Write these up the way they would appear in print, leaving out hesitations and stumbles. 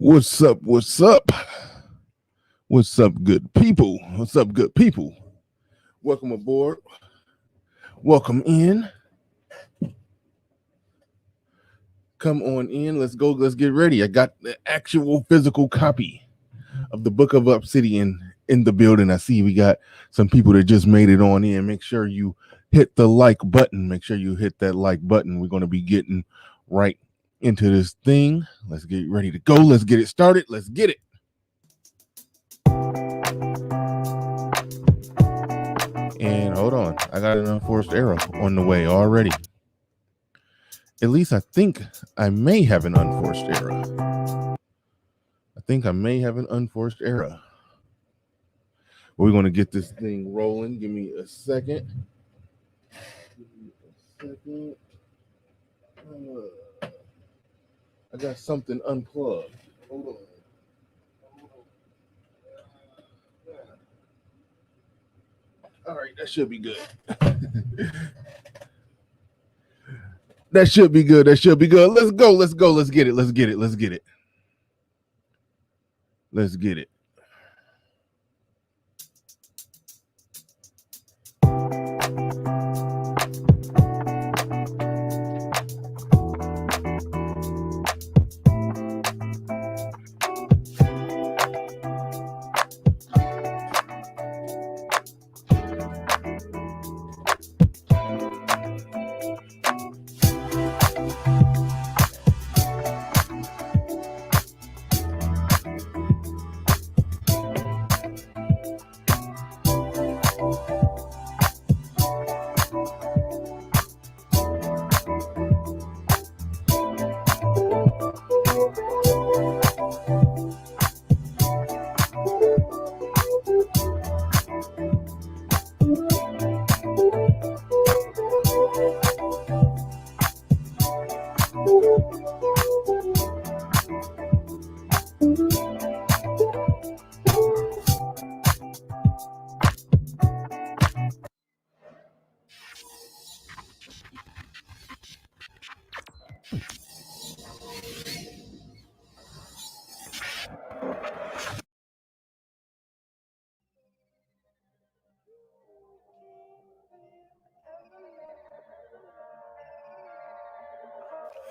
What's up? What's up? What's up, good people? What's up, good people? Welcome aboard. Welcome in. Come on in. Let's go. Let's get ready. I got the actual physical copy of the Book of Obsidian in the building. I see we got some people that just made it on in. Make sure you hit the like button. Make sure you hit that like button. We're going to be getting right into this thing. Let's get ready to go. Let's get it started. Let's get it. And hold on, I got an unforced error on the way already. At least I think I may have an unforced error. We're going to get this thing rolling. Give me a second. I got something unplugged. Hold on. All right, that should be good. That should be good. Let's go. Let's get it.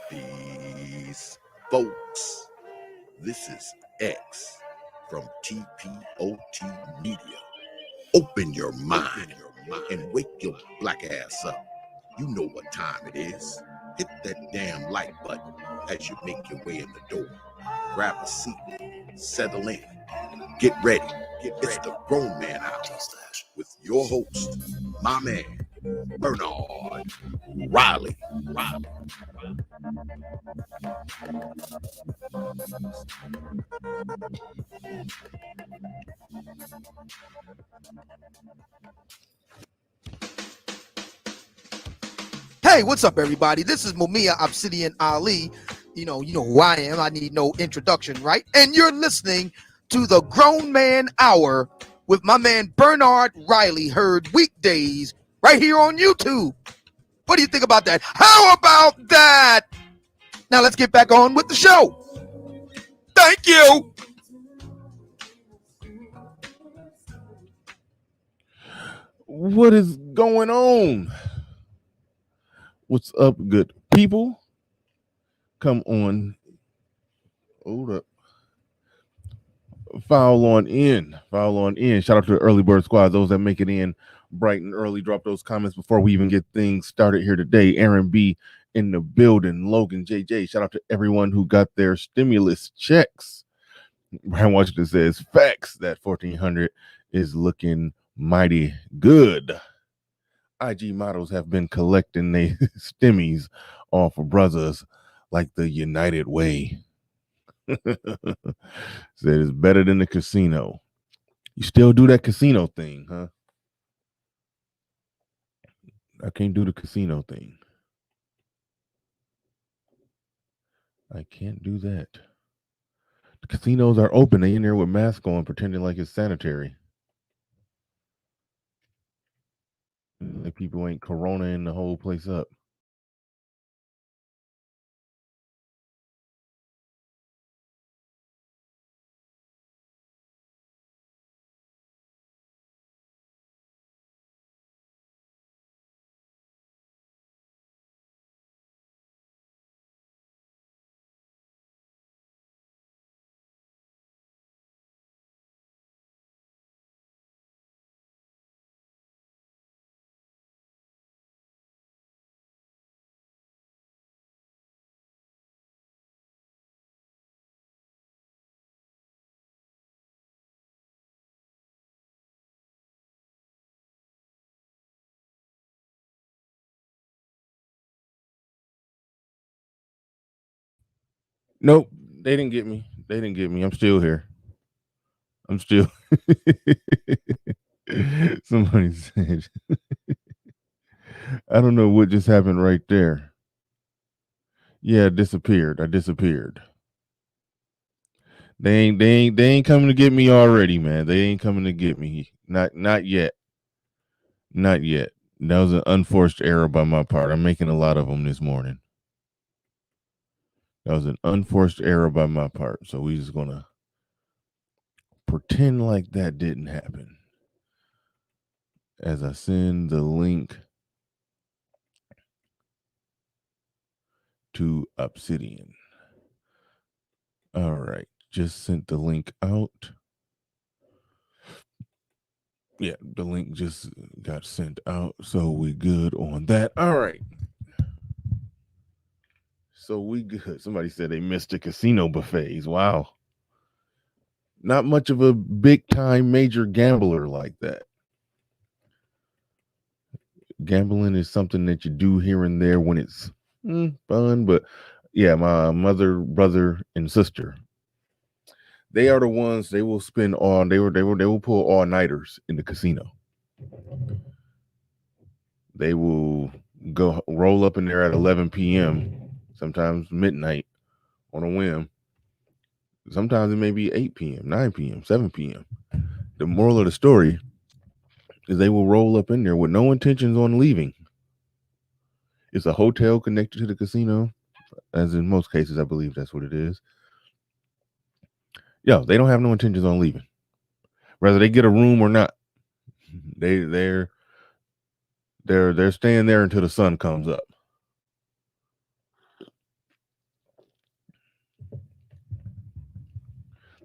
Peace, folks. This is X from TPOT Media. Open your mind and wake your black ass up. You know what time it is. Hit that damn like button as you make your way in the door. Grab a seat, settle in, get ready. It's the Grown Man Hour with your host, my man, Bernard Riley. Hey, what's up, everybody? This is Mumia Obsidian Ali. You know who I am. I need no introduction, right? And you're listening to the Grown Man Hour with my man Bernard Riley, heard weekdays right here on YouTube. What do you think about that? How about that? Now let's get back on with the show. Thank you. What is going on? What's up, good people? Come on. Hold up. File on in. Shout out to the early bird squad, those that make it in bright and early. Drop those comments before we even get things started here today. Aaron B in the building. Logan JJ. Shout out to everyone who got their stimulus checks. Brian Washington says facts that 1400 is looking mighty good. IG models have been collecting their stimmies off of brothers like the United Way. Said it's better than the casino. You still do that casino thing, huh? I can't do the casino thing. I can't do that. The casinos are open. They in there with masks on, pretending like it's sanitary. Like people ain't coronaing the whole place up. Nope, they didn't get me. They didn't get me. I'm still here. I'm still. Somebody said, I don't know what just happened right there. Yeah, I disappeared. They ain't coming to get me already, man. They ain't coming to get me. Not yet. Not yet. That was an unforced error by my part. I'm making a lot of them this morning. That was an unforced error by my part. So we just gonna pretend like that didn't happen. As I send the link to Obsidian. All right, just sent the link out. Yeah, the link just got sent out, so we good on that. All right. So we good. Somebody said they missed the casino buffets. Wow. Not much of a big time major gambler like that. Gambling is something that you do here and there when it's fun, but yeah, my mother, brother, and sister, they are the ones they will spend on. They will pull all nighters in the casino. They will go roll up in there at 11 p.m., sometimes midnight on a whim. Sometimes it may be 8 p.m., 9 p.m., 7 p.m. The moral of the story is they will roll up in there with no intentions on leaving. It's a hotel connected to the casino, as in most cases, I believe that's what it is. Yeah, they don't have no intentions on leaving. Whether they get a room or not, they're staying there until the sun comes up.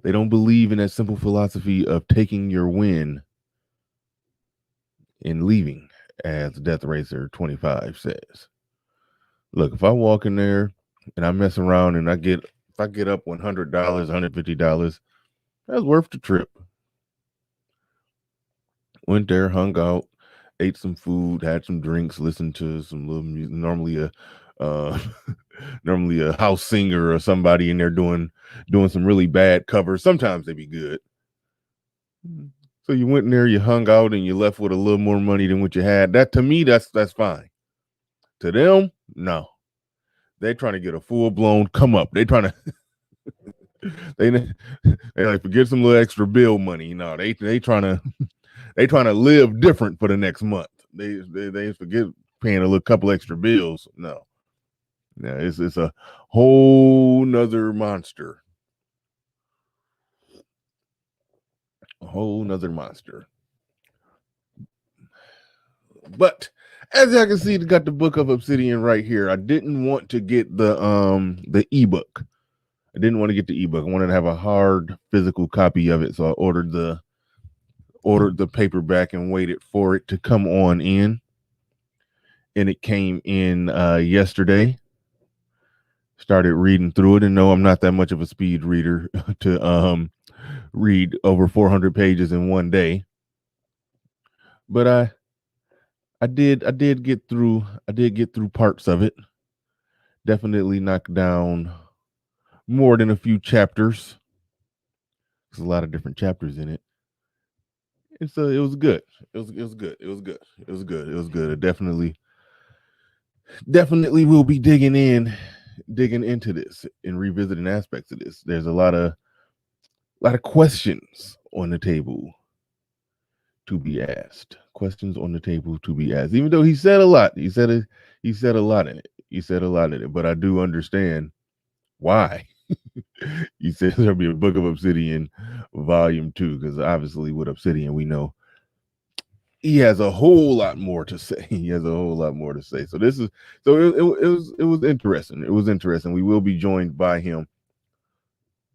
They don't believe in that simple philosophy of taking your win and leaving, as Death Racer 25 says. Look, if I walk in there and I mess around and if I get up $100, $150, that's worth the trip. Went there, hung out, ate some food, had some drinks, listened to some little music. Normally a house singer or somebody in there doing some really bad covers. Sometimes they be good. So you went in there, you hung out, and you left with a little more money than what you had. That to me, that's fine. To them, no. They're trying to get a full blown come up. They trying to they like forget some little extra bill money. You know, they trying to live different for the next month. They forget paying a little couple extra bills. No. Yeah, it's a whole nother monster. A whole nother monster. But as y'all can see, got the Book of Obsidian right here. I didn't want to get the ebook. I didn't want to get the ebook. I wanted to have a hard physical copy of it, so I ordered the paperback and waited for it to come on in. And it came in yesterday. Started reading through it, and no, I'm not that much of a speed reader to read over 400 pages in one day. But I did get through parts of it. Definitely knocked down more than a few chapters. There's a lot of different chapters in it. And so it was good. It was good. It was good. It was good. It was good. It definitely will be digging into this and revisiting aspects of this. There's a lot of questions on the table to be asked. Questions on the table to be asked. Even though he said a lot. He said a lot in it. But I do understand why. He said there'll be a Book of Obsidian volume 2, because obviously with Obsidian we know he has a whole lot more to say. So it was interesting. It was interesting. We will be joined by him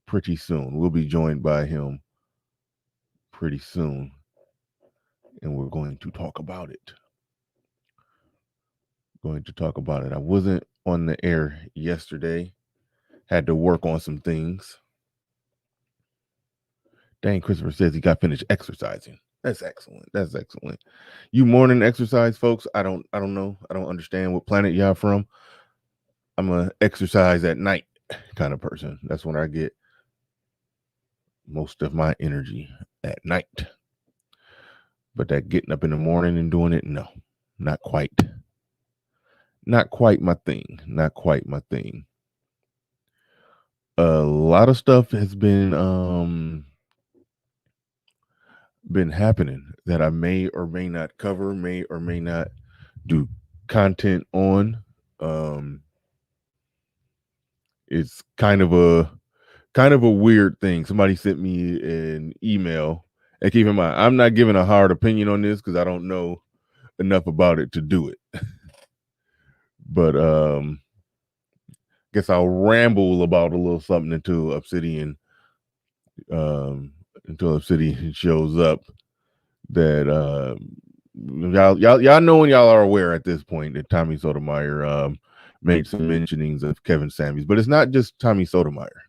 pretty soon. And we're going to talk about it. I wasn't on the air yesterday. Had to work on some things. Dang, Christopher says he got finished exercising. That's excellent. You morning exercise, folks? I don't know. I don't understand what planet y'all from. I'm gonna exercise at night. kind of person. That's when I get most of my energy at night. But that getting up in the morning and doing it, no, not quite. Not quite my thing. Not quite my thing. A lot of stuff has been happening that I may or may not cover, may or may not do content on. It's kind of a weird thing. Somebody sent me an email, and keep in mind, I'm not giving a hard opinion on this because I don't know enough about it to do it. But guess I'll ramble about a little something until Obsidian shows up. That y'all know, and y'all are aware at this point that Tommy Sotomayor made some mentionings of Kevin Samuels, but it's not just Tommy Sotomayor.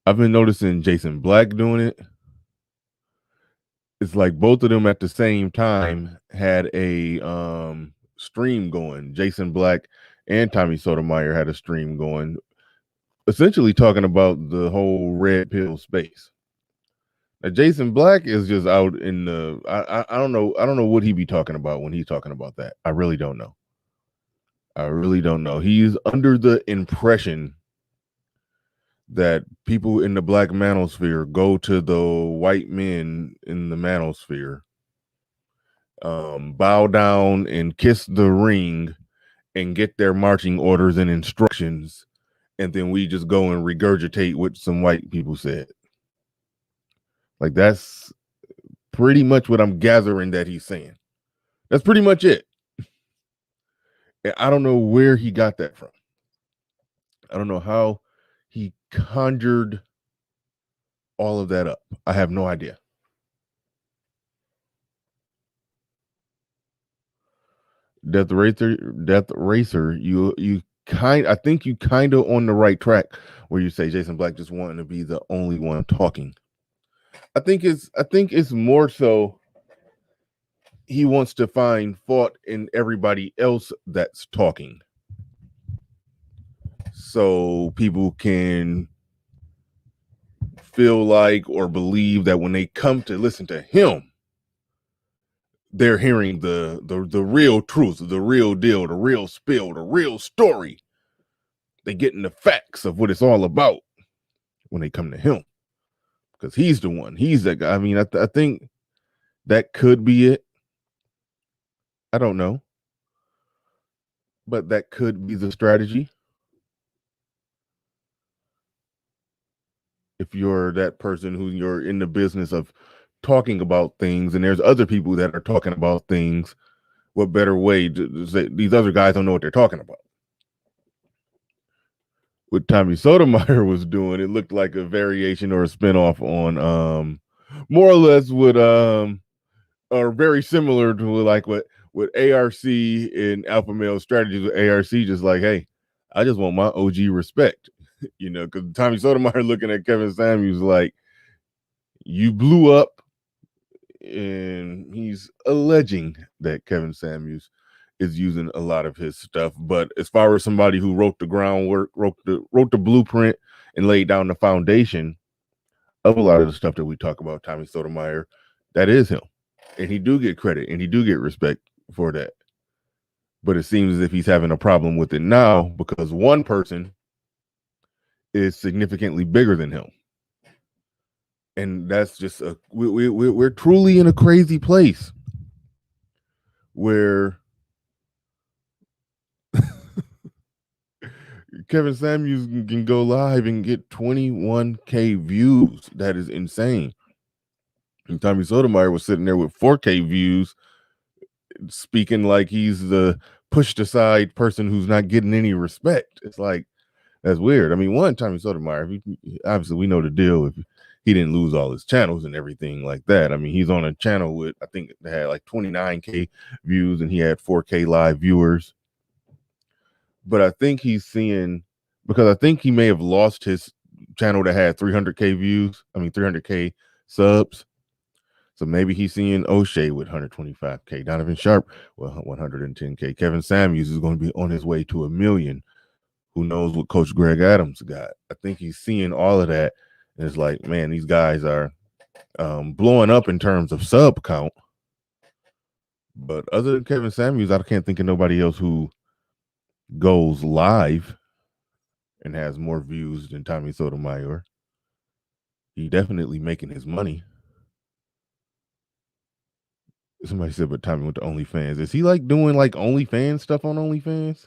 I've been noticing Jason Black doing it. It's like both of them at the same time had a stream going. Jason Black and Tommy Sotomayor had a stream going, essentially talking about the whole red pill space. Now, Jason Black is just out in the I don't know what he be talking about when he's talking about that. I really don't know. He's under the impression that people in the black manosphere go to the white men in the manosphere, bow down and kiss the ring and get their marching orders and instructions, and then we just go and regurgitate what some white people said. Like, that's pretty much what I'm gathering that he's saying. That's pretty much it. I don't know where he got that from. I don't know how he conjured all of that up. I have no idea. Death Racer, I think you kind of on the right track where you say Jason Black just wanting to be the only one talking. I think it's more so he wants to find fault in everybody else that's talking, so people can feel like or believe that when they come to listen to him, they're hearing the real truth, the real deal, the real spill, the real story. They're getting the facts of what it's all about when they come to him, because he's the one. He's the guy. I mean, I think that could be it. I don't know, but that could be the strategy. If you're that person who you're in the business of talking about things, and there's other people that are talking about things, what better way to say these other guys don't know what they're talking about? What Tommy Sotomayor was doing, it looked like a variation or a spinoff on more or less what are very similar to like what ARC and Alpha Male Strategies with ARC, just like, hey, I just want my OG respect. Because Tommy Sotomayor looking at Kevin Samuels like, you blew up, and he's alleging that Kevin Samuels is using a lot of his stuff. But as far as somebody who wrote the groundwork, wrote the blueprint, and laid down the foundation of a lot of the stuff that we talk about, Tommy Sotomayor, that is him. And he do get credit and he do get respect for that. But it seems as if he's having a problem with it now because one person is significantly bigger than him. And that's just we're truly in a crazy place where Kevin Samuels can go live and get 21K views. That is insane. And Tommy Sotomayor was sitting there with 4K views, speaking like he's the pushed aside person who's not getting any respect. It's like, that's weird. I mean, one, Tommy Sotomayor, obviously we know the deal. If he didn't lose all his channels and everything like that. I mean, he's on a channel with, I think they had like 29K views and he had 4K live viewers. But I think he's seeing, because I think he may have lost his channel that had 300K subs. So maybe he's seeing O'Shea with 125K, Donovan Sharp with 110K. Kevin Samuels is going to be on his way to 1 million Who knows what Coach Greg Adams got? I think he's seeing all of that, and it's like, man, these guys are blowing up in terms of sub count. But other than Kevin Samuels, I can't think of nobody else who goes live and has more views than Tommy Sotomayor. He definitely making his money. Somebody said, but Tommy went to OnlyFans. Is he like doing like OnlyFans stuff on OnlyFans?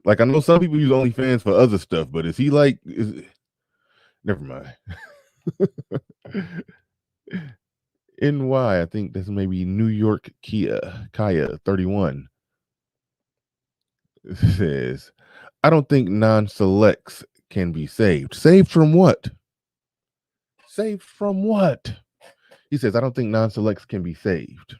Like, I know some people use OnlyFans for other stuff, but is he like? Never mind. NY, I think that's maybe New York Kaya 31 says, I don't think non-selects can be saved. Saved from what? Saved from what? He says, I don't think non-selects can be saved.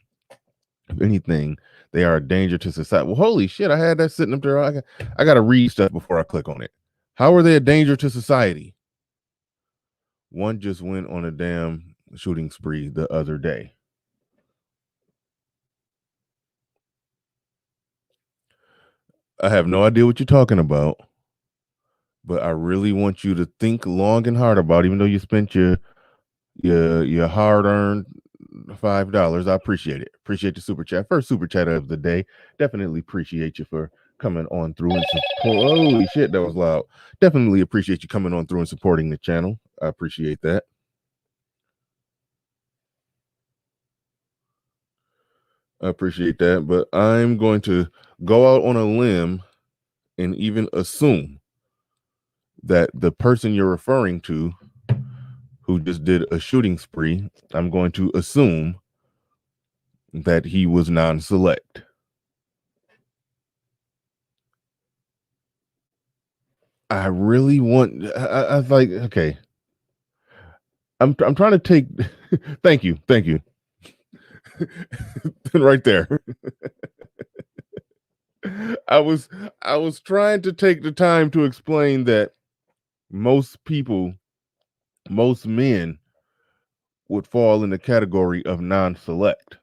If anything, they are a danger to society. Well, holy shit, I had that sitting up there. I got to read stuff before I click on it. How are they a danger to society? One just went on a damn shooting spree the other day. I have no idea what you're talking about, but I really want you to think long and hard about it, even though you spent your hard-earned $5. I appreciate it. Appreciate the super chat. First super chat of the day. Definitely appreciate you for coming on through and support. Holy shit, that was loud. Definitely appreciate you coming on through and supporting the channel. I appreciate that. I appreciate that, but I'm going to go out on a limb and even assume that the person you're referring to who just did a shooting spree, I'm going to assume that he was non-select. I really want, I was like, okay. I'm trying to take, thank you. Right there. I was trying to take the time to explain that most people, most men would fall in the category of non-select,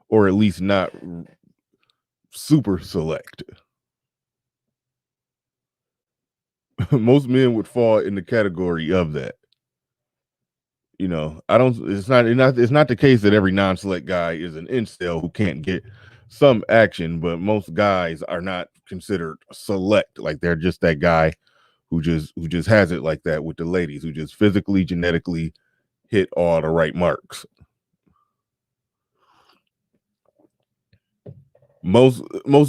or at least not super select. Most men would fall in the category of that. You know, it's not the case that every non-select guy is an incel who can't get some action, but most guys are not considered select. Like, they're just that guy who just has it like that with the ladies, who just physically, genetically hit all the right marks. Most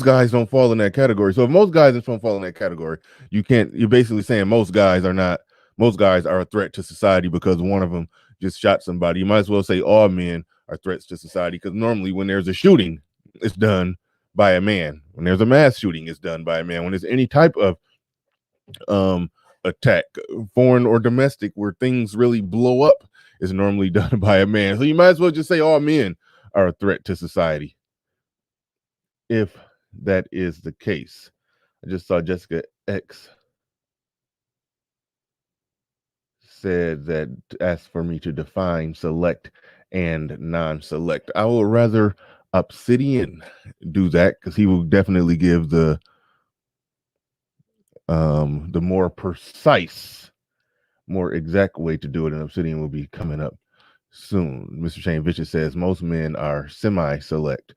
guys don't fall in that category. So if most guys don't fall in that category, you're basically saying most guys are a threat to society because one of them just shot somebody. You might as well say all men are threats to society, because normally when there's a shooting, it's done by a man. When there's a mass shooting, it's done by a man. When there's any type of attack, foreign or domestic, where things really blow up, is normally done by a man. So you might as well just say all men are a threat to society, if that is the case. I just saw Jessica X said that, asked for me to define select and non-select. I would rather Obsidian do that, because he will definitely give the more precise, more exact way to do it, and Obsidian will be coming up soon. Mr. Shane Vicious says most men are semi-select.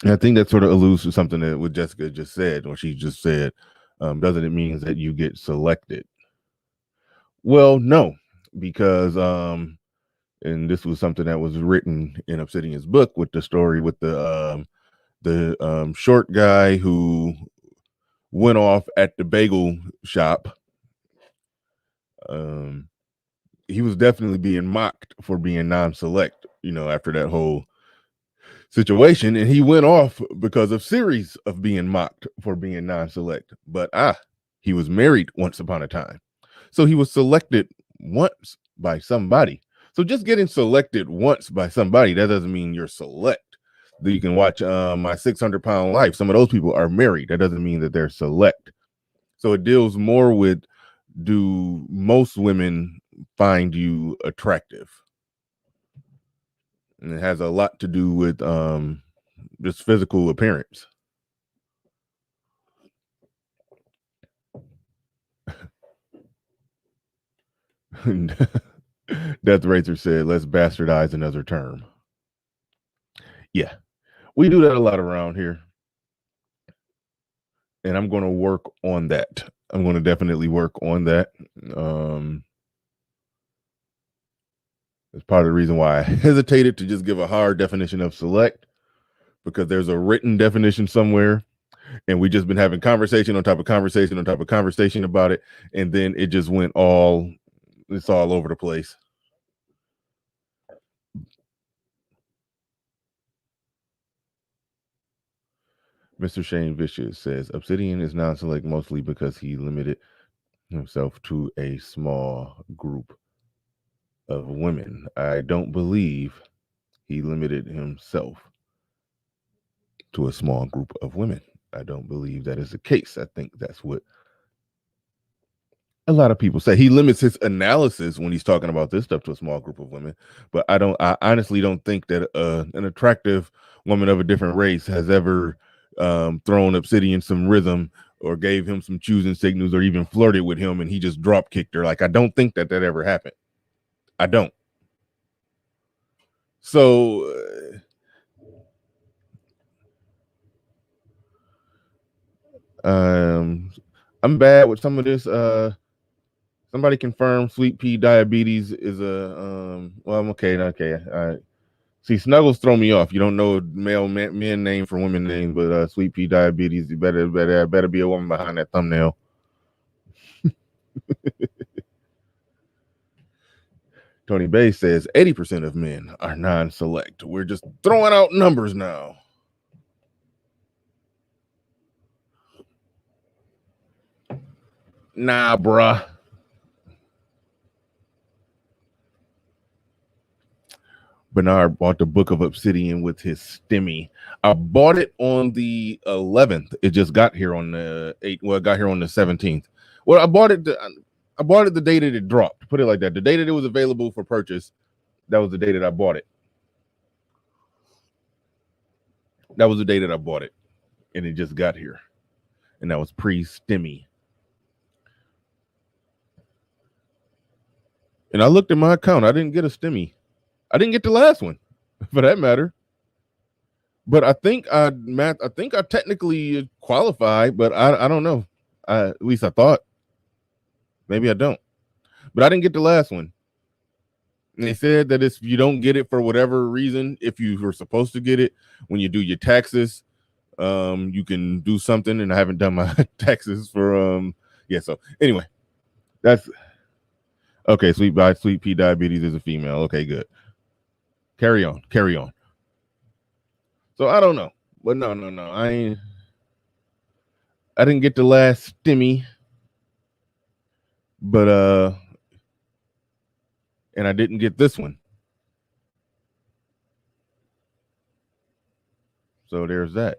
And I think that sort of alludes to something that what Jessica just said, or she just said. Doesn't it mean that you get selected? Well, no, because and this was something that was written in Obsidian's book, with the story with the short guy who went off at the bagel shop. He was definitely being mocked for being non-select, after that whole situation, and he went off because of series of being mocked for being non-select. But he was married once upon a time, so he was selected once by somebody. So just getting selected once by somebody, that doesn't mean you're select. You can watch My 600-Pound Life. Some of those people are married. That doesn't mean that they're select. So it deals more with, do most women find you attractive? And it has a lot to do with just physical appearance. Death Racer said, let's bastardize another term. Yeah, we do that a lot around here. And I'm going to work on that. I'm going to definitely work on that. It's part of the reason why I hesitated to just give a hard definition of select, because there's a written definition somewhere, and we just been having conversation on top of conversation on top of conversation about it, and then it just went it's all over the place. Mr. Shane Vicious says, Obsidian is non-select mostly because he limited himself to a small group of women. I don't believe he limited himself to a small group of women. I don't believe that is the case. I think that's what a lot of people say. He limits his analysis when he's talking about this stuff to a small group of women, but I honestly don't think that an attractive woman of a different race has ever thrown Obsidian some rhythm or gave him some choosing signals or even flirted with him and he just drop kicked her. Like, I don't think that ever happened. I don't. So I'm bad with some of this. Somebody confirm Sweet Pea Diabetes is a well, I'm okay. All right. See, Snuggles throw me off. You don't know male men name for women names, but Sweet Pea Diabetes, you better be a woman behind that thumbnail. Tony Bay says 80% of men are non-select. We're just throwing out numbers now. Nah, bruh. Bernard bought the Book of Obsidian with his stimmy. I bought it on the 11th. It just got here on the 8th. Well, it got here on the 17th. Well, I bought it the day that it dropped. Put it like that. The day that it was available for purchase, that was the day that I bought it. That was the day that I bought it. And it just got here. And that was pre-stimmy. And I looked at my account. I didn't get a stimmy. I didn't get the last one, for that matter. But I think I technically qualified, but I don't know. At least I thought. Maybe I don't. But I didn't get the last one. And they said that if you don't get it for whatever reason, if you were supposed to get it when you do your taxes, you can do something. And I haven't done my taxes for so anyway, that's okay. Sweet Pea Diabetes is a female. Okay, good. Carry on. So I don't know, but no. I didn't get the last stimmy, but and I didn't get this one. So there's that.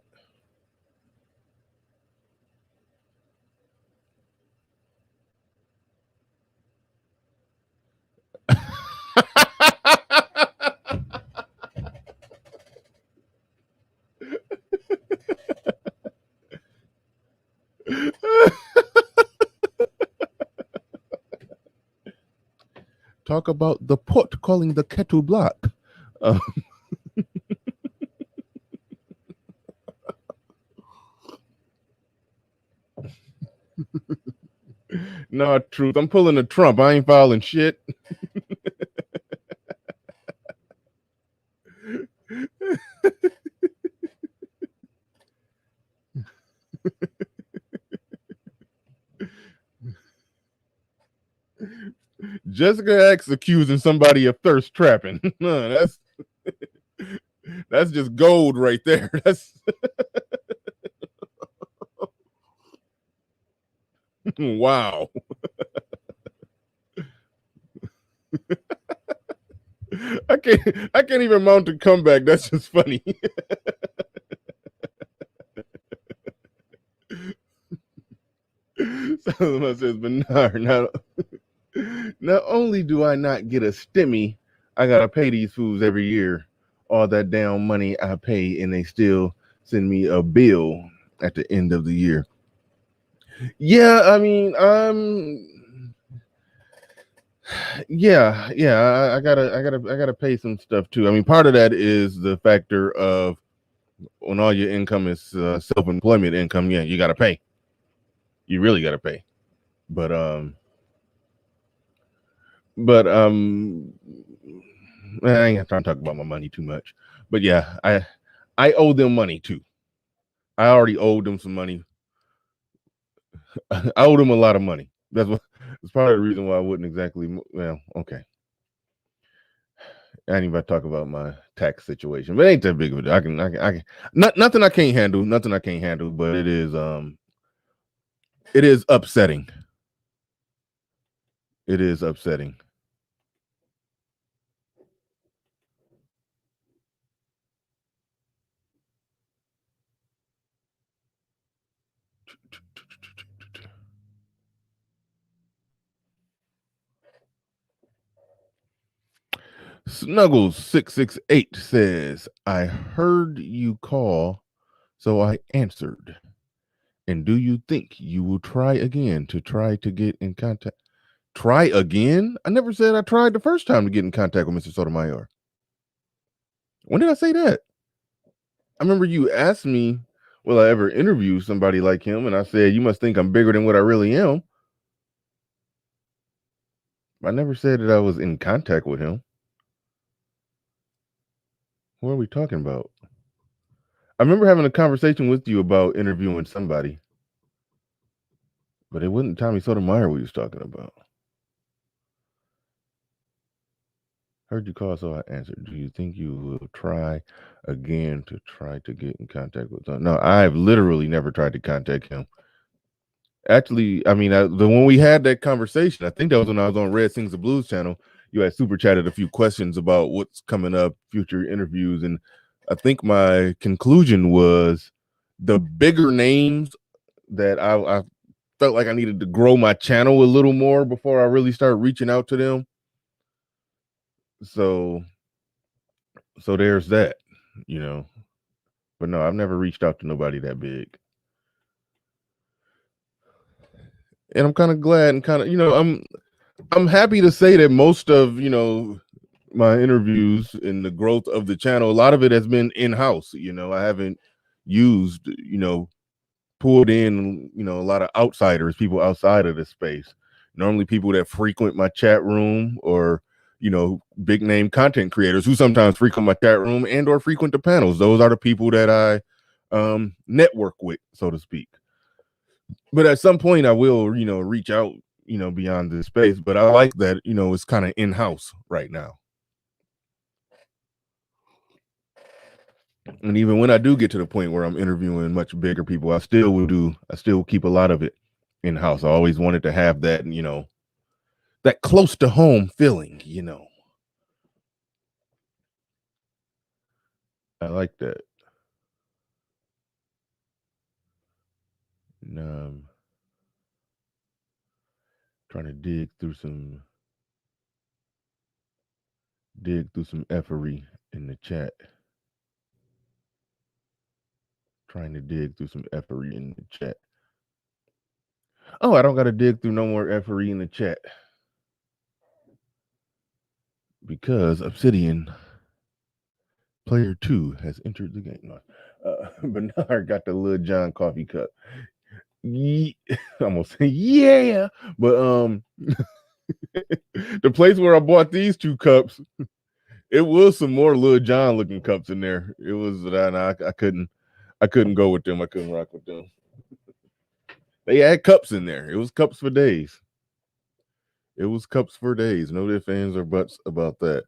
Talk about the pot calling the kettle black. No, truth. I'm pulling a Trump. I ain't filing shit. Jessica X accusing somebody of thirst trapping. That's just gold right there. That's wow. I can't even mount a comeback. That's just funny. Someone says, Bernard, not only do I not get a stimmy, I gotta pay these fools every year. All that damn money I pay, and they still send me a bill at the end of the year. Yeah, I mean, Yeah, I gotta pay some stuff too. I mean, part of that is the factor of when all your income is self-employment income. Yeah, you gotta pay. You really gotta pay. But but I ain't trying to talk about my money too much. But yeah, I owe them money too. I already owed them some money. I owed them a lot of money. That's part of the reason why I wouldn't exactly. Well, okay. I ain't even about to talk about my tax situation, but it ain't that big of a deal. I can. Nothing I can't handle. Nothing I can't handle. But it is upsetting. It is upsetting. Snuggles668 says, I heard you call, so I answered. And do you think you will try again to try to get in contact? Try again? I never said I tried the first time to get in contact with Mr. Sotomayor. When did I say that? I remember you asked me, will I ever interview somebody like him? And I said, you must think I'm bigger than what I really am. I never said that I was in contact with him. What are we talking about? I remember having a conversation with you about interviewing somebody, but it wasn't Tommy Sotomayor we was talking about. Heard you call, so I answered. Do you think you will try again to try to get in contact with him? No, I've literally never tried to contact him. Actually, I mean, when we had that conversation, I think that was when I was on Red Sings the Blues channel. You had super chatted a few questions about what's coming up, future interviews, and I think my conclusion was the bigger names that I felt like I needed to grow my channel a little more before I really start reaching out to them. So there's that, you know. But no, I've never reached out to nobody that big. And I'm kind of glad and kind of, I'm happy to say that most of, my interviews and the growth of the channel, a lot of it has been in-house. I haven't used, pulled in, a lot of outsiders, people outside of the space. Normally people that frequent my chat room or, big name content creators who sometimes frequent my chat room and or frequent the panels. Those are the people that I network with, so to speak. But at some point I will, reach out, beyond this space. But I like that, it's kind of in-house right now. And even when I do get to the point where I'm interviewing much bigger people, I still keep a lot of it in-house. I always wanted to have that, that close to home feeling, I like that. And, trying to dig through some effery in the chat. Trying to dig through some effery in the chat. Oh, I don't got to dig through no more effery in the chat. Because Obsidian player 2 has entered the game. Bernard got the Lil John coffee cup. Almost yeah, but the place where I bought these 2 cups, it was some more Lil John looking cups in there. It was I couldn't go with them. I couldn't rock with them. They had cups in there. It was cups for days. It was cups for days. No ifs, ands, or buts about that.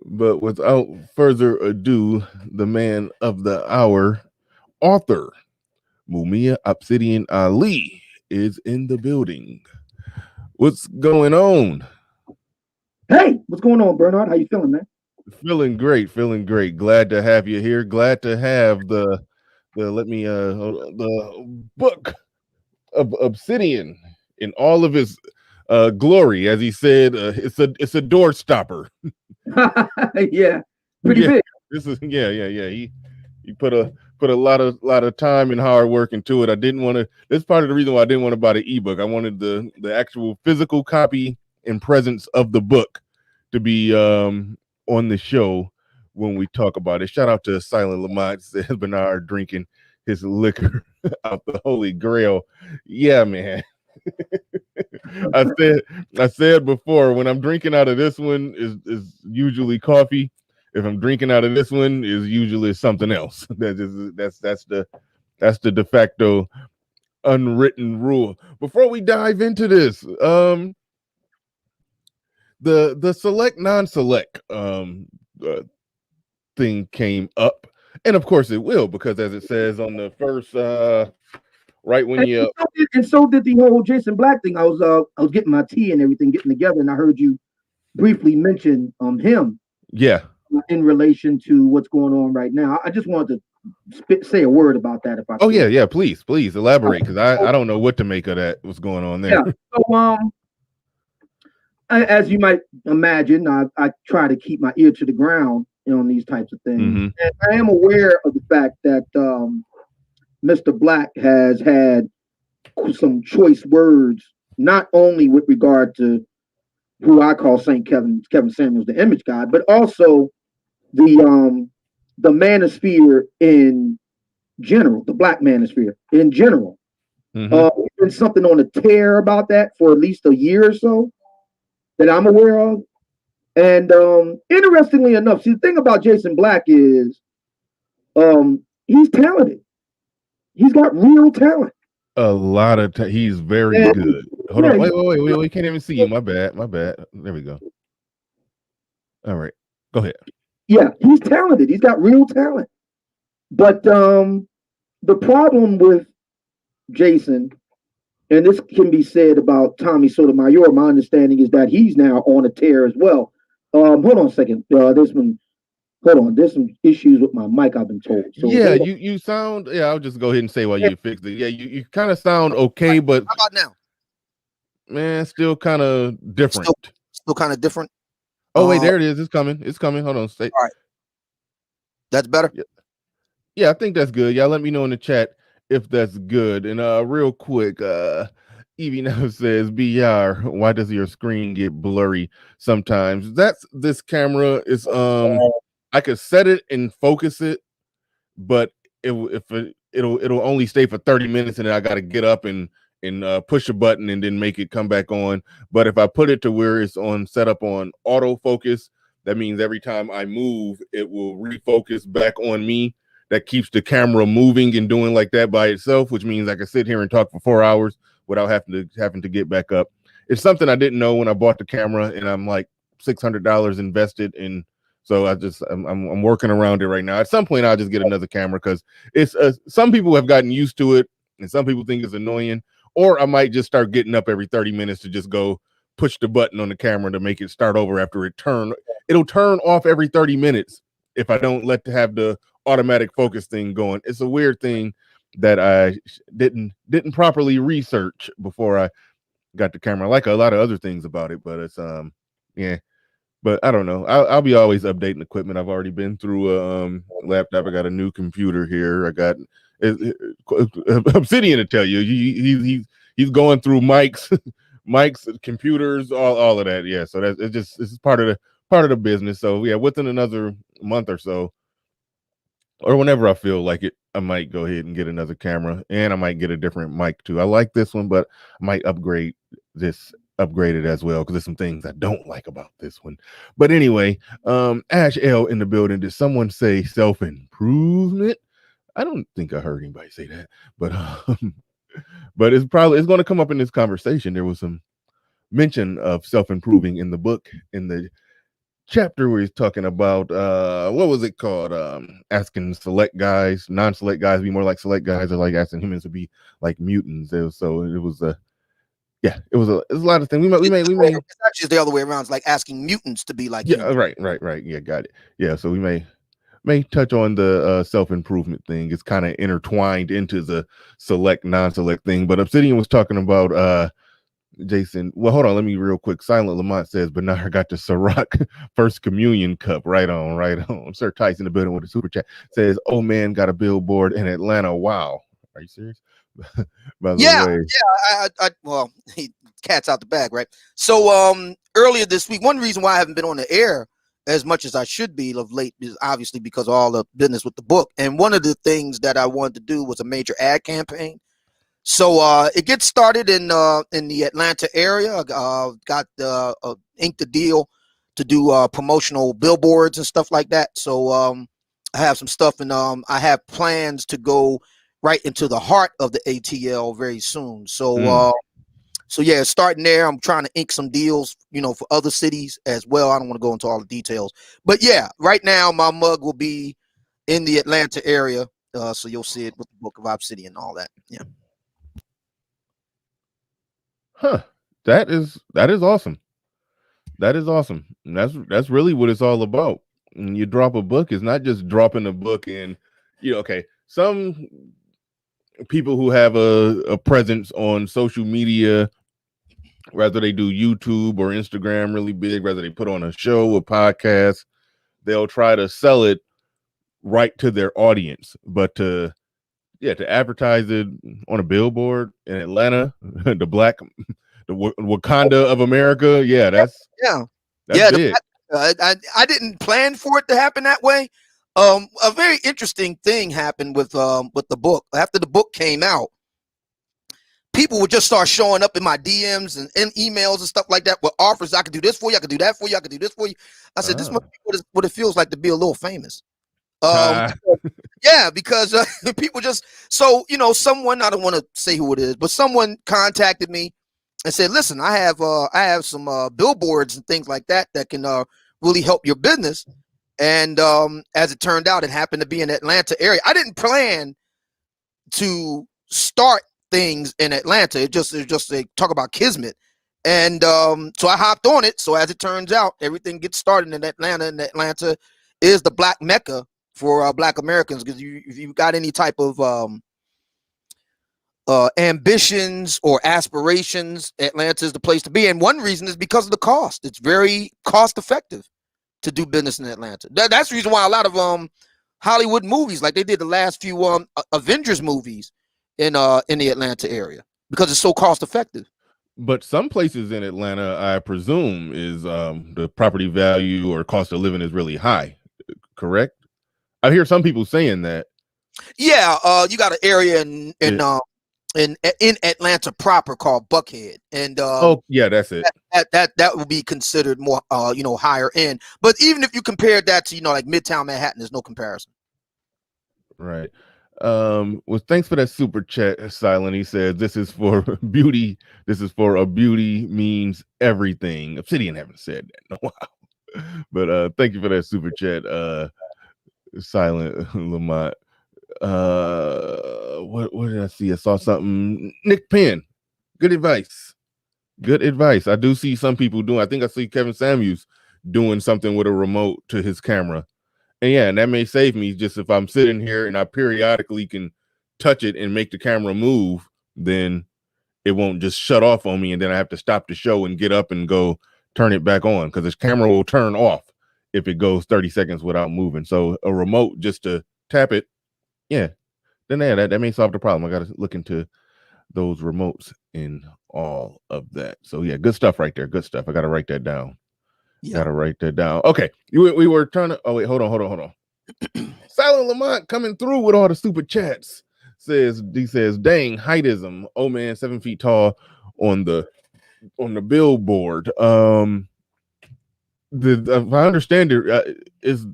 But without further ado, the man of the hour, author Mumia Obsidian Ali, is in the building. What's going on? Hey, what's going on, Bernard? How you feeling, man? Feeling great. Glad to have you here. Glad to have the book of Obsidian in all of its glory. As he said, it's a door stopper. Yeah, pretty big. This is He put a lot of time and hard work into it. I didn't want to. That's part of the reason why I didn't want to buy the ebook. I wanted the actual physical copy in presence of the book to be on the show when we talk about it. Shout out to Silent Lamont, says Bernard drinking his liquor out the Holy Grail. Yeah, man. I said before, when I'm drinking out of this one is usually coffee. If I'm drinking out of this one, is usually something else. That's the de facto unwritten rule. Before we dive into this, the select non-select thing came up, and of course it will, because as it says on the first right when you and so did the whole Jason Black thing. I was getting my tea and everything, getting together, and I heard you briefly mention him. Yeah. In relation to what's going on right now. I just wanted to say a word about that if I could. Yeah, please elaborate, because I don't know what to make of that, what's going on there. Yeah. So as you might imagine, I try to keep my ear to the ground on these types of things. Mm-hmm. And I am aware of the fact that Mr. Black has had some choice words, not only with regard to who I call Saint Kevin Samuels, the image guy, but also the manosphere in general, the Black manosphere in general. Mm-hmm. Been something on a tear about that for at least a year or so that I'm aware of. And interestingly enough, see, the thing about Jason Black is he's talented. He's got real talent. A lot of he's very good. Hold on, wait, we can't even see you. My bad. There we go. All right, go ahead. Yeah, he's talented. He's got real talent. But the problem with Jason, and this can be said about Tommy Sotomayor, my understanding is that he's now on a tear as well. Hold on a second. There's some issues with my mic, I've been told. So yeah, you sound, I'll just go ahead and say while you fix it. Yeah, you kind of sound okay, but how about now? Man, still kind of different. Still kind of different. Oh wait, there it is. It's coming. Hold on. Stay. All right. That's better. Yeah, I think that's good. Y'all let me know in the chat if that's good. And real quick, Evie now says, BR, why does your screen get blurry sometimes? This camera is I could set it and focus it, but it'll only stay for 30 minutes, and then I got to get up and push a button and then make it come back on. But if I put it to where it's set up on autofocus, that means every time I move, it will refocus back on me. That keeps the camera moving and doing like that by itself, which means I can sit here and talk for 4 hours without having to get back up. It's something I didn't know when I bought the camera, and I'm like $600 invested in. So I'm working around it right now. At some point, I'll just get another camera, because it's some people have gotten used to it, and some people think it's annoying. Or I might just start getting up every 30 minutes to just go push the button on the camera to make it start over after it'll turn off every 30 minutes if I don't have the automatic focus thing going. It's a weird thing that I didn't properly research before I got the camera. I like a lot of other things about it, but it's but I don't know. I'll be always updating equipment. I've already been through a laptop. I got a new computer here. I got Obsidian to tell you. He's going through mics, computers, all of that. Yeah, so this is part of the business. So yeah, within another month or so, or whenever I feel like it, I might go ahead and get another camera, and I might get a different mic too. I like this one, but I might upgrade it as well, because there's some things I don't like about this one. But anyway, Ash L in the building. Did someone say self-improvement? I don't think I heard anybody say that, but it's going to come up in this conversation. There was some mention of self-improving in the book, in the chapter where he's talking about what was it called? Asking select guys, non-select guys to be more like select guys, or like asking humans to be like mutants. It was a lot of things. We may It's actually the other way around. It's like asking mutants to be like humans. Right. Yeah, got it. Yeah, so we may touch on the self-improvement thing. It's kind of intertwined into the select non-select thing. But Obsidian was talking about Jason. Well, hold on, let me real quick. Silent Lamont says Bernard got the Ciroc First Communion cup. Right on. Sir Tyson in the building with a super chat says, "Oh man, got a billboard in Atlanta. Wow, are you serious?" By the way, Well, cat's out the bag, right? So earlier this week, one reason why I haven't been on the air as much as I should be of late is obviously because of all the business with the book. And one of the things that I wanted to do was a major ad campaign. So it gets started in the Atlanta area. Got inked the deal to do promotional billboards and stuff like that. So I have some stuff, and I have plans to go right into the heart of the ATL very soon. So so yeah, starting there, I'm trying to ink some deals, for other cities as well. I don't want to go into all the details, but yeah, right now my mug will be in the Atlanta area, so you'll see it with the Book of Obsidian and all that. Yeah. Huh. That is awesome. That is awesome. And that's really what it's all about. When you drop a book, it's not just dropping a book in, okay. Some people who have a presence on social media, whether they do YouTube or Instagram really big, whether they put on a show, a podcast, they'll try to sell it right to their audience. But to advertise it on a billboard in Atlanta, the Wakanda of America, that's big. I didn't plan for it to happen that way. A very interesting thing happened with the book. After the book came out, people would just start showing up in my DMs and emails and stuff like that with offers. I could do this for you. I could do that for you. I could do this for you. I said, this must be what it feels like to be a little famous. Yeah, because people just, someone, I don't want to say who it is, but someone contacted me and said, listen, I have some billboards and things like that can really help your business. And as it turned out, it happened to be in the Atlanta area. I didn't plan to start things in Atlanta. It just they talk about kismet. And so I hopped on it. So as it turns out, everything gets started in Atlanta, and Atlanta is the Black Mecca for Black Americans. Because if you've got any type of ambitions or aspirations, Atlanta is the place to be. And one reason is because of the cost. It's very cost effective to do business in Atlanta. That's the reason why a lot of Hollywood movies, like they did the last few Avengers movies in the Atlanta area, because it's so cost effective. But some places in Atlanta, I presume, is the property value or cost of living is really high. Correct? I hear some people saying that. Yeah, you got an area in Atlanta proper called Buckhead, and that's it. That would be considered more higher end. But even if you compare that to like Midtown Manhattan, there's no comparison. Right. Well, thanks for that super chat, Silent. He says this is for beauty. This is for a beauty means everything. Obsidian haven't said that. Wow. But thank you for that super chat, Silent Lamont. What did I see? I saw something. Nick Penn. Good advice. Good advice. I do see some people doing. I think I see Kevin Samuels doing something with a remote to his camera. And that may save me just if I'm sitting here and I periodically can touch it and make the camera move, then it won't just shut off on me. And then I have to stop the show and get up and go turn it back on, because this camera will turn off if it goes 30 seconds without moving. So a remote just to tap it. Yeah. Then that may solve the problem. I got to look into those remotes and all of that. So yeah, good stuff right there. Good stuff. I got to write that down. Yeah. Gotta write that down. Okay, we were trying to. Oh wait, hold on. Silent Lamont coming through with all the super chats. He says, "Dang heightism, oh man, 7 feet tall on the billboard." If I understand it, is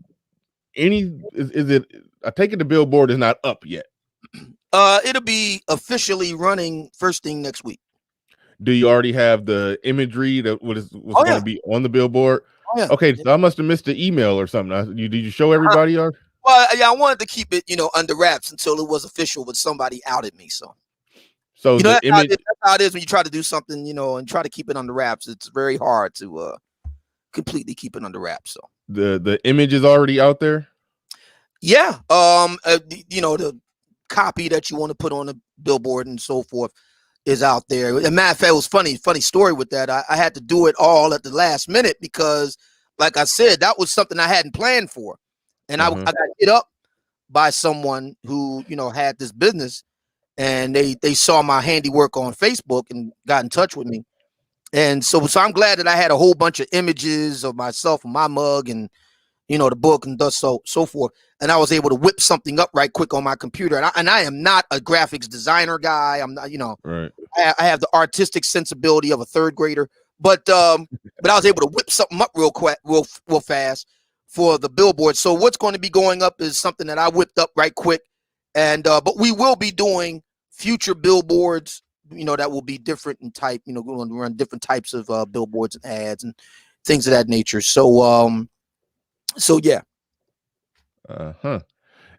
it? I take it the billboard is not up yet. It'll be officially running first thing next week. Do you already have the imagery that was going to be on the billboard? Oh, yeah. Okay, so I must have missed the email or something. Did you show everybody? Well, yeah, I wanted to keep it, under wraps until it was official, but somebody outed me. So the image. That's how it is when you try to do something, and try to keep it under wraps. It's very hard to completely keep it under wraps. So the image is already out there. Yeah. The copy that you want to put on the billboard and so forth is out there. As a matter of fact, it was funny story with that. I had to do it all at the last minute because, like I said, that was something I hadn't planned for. And I got hit up by someone who, had this business, and they saw my handiwork on Facebook and got in touch with me. And so I'm glad that I had a whole bunch of images of myself and my mug and, the book and thus so forth. And I was able to whip something up right quick on my computer. And I am not a graphics designer guy. I'm not, Right. I have the artistic sensibility of a third grader, but I was able to whip something up real quick, real fast for the billboard. So what's going to be going up is something that I whipped up right quick. And, but we will be doing future billboards, that will be different in type, going to run different types of billboards and ads and things of that nature. So, yeah.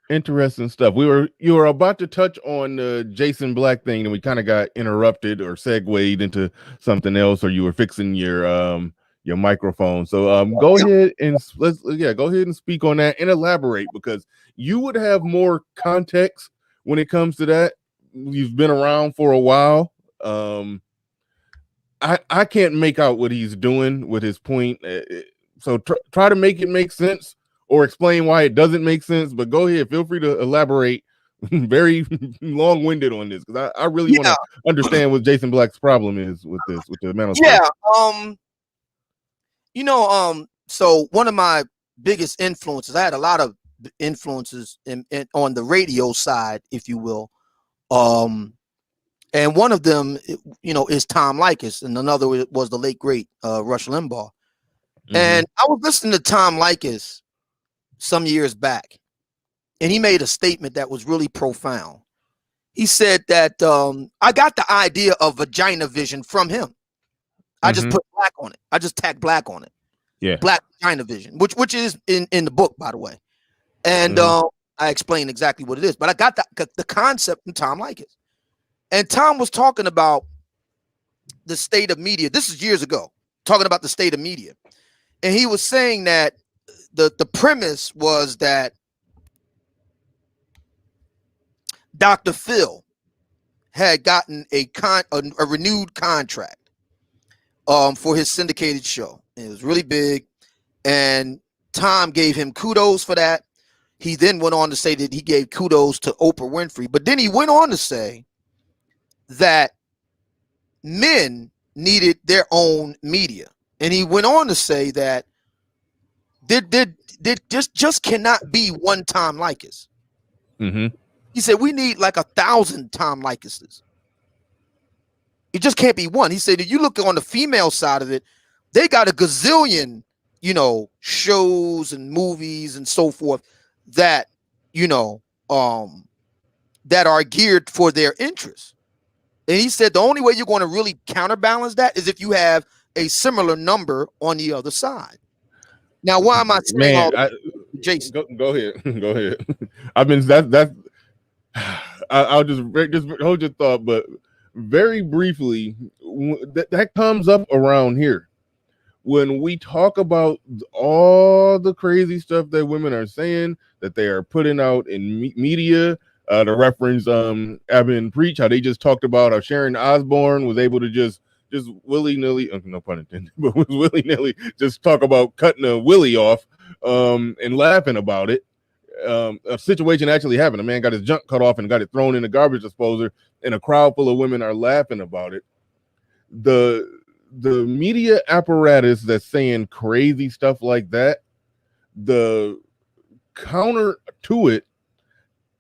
Interesting stuff. You were about to touch on the Jason Black thing, and we kind of got interrupted or segued into something else, or you were fixing your microphone. So go ahead and go ahead and speak on that and elaborate, because you would have more context when it comes to that. You've been around for a while. I can't make out what he's doing with his point. So try to make it make sense or explain why it doesn't make sense. But go ahead, feel free to elaborate. Very long-winded on this, because I really want to understand what Jason Black's problem is with this, with the Manosphere. So one of my biggest influences, I had a lot of influences on the radio side, if you will. And one of them, is Tom Leykis, and another was the late great Rush Limbaugh. Mm-hmm. And I was listening to Tom Leykis some years back, and he made a statement that was really profound. He said that I got the idea of vagina vision from him. I just put black on it. I just tagged black on it. Yeah, black vagina vision, which is in the book, by the way. And I explained exactly what it is, but I got the concept from Tom Leykis. And Tom was talking about the state of media. This is years ago, talking about the state of media. And he was saying that the premise was that Dr. Phil had gotten a renewed contract for his syndicated show. It was really big. And Tom gave him kudos for that. He then went on to say that he gave kudos to Oprah Winfrey. But then he went on to say that men needed their own media. And he went on to say that there just cannot be one Tom Leykis. He said we need like 1,000 Tom Leykises. It just can't be one. He said if you look on the female side of it, they got a gazillion, shows and movies and so forth that, that are geared for their interests. And he said the only way you're going to really counterbalance that is if you have a similar number on the other side. Now, why am I saying Jason? Go ahead. Go ahead. I mean, that's I'll just hold your thought, but very briefly, that comes up around here. When we talk about all the crazy stuff that women are saying, that they are putting out in media, to reference Abin Preach, how they just talked about how Sharon Osbourne was able to just willy-nilly, no pun intended, but was willy-nilly just talk about cutting a willy off and laughing about it. A situation actually happened. A man got his junk cut off and got it thrown in a garbage disposer, and a crowd full of women are laughing about it. The media apparatus that's saying crazy stuff like that, the counter to it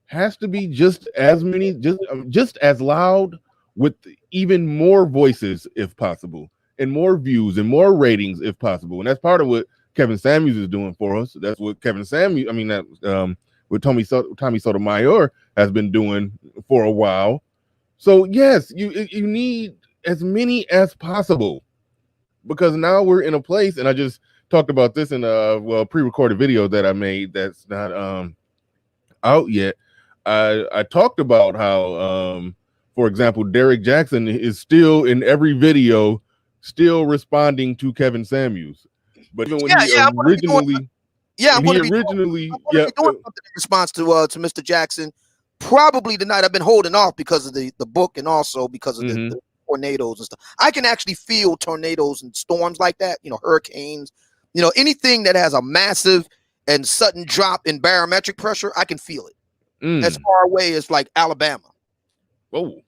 has to be just as loud, with even more voices if possible, and more views and more ratings if possible. And that's part of what Kevin Samuels is doing for us. That's what what Tommy Sotomayor has been doing for a while. So yes, you need as many as possible, because now we're in a place, and I just talked about this in a pre-recorded video that I made that's not out yet. I talked about how for example, Derek Jackson is still in every video still responding to Kevin Samuels. But even when he originally in response to Mr. Jackson, probably tonight. I've been holding off because of the book, and also because of the tornadoes and stuff. I can actually feel tornadoes and storms like that, hurricanes, anything that has a massive and sudden drop in barometric pressure, I can feel it as far away as like Alabama. Whoa,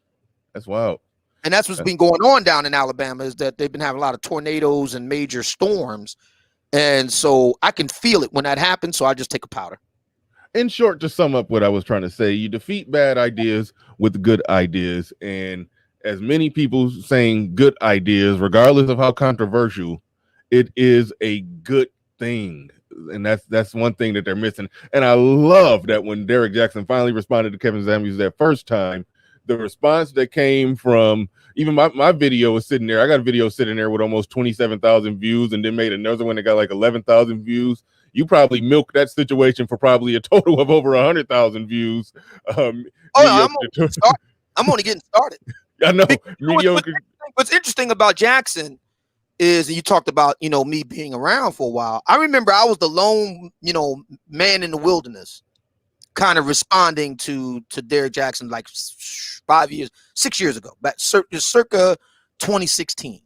that's wild. And that's what's been going on down in Alabama, is that they've been having a lot of tornadoes and major storms. And so I can feel it when that happens. So I just take a powder. In short, to sum up what I was trying to say, you defeat bad ideas with good ideas. And as many people saying good ideas, regardless of how controversial, it is a good thing. And that's one thing that they're missing. And I love that when Derek Jackson finally responded to Kevin Samuels that first time, the response that came from even my video was sitting there. I got a video sitting there with almost 27,000 views, and then made another one that got like 11,000 views. You probably milked that situation for probably a total of over 100,000 views. I'm only getting started. I know. What's interesting about Jackson is, and you talked about, me being around for a while. I remember I was the lone, man in the wilderness, kind of responding to Derek Jackson like 6 years ago, back circa 2016.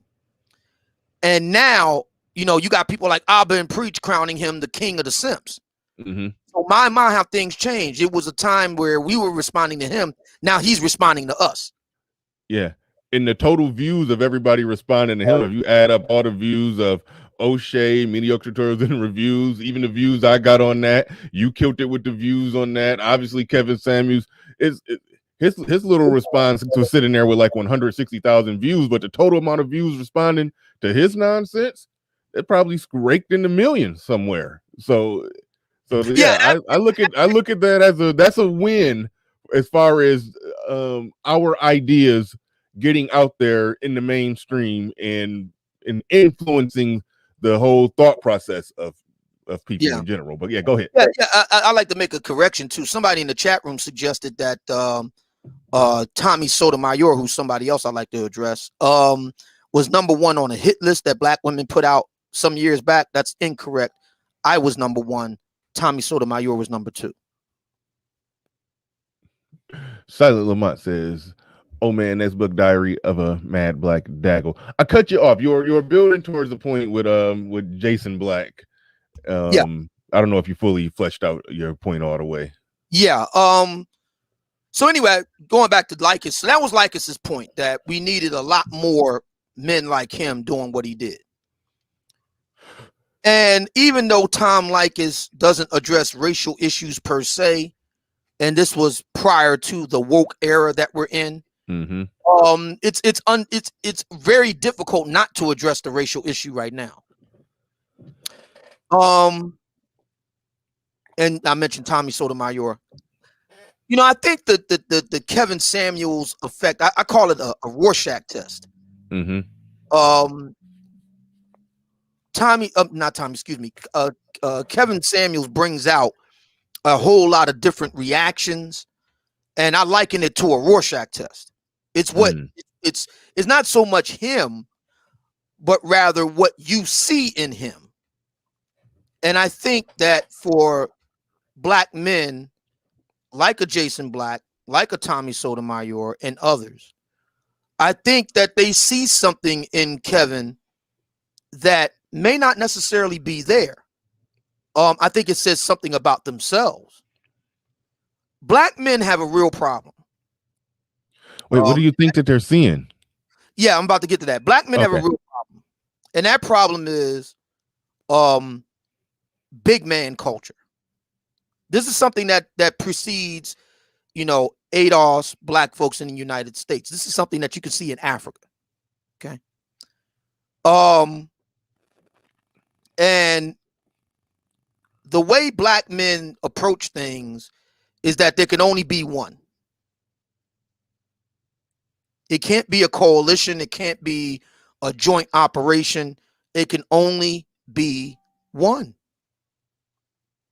And now, you got people like Abba and Preach crowning him the king of the simps. Mm-hmm. So my how things changed. It was a time where we were responding to him. Now he's responding to us. Yeah. In the total views of everybody responding to him, if you add up all the views of O'Shea, mediocre tutorials and reviews, even the views I got on that, you killed it with the views on that. Obviously, Kevin Samuels his little response was sitting there with like 160,000 views, but the total amount of views responding to his nonsense, it probably scraped in the millions somewhere. So yeah, I look at that as that's a win as far as our ideas getting out there in the mainstream and influencing the whole thought process of people in general. But yeah, go ahead. Yeah, I like to make a correction too. Somebody in the chat room suggested that Tommy Sotomayor, who's somebody else I like to address, was #1 on a hit list that black women put out some years back. That's incorrect. I was #1. Tommy Sotomayor was #2. Silent Lamont says, "Oh man, that's Book Diary of a Mad Black Daggle." I cut you off. You're building towards the point with Jason Black. I don't know if you fully fleshed out your point all the way. Yeah. So anyway, going back to Likas, so that was Likas's point, that we needed a lot more men like him doing what he did. And even though Tom Likas doesn't address racial issues per se, and this was prior to the woke era that we're in, it's very difficult not to address the racial issue right now. And I mentioned Tommy Sotomayor. I think that the Kevin Samuels effect, I call it a Rorschach test. Kevin Samuels brings out a whole lot of different reactions, and I liken it to a Rorschach test. It's it's not so much him, but rather what you see in him. And I think that for black men like a Jason Black, like a Tommy Sotomayor and others, I think that they see something in Kevin that may not necessarily be there. I think it says something about themselves. Black men have a real problem. Wait, what do you think that they're seeing? Yeah, I'm about to get to that. Black men have a real problem. And that problem is big man culture. This is something that precedes, ADOS, black folks in the United States. This is something that you can see in Africa. Okay. And the way black men approach things is that there can only be one. It can't be a coalition. It can't be a joint operation. It can only be one.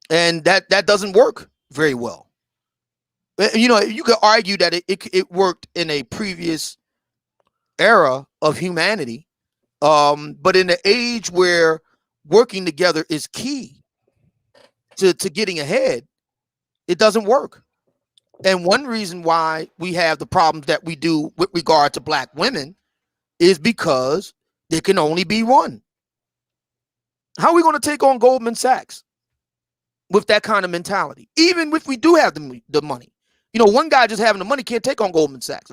And that doesn't work very well. You could argue that it worked in a previous era of humanity. But in the age where working together is key to getting ahead, it doesn't work. And one reason why we have the problems that we do with regard to black women is because there can only be one. How are we going to take on Goldman Sachs with that kind of mentality? Even if we do have the money, one guy just having the money can't take on Goldman Sachs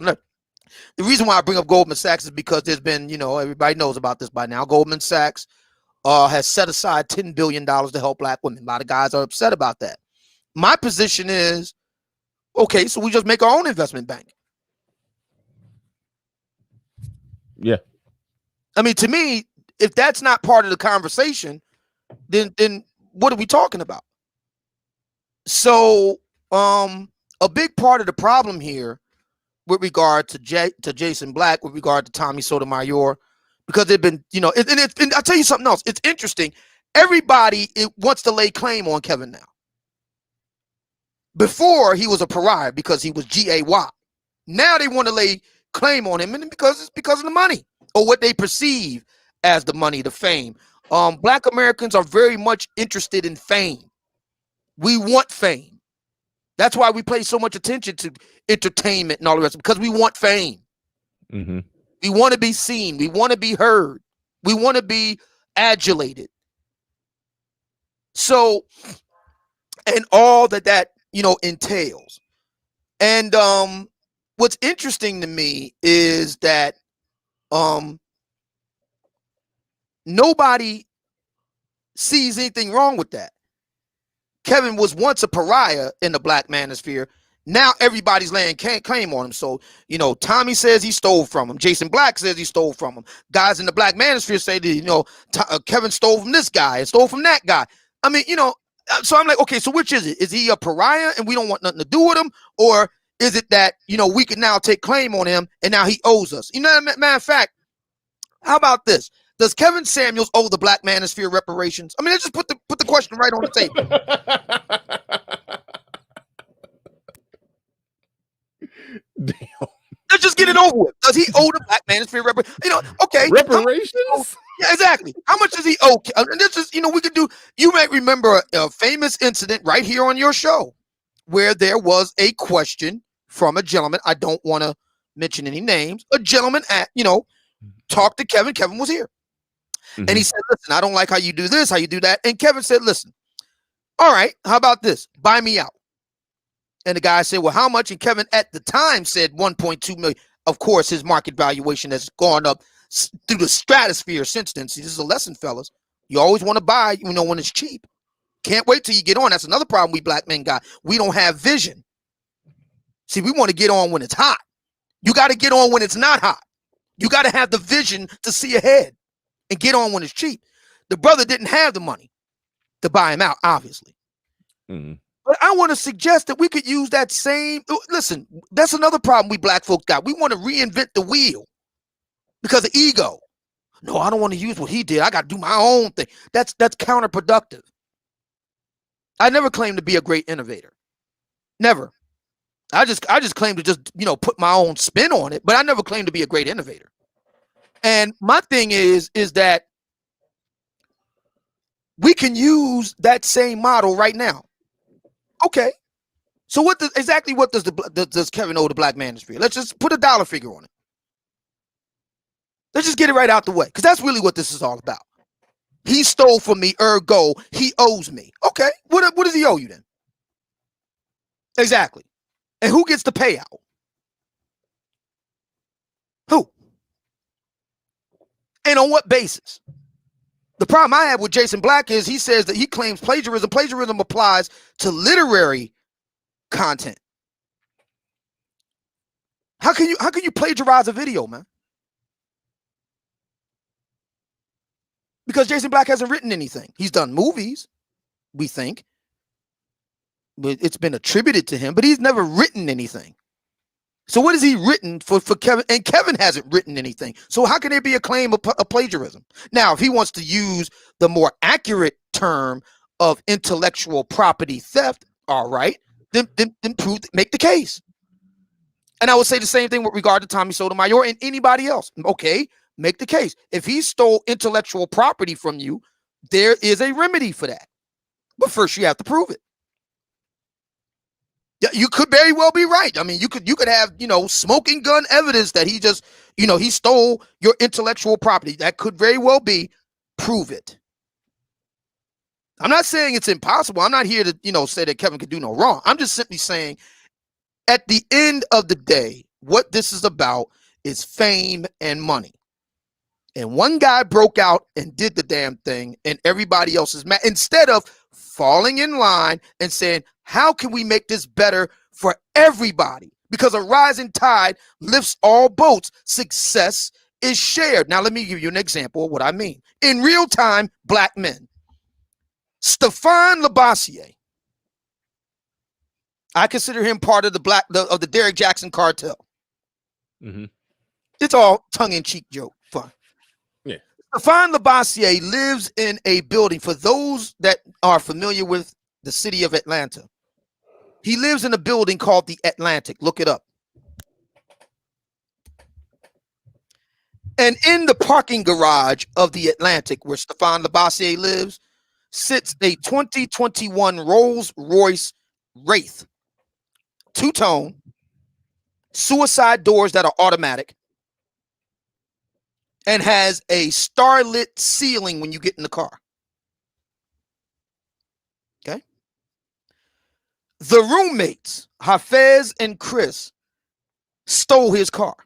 The reason why I bring up Goldman Sachs is because there's been, everybody knows about this by now. Goldman Sachs has set aside $10 billion to help black women. A lot of guys are upset about that. My position is, okay, so we just make our own investment bank. Yeah. I mean, to me, if that's not part of the conversation, then what are we talking about? So, a big part of the problem here with regard to Jason Black, with regard to Tommy Sotomayor, because they've been, and I'll tell you something else. It's interesting. Everybody wants to lay claim on Kevin now. Before, he was a pariah because he was GAY. Now they want to lay claim on him, and it's because of the money or what they perceive as the money, the fame. Black Americans are very much interested in fame. We want fame. That's why we pay so much attention to entertainment and all the rest, because we want fame. Mm-hmm. We want to be seen. We want to be heard. We want to be adulated. So, and all that entails. And what's interesting to me is that nobody sees anything wrong with that. Kevin was once a pariah in the black manosphere. Now everybody's laying claim on him. So, Tommy says he stole from him. Jason Black says he stole from him. Guys in the black manosphere say that, Kevin stole from this guy and stole from that guy. I mean, so I'm like, okay, so which is it? Is he a pariah and we don't want nothing to do with him? Or is it that, we can now take claim on him and now he owes us? Matter of fact, how about this? Does Kevin Samuels owe the black manosphere reparations? I mean, let's just put the question right on the table. Damn. Let's just get it over with. Does he owe the black manosphere reparations? Okay. Reparations? Yeah, exactly. How much does he owe? And this is, we could do. You might remember a famous incident right here on your show where there was a question from a gentleman. I don't want to mention any names. A gentleman talked to Kevin. Kevin was here. Mm-hmm. And he said, listen, I don't like how you do this, how you do that. And Kevin said, listen, all right, how about this? Buy me out. And the guy said, well, how much? And Kevin at the time said 1.2 million. Of course, his market valuation has gone up through the stratosphere since then. See, this is a lesson, fellas. You always want to buy, when it's cheap. Can't wait till you get on. That's another problem we black men got. We don't have vision. See, we want to get on when it's hot. You got to get on when it's not hot. You got to have the vision to see ahead and get on when it's cheap. The brother didn't have the money to buy him out, obviously. Mm-hmm. But I want to suggest that we could use that same. Listen, that's another problem we black folk got. We want to reinvent the wheel because of ego. No, I don't want to use what he did. I got to do my own thing. That's counterproductive. I never claimed to be a great innovator. Never. I just claim to just, put my own spin on it, but I never claimed to be a great innovator. And my thing is that we can use that same model right now. Okay. So what does Kevin owe the black manosphere? Let's just put a dollar figure on it. Let's just get it right out the way, because that's really what this is all about. He stole from me, ergo, he owes me. Okay. What does he owe you then? Exactly. And who gets the payout? Who? And on what basis? The problem I have with Jason Black is he says that he claims plagiarism. Plagiarism applies to literary content. How can you plagiarize a video, man? Because Jason Black hasn't written anything. He's done movies, we think. But it's been attributed to him, but he's never written anything. So what has he written for Kevin? And Kevin hasn't written anything. So how can there be a claim of plagiarism? Now, if he wants to use the more accurate term of intellectual property theft, all right, then make the case. And I would say the same thing with regard to Tommy Sotomayor and anybody else. Okay, make the case. If he stole intellectual property from you, there is a remedy for that. But first you have to prove it. Yeah, you could very well be right. I mean, you could have, smoking gun evidence that he just, he stole your intellectual property. That could very well be. Prove it. I'm not saying it's impossible. I'm not here to, say that Kevin could do no wrong. I'm just simply saying at the end of the day, what this is about is fame and money. And one guy broke out and did the damn thing, and everybody else is mad. Instead of falling in line and saying, how can we make this better for everybody? Because a rising tide lifts all boats. Success is shared. Now, let me give you an example of what I mean. In real time, black men. Stephon Labossiere. I consider him part of the Derrick Jackson cartel. Mm-hmm. It's all tongue-in-cheek joke, fun. Yeah. Stephon Labossiere lives in a building. For those that are familiar with the city of Atlanta, he lives in a building called the Atlantic. Look it up. And in the parking garage of the Atlantic, where Stephon Labossiere lives, sits a 2021 Rolls-Royce Wraith, two-tone, suicide doors that are automatic, and has a starlit ceiling when you get in the car. Okay. The roommates, Hafez and Chris, stole his car.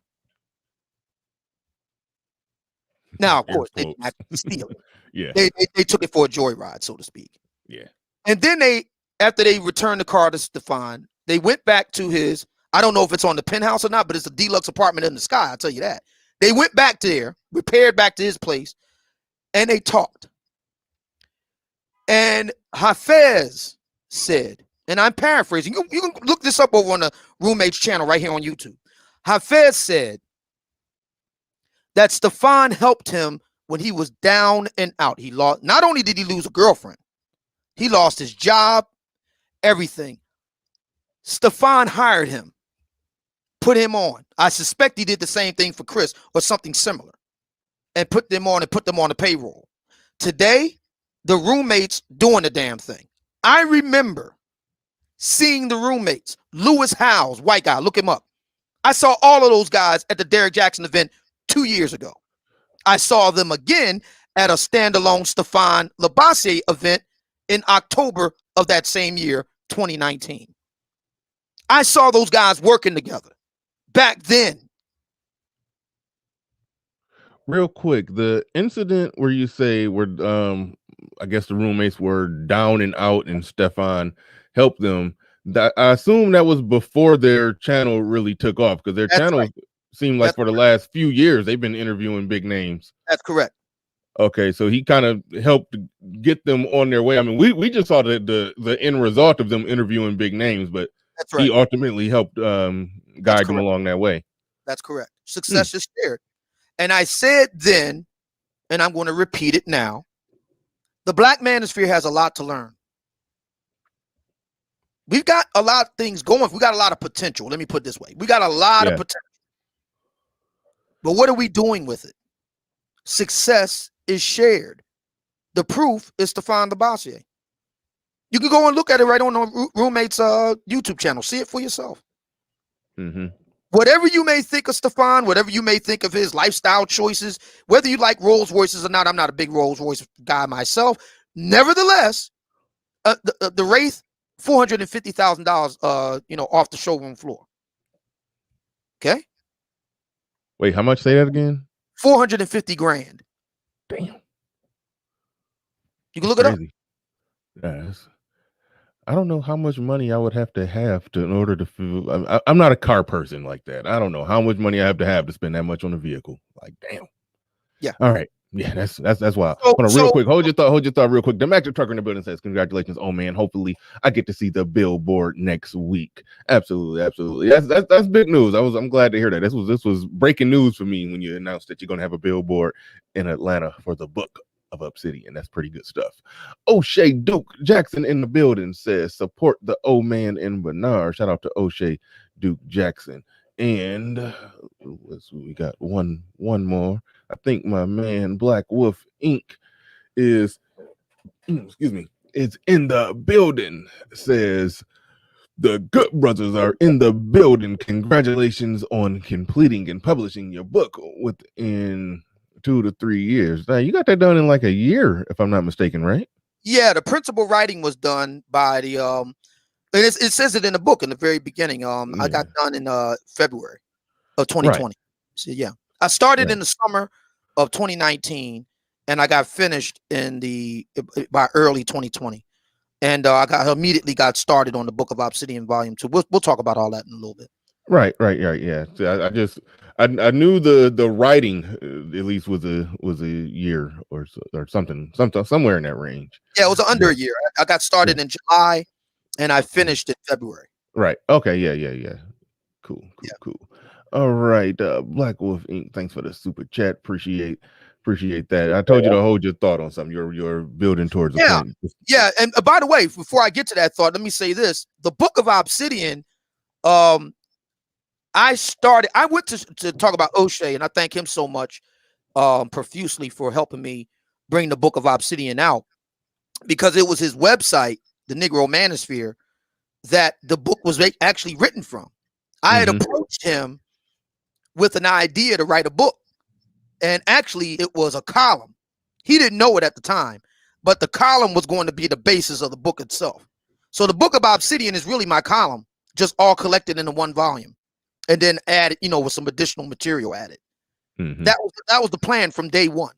Now, of course, they didn't actually steal it. Yeah. They took it for a joyride, so to speak. Yeah. And then after they returned the car to Stephon, they went back to his, I don't know if it's on the penthouse or not, but it's a deluxe apartment in the sky, I'll tell you that. They went back there, repaired back to his place, and they talked. And Hafez said, and I'm paraphrasing, you can look this up over on the roommate's channel right here on YouTube. Hafez said that Stephon helped him when he was down and out. He lost, not only did he lose a girlfriend, he lost his job, everything. Stephon hired him, put him on. I suspect he did the same thing for Chris or something similar, and put them on the payroll. Today, the roommates doing the damn thing. I remember seeing the roommates, Lewis Howes, white guy, look him up. I saw all of those guys at the Derrick Jackson event 2 years ago. I saw them again at a standalone Stephon Labossiere event in October of that same year, 2019. I saw those guys working together back then. Real quick, the incident where you say I guess the roommates were down and out and Stephon helped them, that I assume that was before their channel really took off, because their channel seemed like for the last few years they've been interviewing big names. That's correct. Okay, so he kind of helped get them on their way. I mean, we just saw the end result of them interviewing big names, but that's right. He ultimately helped guide them along that way. That's correct. Success is shared. And I said then, and I'm going to repeat it now, the Black Manosphere has a lot to learn. We've got a lot of things going. We got a lot of potential. Let me put it this way. We got a lot of potential. But what are we doing with it? Success is shared. The proof is Stephon Labossiere. You can go and look at it right on the roommate's YouTube channel. See it for yourself. Mm-hmm. Whatever you may think of Stephon, whatever you may think of his lifestyle choices, whether you like Rolls Royces or not, I'm not a big Rolls Royce guy myself. Nevertheless, the Wraith, $450,000, off the showroom floor. Okay. Wait, how much? Say that again. 450 grand. Damn. You can look it up. Yes. I don't know how much money I would have to in order to feel. I'm not a car person like that. I don't know how much money I have to spend that much on a vehicle. Like, damn. Yeah. All right. Yeah, that's wild. Hold on, real quick. Hold your thought real quick. The Mac Trucker in the building says, congratulations. Oh man, hopefully I get to see the billboard next week. Absolutely. That's big news. I'm glad to hear that. This was breaking news for me when you announced that you're gonna have a billboard in Atlanta for the Book of Obsidian. That's pretty good stuff. O'Shea Duke Jackson in the building says, support the O Man in Bernard. Shout out to O'Shea Duke Jackson. And we got one more. I think my man Black Wolf Inc. is in the building. Says the Good Brothers are in the building. Congratulations on completing and publishing your book within 2 to 3 years. Now, you got that done in like a year, if I'm not mistaken, right? Yeah, the principal writing was done by the and it says it in the book in the very beginning. I got done in February of 2020. So yeah, I started Right. in the summer of 2019, and I got finished by early 2020. And I immediately got started on the Book of Obsidian Volume 2. We'll talk about all that in a little bit. Right. Yeah. So I knew the writing at least was a year or so, or something somewhere in that range. Yeah, it was under But, a year. I got started in July, and I finished in February. right. Okay. Yeah. Cool. All right. Black Wolf Inc. Thanks for the super chat. Appreciate that. I told you to hold your thought on something. You're building towards a point. Yeah. And by the way, before I get to that thought, let me say this: the Book of Obsidian. I went to talk about O'Shea, and I thank him so much profusely for helping me bring the Book of Obsidian out, because it was his website, the Negro Manosphere, that the book was actually written from. I had approached him with an idea to write a book, and actually it was a column. He didn't know it at the time, but the column was going to be the basis of the book itself. So the Book of Obsidian is really my column, just all collected into one volume, and then added, with some additional material added. That was the plan from day one.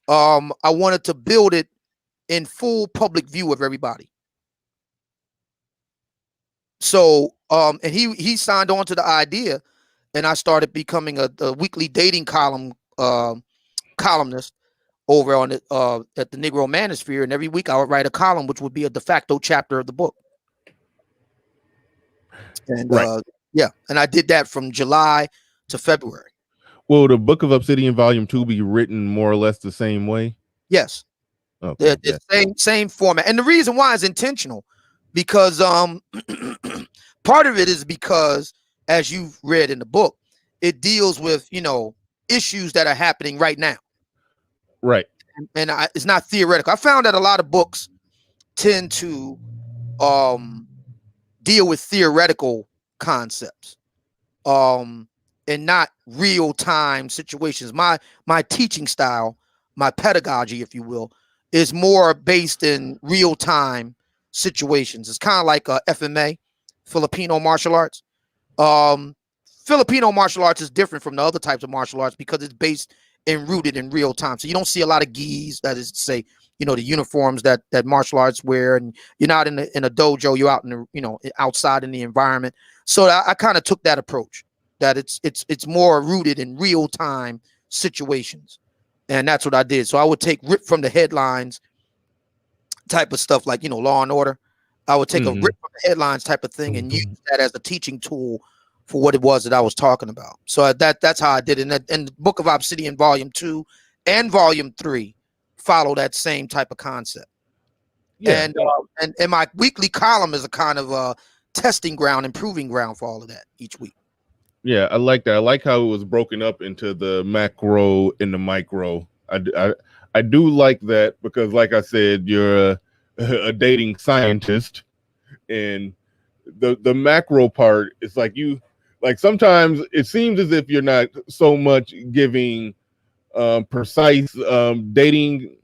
I wanted to build it in full public view of everybody. So, and he signed on to the idea, and I started becoming a weekly dating columnist over on it at the Negro Manosphere, and every week I would write a column, which would be a de facto chapter of the book. And and I did that from July to February. Will the Book of Obsidian Volume 2 be written more or less the same way? Yes. Okay. It's same format, and the reason why is intentional, because part of it is because, as you've read in the book, it deals with issues that are happening right now. Right. And it's not theoretical. I found that a lot of books tend to deal with theoretical concepts and not real-time situations. My teaching style, my pedagogy, if you will, is more based in real-time situations. It's kind of like FMA, Filipino martial arts. Filipino martial arts is different from the other types of martial arts because it's based and rooted in real time. So you don't see a lot of gis, that is to say, the uniforms that martial arts wear, and you're not in a dojo, you're out in the, outside in the environment. So I kind of took that approach, that it's more rooted in real time situations. And that's what I did. So I would take rip from the headlines type of stuff, like, Law and Order. I would take a rip from the headlines type of thing and use that as a teaching tool for what it was that I was talking about. So that's how I did it. And the Book of Obsidian Volume 2 and Volume 3 follow that same type of concept. Yeah. And my weekly column is a kind of a testing ground, improving ground for all of that each week. Yeah, I like that. I like how it was broken up into the macro and the micro. I do like that because, like I said, you're a dating scientist, and the macro part is like sometimes it seems as if you're not so much giving precise dating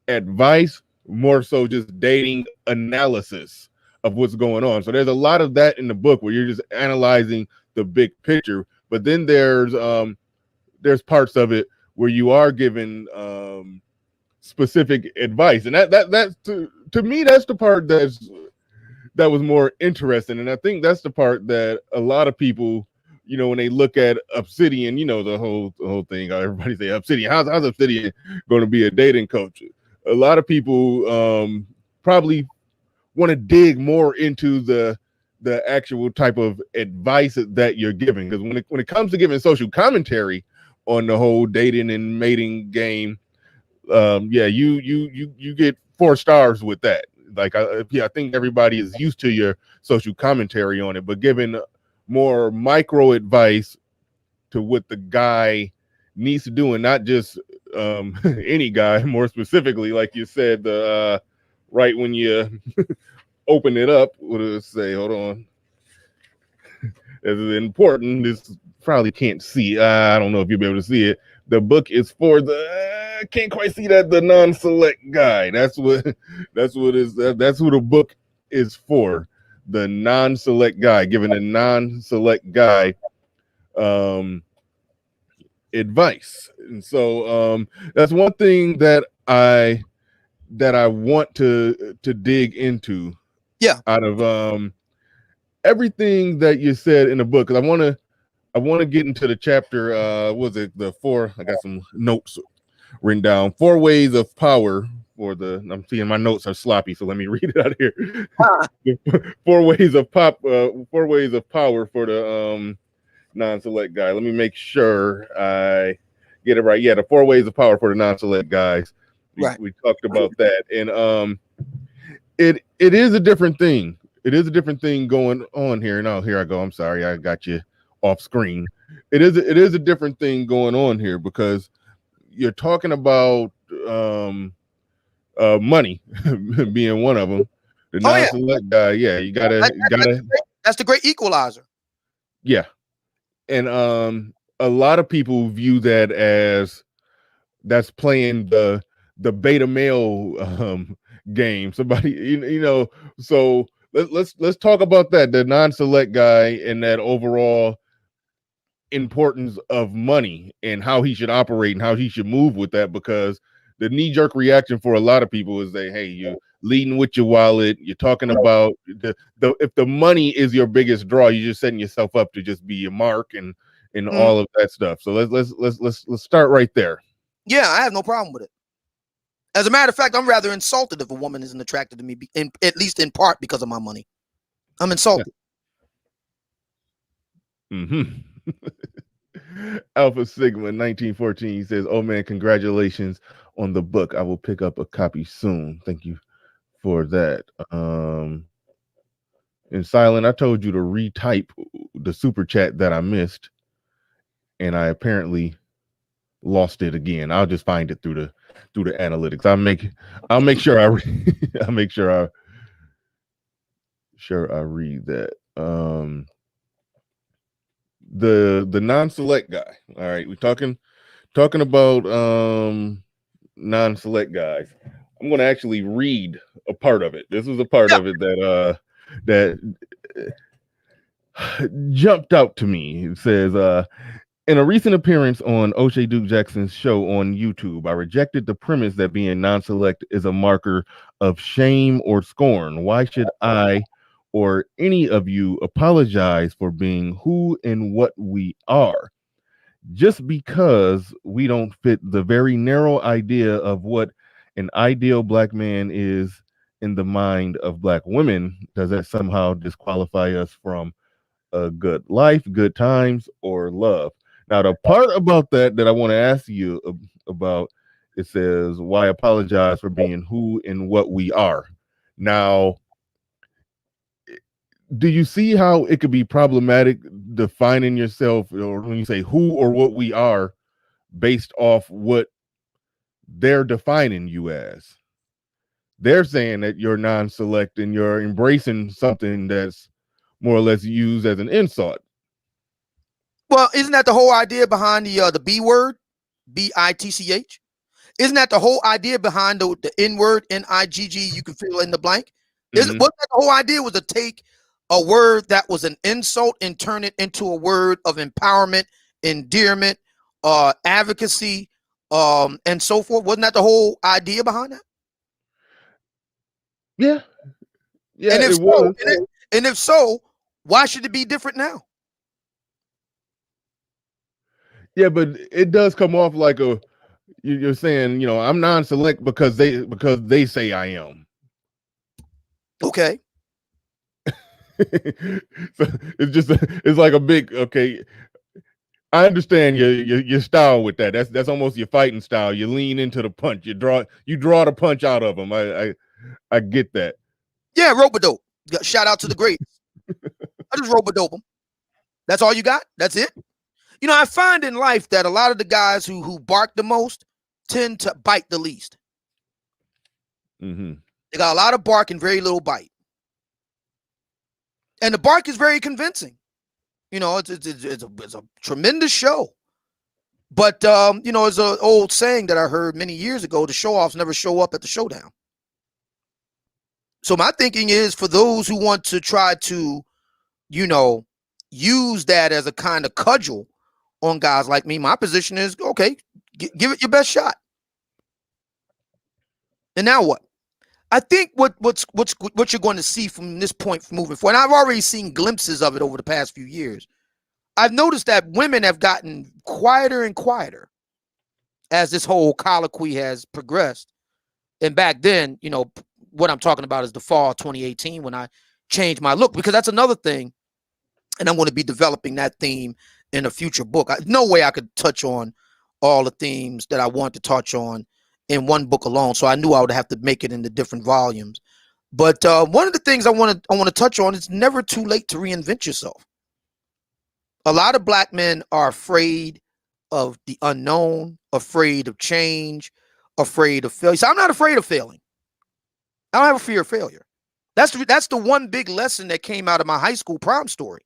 advice, more so just dating analysis of what's going on. So there's a lot of that in the book where you're just analyzing the big picture, but then there's parts of it where you are giving specific advice, and that's to me, that's the part that was more interesting. And I think that's the part that a lot of people, when they look at Obsidian, the whole thing, everybody say Obsidian, how's Obsidian going to be a dating coach? A lot of people probably want to dig more into the actual type of advice that you're giving, because when it comes to giving social commentary on the whole dating and mating game, you get 4 stars with that. Like I think everybody is used to your social commentary on it, but giving more micro advice to what the guy needs to do, and not just any guy, more specifically, like you said, the right when you open it up, what does it say? Hold on. This is important. This probably can't see. I don't know if you'll be able to see it. The book is for the can't quite see that, the non-select guy. That's what the book is for. The non-select guy, giving a non-select guy advice. And so that's one thing that I want to dig into. Yeah. Out of everything that you said in the book, because I want to get into the chapter. Was it the four? I got some notes written down. 4 ways of power for the. I'm seeing my notes are sloppy, so let me read it out here. 4 ways of 4 ways of power for the non-select guy. Let me make sure I get it right. Yeah, the 4 ways of power for the non-select guys. We talked about that, and it is a different thing. It is a different thing going on here. Now here I go. I'm sorry, I got you off screen. It is a different thing going on here because you're talking about money being one of them. The non-select guy, yeah, you gotta that's the great equalizer. Yeah. And a lot of people view that as that's playing the beta male game. Somebody, you know, so let's talk about that, the non-select guy and that overall importance of money and how he should operate and how he should move with that, because the knee-jerk reaction for a lot of people is hey, you're leading with your wallet, you're talking about the if the money is your biggest draw, you're just setting yourself up to just be a mark and all of that stuff. So let's start right there. Yeah, I have no problem with it. As a matter of fact, I'm rather insulted if a woman isn't attracted to me, at least in part because of my money. I'm insulted. Yeah. Alpha Sigma 1914 says, "Oh man, congratulations on the book. I will pick up a copy soon. Thank you for that." And Silent, I told you to retype the super chat that I missed, and I apparently lost it again. I'll just find it through the analytics. I'll make sure I I'll make sure I read that. The non-select guy. All right, we're talking about non-select guys. I'm going to actually read a part of it. This is a part of it that jumped out to me. It says, in a recent appearance on O'Shea Duke Jackson's show on YouTube, I rejected the premise that being non-select is a marker of shame or scorn. Why should I or any of you apologize for being who and what we are? Just because we don't fit the very narrow idea of what an ideal black man is in the mind of black women, does that somehow disqualify us from a good life, good times, or love? Now, the part about that I want to ask you about, it says, why apologize for being who and what we are? Now, do you see how it could be problematic defining yourself, or when you say who or what we are, based off what they're defining you as? They're saying that you're non-select and you're embracing something that's more or less used as an insult. Well, isn't that the whole idea behind the B word, BITCH? Isn't that the whole idea behind the N word, NIGG? You can fill in the blank. Wasn't that the whole idea, was to take a word that was an insult and turn it into a word of empowerment, endearment, advocacy, and so forth? Wasn't that the whole idea behind that? Yeah. And if so, why should it be different now? Yeah, but it does come off like you're saying, I'm non-select because they say I am. Okay. So it's like a big, okay. I understand your style with that. That's almost your fighting style. You lean into the punch. You draw the punch out of them. I get that. Yeah, rope-a-dope. Shout out to the greats. I just rope-a-dope them. That's all you got? That's it? I find in life that a lot of the guys who bark the most tend to bite the least. Mm-hmm. They got a lot of bark and very little bite. And the bark is very convincing. It's a tremendous show. But, it's an old saying that I heard many years ago: the show-offs never show up at the showdown. So my thinking is, for those who want to try to, use that as a kind of cudgel on guys like me. My position is, okay, give it your best shot. And now what? I think what you're going to see from this point moving forward, and I've already seen glimpses of it over the past few years. I've noticed that women have gotten quieter and quieter as this whole colloquy has progressed. And back then, you know, what I'm talking about is the fall of 2018 when I changed my look, because that's another thing. And I'm going to be developing that theme in a future book. No way I could touch on all the themes that I want to touch on in one book alone. So I knew I would have to make it into different volumes. But one of the things I want to touch on is never too late to reinvent yourself. A lot of black men are afraid of the unknown, afraid of change, afraid of failure. So I'm not afraid of failing. I don't have a fear of failure. That's the one big lesson that came out of my high school prom story.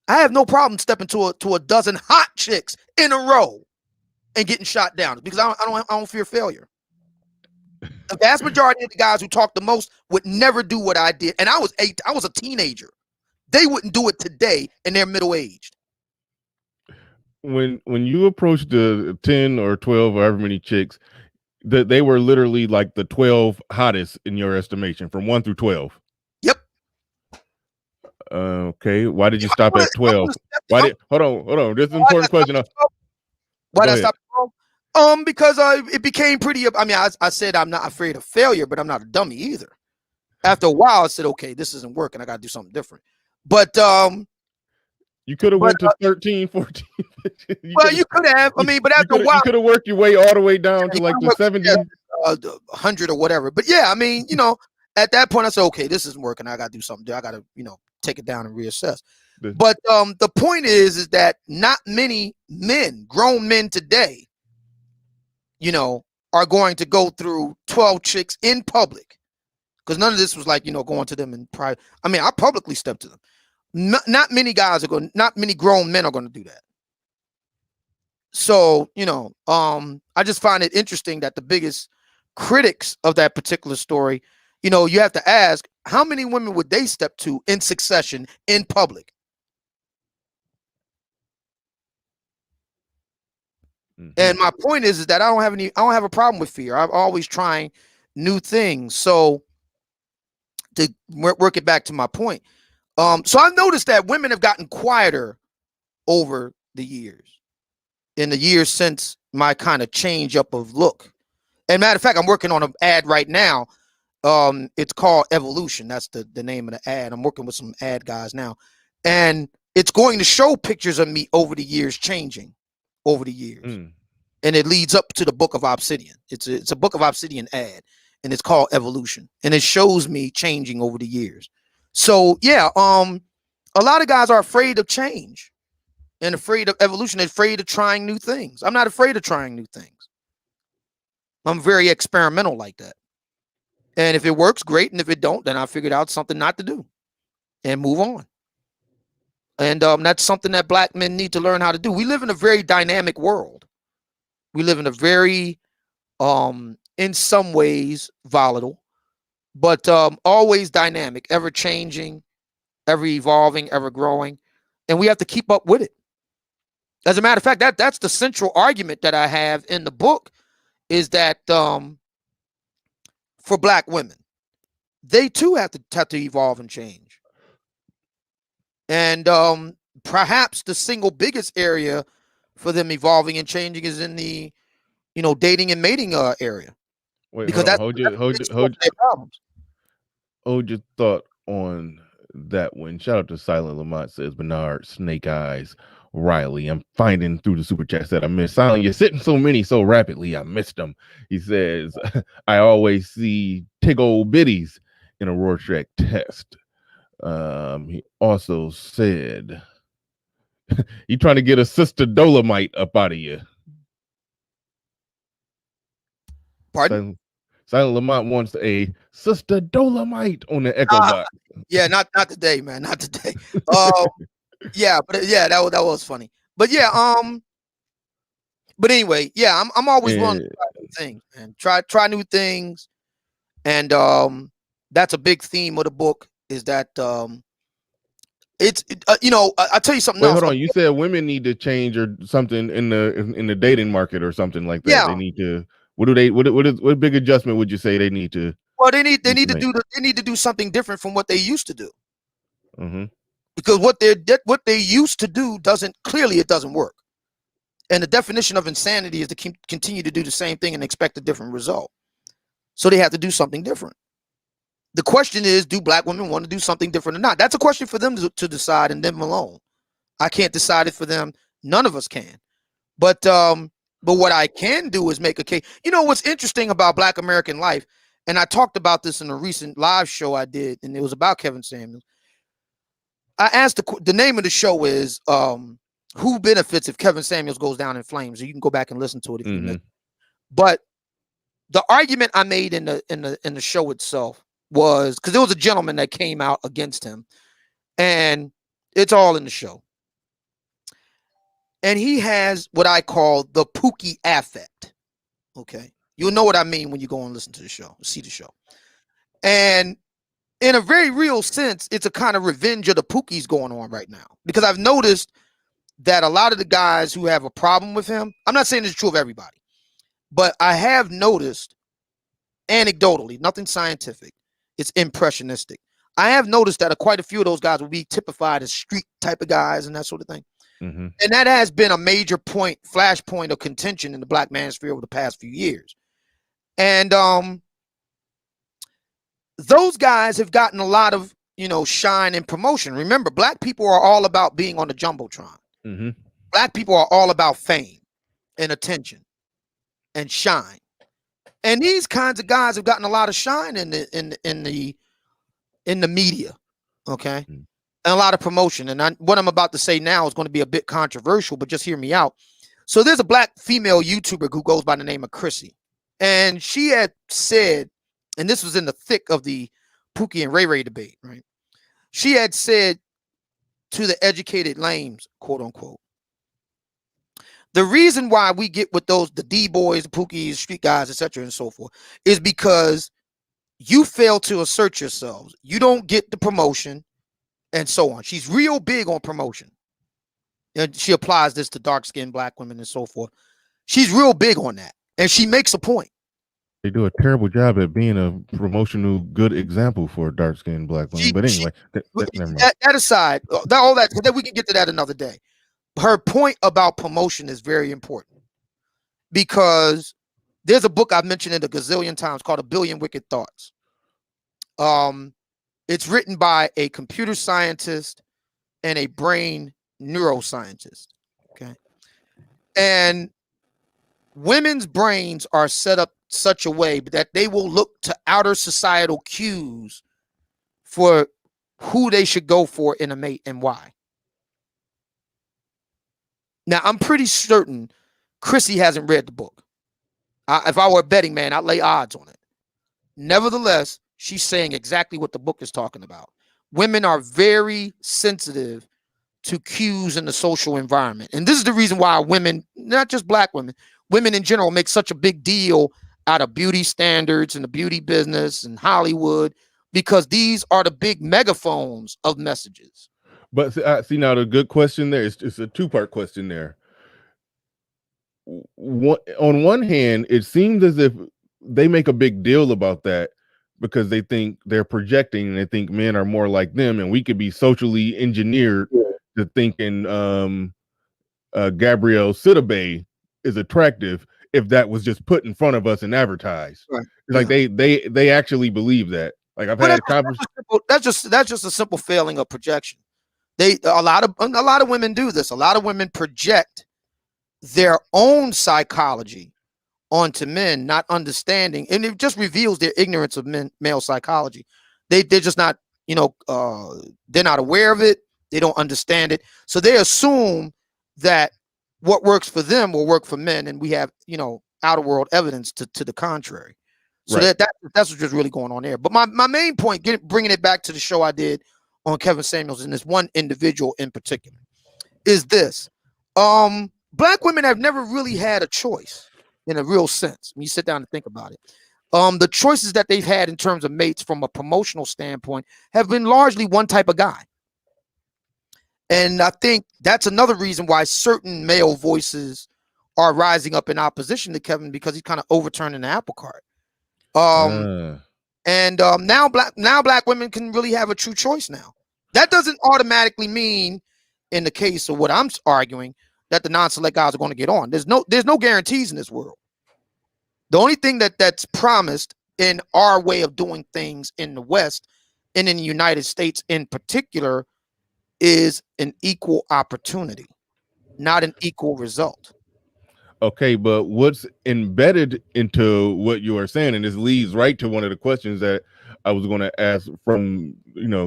I have no problem stepping to a dozen hot chicks in a row and getting shot down because I don't fear failure. The vast majority of the guys who talk the most would never do what I did, and I was a teenager. They wouldn't do it today, and they're middle aged. When you approached the 10 or 12 or however many chicks, that they were literally like the 12 hottest in your estimation, from 1 through 12. Yep. Okay. Why did you stop at 12? Hold on. This is an important question. Why did I stop at 12? Because it became pretty. I mean, I said I'm not afraid of failure, but I'm not a dummy either. After a while, I said, okay, this isn't working. I got to do something different. But you could have went to 13, 14. You could have. I mean, but after a while, you could have worked your way all the way down to like the 70s, 100 or whatever. But yeah, I mean, you know, at that point, I said, okay, this isn't working. I got to do something. I got to, you know, take it down and reassess. But the point is that not many men, grown men today, you know, are going to go through 12 chicks in public, because none of this was like, you know, going to them in private. I mean, I publicly stepped to them. Not many guys are going. Not many grown men are going to do that. So, you know, I just find it interesting that the biggest critics of that particular story, you know, you have to ask, how many women would they step to in succession in public? Mm-hmm. And my point is that I don't have a problem with fear. I'm always trying new things. So to work it back to my point. So I've noticed that women have gotten quieter over the years, in the years since my kind of change up of look. And matter of fact, I'm working on an ad right now. It's called Evolution. That's the name of the ad. I'm working with some ad guys now, and it's going to show pictures of me over the years, changing over the years. And it leads up to the Book of Obsidian. It's a Book of Obsidian ad, and it's called Evolution, and it shows me changing over the years. So yeah, a lot of guys are afraid of change and afraid of evolution, afraid of trying new things. I'm not afraid of trying new things. I'm very experimental like that. And if it works, great. And if it don't, then I figured out something not to do and move on. And that's something that black men need to learn how to do. We live in a very dynamic world. We live in a very, in some ways, volatile, but always dynamic, ever changing, ever evolving, ever growing. And we have to keep up with it. As a matter of fact, that's the central argument that I have in the book, is that for black women, they too have to evolve and change. And perhaps the single biggest area for them evolving and changing is in the, you know, dating and mating area. Wait, because hold your thought on that one. Shout out to Silent Lamont, says Bernard, Snake Eyes, Riley. I'm finding through the super chat that I missed. Silent, you're sitting so many so rapidly. I missed them. He says, I always see tig old biddies in a Rorschach test. He also said, you trying to get a Sister Dolomite up out of you. Pardon? Silent Lamont wants a Sister Dolomite on the Echo box. Yeah, not today, man. Not today. Yeah, but yeah, that was funny. But yeah, but anyway, yeah, I'm always willing to try new things and try new things. And that's a big theme of the book, is that It's I'll tell you something Wait, else. hold on. You said women need to change or something in the dating market or something like that. Yeah. They need to. What big adjustment would you say they need to? Well, they need to make? do something different from what they used to do. Mm-hmm. Because what they used to do doesn't work. And the definition of insanity is to continue to do the same thing and expect a different result. So they have to do something different. The question is, do black women want to do something different or not? That's a question for them to decide, and them alone. I can't decide it for them. None of us can. But what I can do is make a case. You know what's interesting about Black American life, and I talked about this in a recent live show I did, and it was about Kevin Samuels. I asked the name of the show is who benefits if Kevin Samuels goes down in flames? You can go back and listen to it if you missed. But the argument I made in the show itself was because there was a gentleman that came out against him, and it's all in the show. And he has what I call the Pookie affect. Okay, you'll know what I mean when you go and listen to the show, see the show. And in a very real sense, it's a kind of revenge of the Pookies going on right now, because I've noticed that a lot of the guys who have a problem with him, I'm not saying it's true of everybody, but I have noticed anecdotally, nothing scientific, it's impressionistic. I have noticed that quite a few of those guys will be typified as street type of guys and that sort of thing. Mm-hmm. And that has been a major flashpoint of contention in the Black manosphere over the past few years. And those guys have gotten a lot of, shine and promotion. Remember, Black people are all about being on the Jumbotron. Mm-hmm. Black people are all about fame and attention and shine. And these kinds of guys have gotten a lot of shine in the media, okay, and a lot of promotion. And what I'm about to say now is going to be a bit controversial, but just hear me out. So there's a Black female YouTuber who goes by the name of Chrissy, and she had said, and this was in the thick of the Pookie and Ray Ray debate, right? She had said to the educated lames, quote unquote, the reason why we get with the D-boys, the Pookies, street guys, etc., and so forth, is because you fail to assert yourselves. You don't get the promotion, and so on. She's real big on promotion. And she applies this to dark-skinned Black women and so forth. She's real big on that, and she makes a point. They do a terrible job at being a promotional good example for dark-skinned Black women. But anyway, that aside, all that, then we can get to that another day. Her point about promotion is very important, because there's a book I've mentioned it a gazillion times called A Billion Wicked Thoughts. It's written by a computer scientist and a brain neuroscientist. Okay. And women's brains are set up such a way that they will look to outer societal cues for who they should go for in a mate and why. Now, I'm pretty certain Chrissy hasn't read the book. If I were a betting man, I'd lay odds on it. Nevertheless, she's saying exactly what the book is talking about. Women are very sensitive to cues in the social environment. And this is the reason why women, not just Black women, women in general make such a big deal out of beauty standards and the beauty business and Hollywood, because these are the big megaphones of messages. But see now the good question there is it's a two-part question there. On one hand, it seems as if they make a big deal about that because they think they're projecting and they think men are more like them, and we could be socially engineered to thinking Gabrielle Sidibe is attractive if that was just put in front of us and advertised. Right. Like they actually believe that. Like I've had that's just a simple failing of projection. A lot of women do this. A lot of women project their own psychology onto men, not understanding, and it just reveals their ignorance of male psychology. They're just not, they're not aware of it. They don't understand it. So they assume that what works for them will work for men, and we have, outer world evidence to the contrary. So right. that's what's just really going on there. But my main point, bringing it back to the show I did on Kevin Samuels and this one individual in particular, is this. Black women have never really had a choice in a real sense when you sit down and think about it. The choices that they've had in terms of mates from a promotional standpoint have been largely one type of guy. And I think that's another reason why certain male voices are rising up in opposition to Kevin, because he's kind of overturning the apple cart. And now black women can really have a true choice now. That doesn't automatically mean, in the case of what I'm arguing, that the non-select guys are going to get on. There's no guarantees in this world. The only thing that's promised in our way of doing things in the West and in the United States in particular is an equal opportunity, not an equal result. Okay, but what's embedded into what you are saying, and this leads right to one of the questions that I was going to ask from,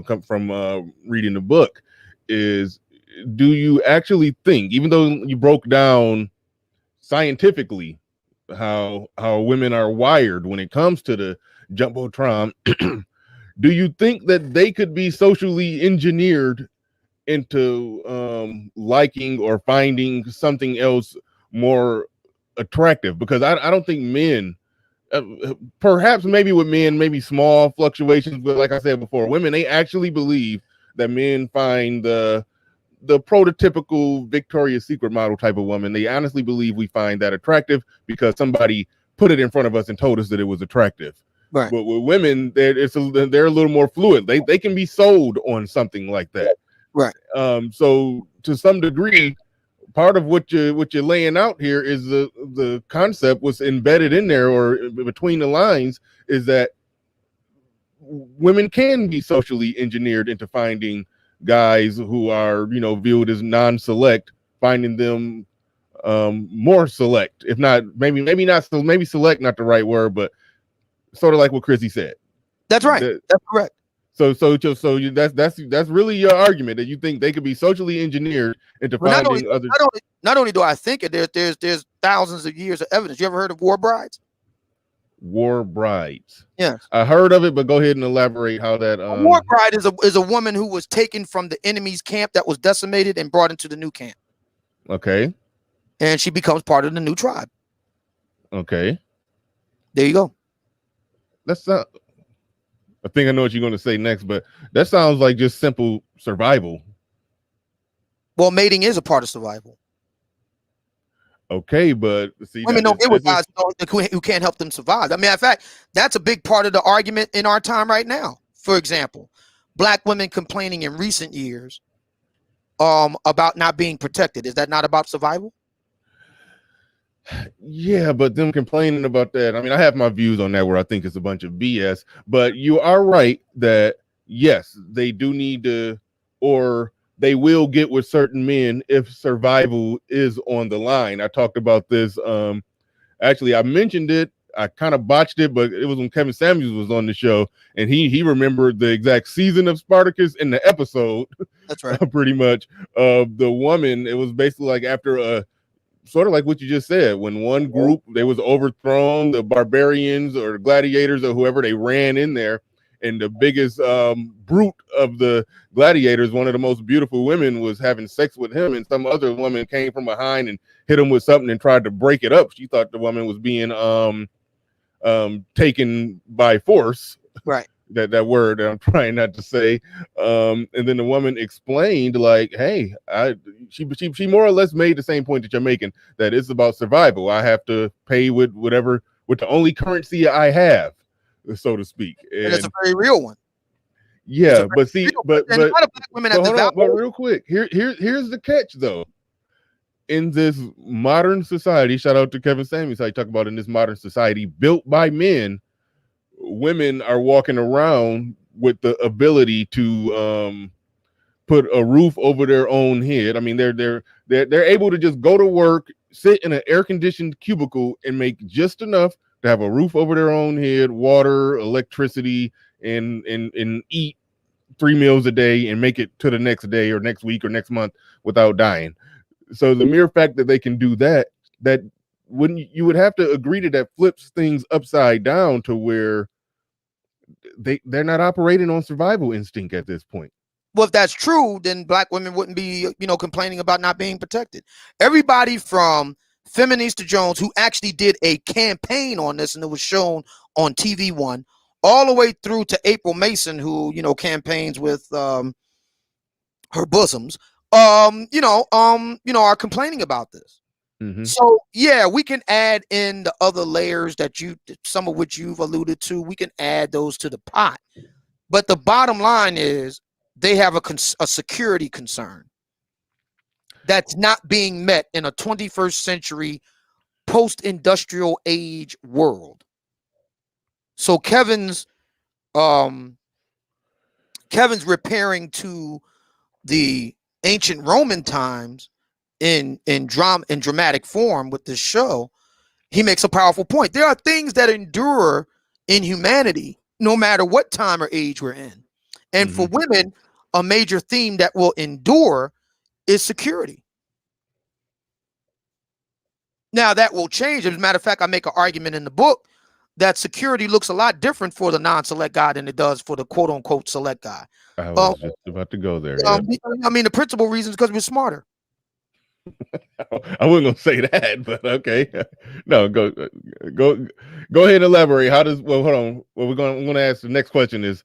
come from reading the book, is, do you actually think, even though you broke down scientifically how women are wired when it comes to the jumbotron, do you think that they could be socially engineered into liking or finding something else more attractive? Because I don't think men, perhaps maybe with men, maybe small fluctuations, but like I said before, women, they actually believe that men find the prototypical Victoria's Secret model type of woman. They honestly believe we find that attractive because somebody put it in front of us and told us that it was attractive. Right. But with women, they're a little more fluid. They can be sold on something like that. Right. So to some degree, part of what you're laying out here is the concept was embedded in there, or between the lines, is that women can be socially engineered into finding guys who are, viewed as non-select, finding them more select, if not maybe not, so maybe select not the right word, but sort of like what Chrissy said. That's right. That's correct. So that's really your argument, that you think they could be socially engineered into finding other. Not only do I think it, there's thousands of years of evidence. You ever heard of war brides? War brides. Yes, I heard of it, but go ahead and elaborate how that. A war bride is a woman who was taken from the enemy's camp that was decimated and brought into the new camp. Okay. And she becomes part of the new tribe. Okay. There you go. That's not. I think I know what you're going to say next, but that sounds like just simple survival. Well, mating is a part of survival. Okay, but see, women don't get with guys who can't help them survive. I mean, in fact, that's a big part of the argument in our time right now. For example, black women complaining in recent years about not being protected. Is that not about survival? Yeah, but them complaining about that, I mean, I have my views on that, where I think it's a bunch of BS, but you are right that yes, they do need to, or they will get with certain men if survival is on the line. I talked about this. Actually, I mentioned it. I kind of botched it, but it was when Kevin Samuels was on the show, and he remembered the exact season of Spartacus in the episode. That's right. Pretty much. The woman, it was basically like after a, sort of like what you just said, when one group, they was overthrown, the barbarians or gladiators or whoever, they ran in there, and the biggest brute of the gladiators, one of the most beautiful women, was having sex with him, and some other woman came from behind and hit him with something and tried to break it up. She thought the woman was being taken by force. Right. That word that I'm trying not to say. And then the woman explained, like, hey, she more or less made the same point that you're making, that it's about survival. I have to pay with the only currency I have, so to speak. And it's a very real one. Yeah, but see, but a lot of black women have hold on, but real quick, here's the catch though. In this modern society, shout out to Kevin Samuels, how you talk about in this modern society built by men, women are walking around with the ability to put a roof over their own head. I mean, they're able to just go to work, sit in an air-conditioned cubicle, and make just enough to have a roof over their own head, water, electricity, and eat 3 meals a day and make it to the next day or next week or next month without dying. So the mere fact that they can do that wouldn't, you would have to agree to that flips things upside down to where they're not operating on survival instinct at this point. Well, if that's true, then black women wouldn't be, complaining about not being protected. Everybody from Feminista Jones, who actually did a campaign on this, and it was shown on TV One, all the way through to April Mason, who, campaigns with her bosoms. are complaining about this. Mhm. So yeah, we can add in the other layers that some of which you've alluded to. We can add those to the pot. But the bottom line is they have a security concern that's not being met in a 21st century post-industrial age world. So Kevin's repairing to the ancient Roman times in dramatic form with this show. He makes a powerful point. There are things that endure in humanity no matter what time or age we're in. And for women, a major theme that will endure is security. Now that will change. As a matter of fact, I make an argument in the book that security looks a lot different for the non-select guy than it does for the quote-unquote select guy. I was just about to go there. I mean, the principal reason is because we're smarter. I wasn't gonna say that, but okay. No, go ahead and elaborate. How does hold on. I'm gonna ask the next question is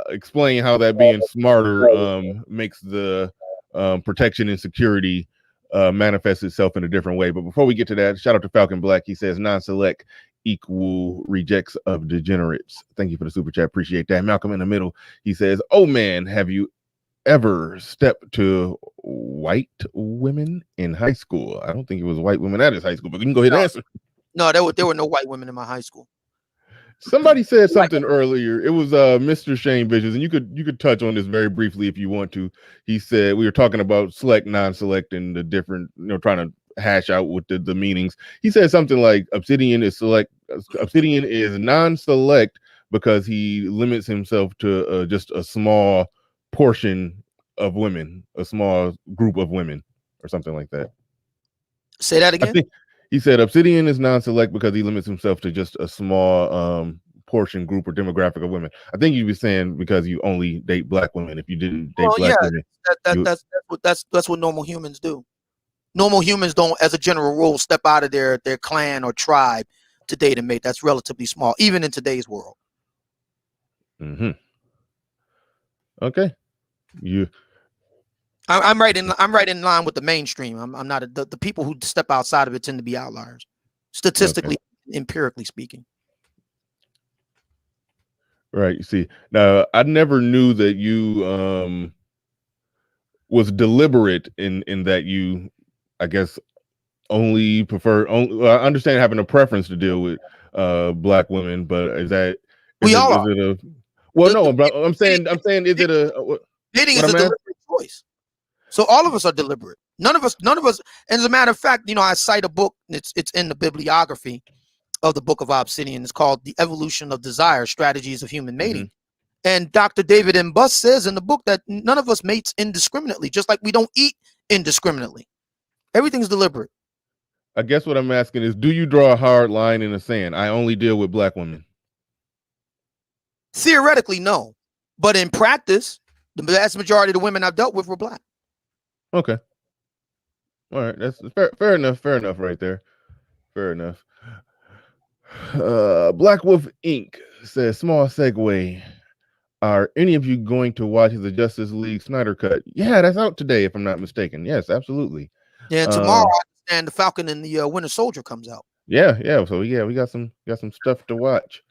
explain how that being smarter makes the protection and security manifest itself in a different way. But before we get to that, shout out to Falcon Black. He says non-select equal rejects of degenerates. Thank you for the super chat. Appreciate that. Malcolm in the middle. He says, "Oh man, have you ever stepped to white women in high school?" I don't think it was white women at his high school, but you can go ahead and answer. No, there were no white women in my high school. Somebody said something earlier. It was Mr. Shane Visions, and you could touch on this very briefly if you want to. He said we were talking about select, non-select, and the different, trying to hash out what the meanings. He said something like Obsidian is select. Obsidian is non-select because he limits himself to just a small portion of women, a small group of women, or something like that. Say that again. He said Obsidian is non-select because he limits himself to just a small portion, group, or demographic of women. I think you were saying because you only date black women. If you didn't date black women, that's what normal humans do. Normal humans don't, as a general rule, step out of their clan or tribe to date a mate. That's relatively small, even in today's world. Okay. I'm right in line with the mainstream. I'm not the people who step outside of it tend to be outliers, statistically, empirically speaking. Right. You see, now I never knew that you was deliberate in that you, I guess, only prefer. I understand having a preference to deal with black women, but is it a? Well, no, but I'm saying, is it a? Dating is a deliberate choice. So all of us are deliberate. None of us. And as a matter of fact, I cite a book. It's in the bibliography of the Book of Obsidian. It's called "The Evolution of Desire: Strategies of Human Mating." And Dr. David M. Buss says in the book that none of us mates indiscriminately, just like we don't eat indiscriminately. Everything's deliberate. I guess what I'm asking is, do you draw a hard line in the sand? I only deal with black women. Theoretically, no. But in practice, the vast majority of the women I've dealt with were black. Okay. All right. That's fair enough. Fair enough right there. Fair enough. Black Wolf Inc. says, small segue. Are any of you going to watch the Justice League Snyder Cut? Yeah, that's out today, if I'm not mistaken. Yes, absolutely. Yeah, tomorrow and the Falcon and the Winter Soldier comes out. Yeah. So yeah, we got some stuff to watch.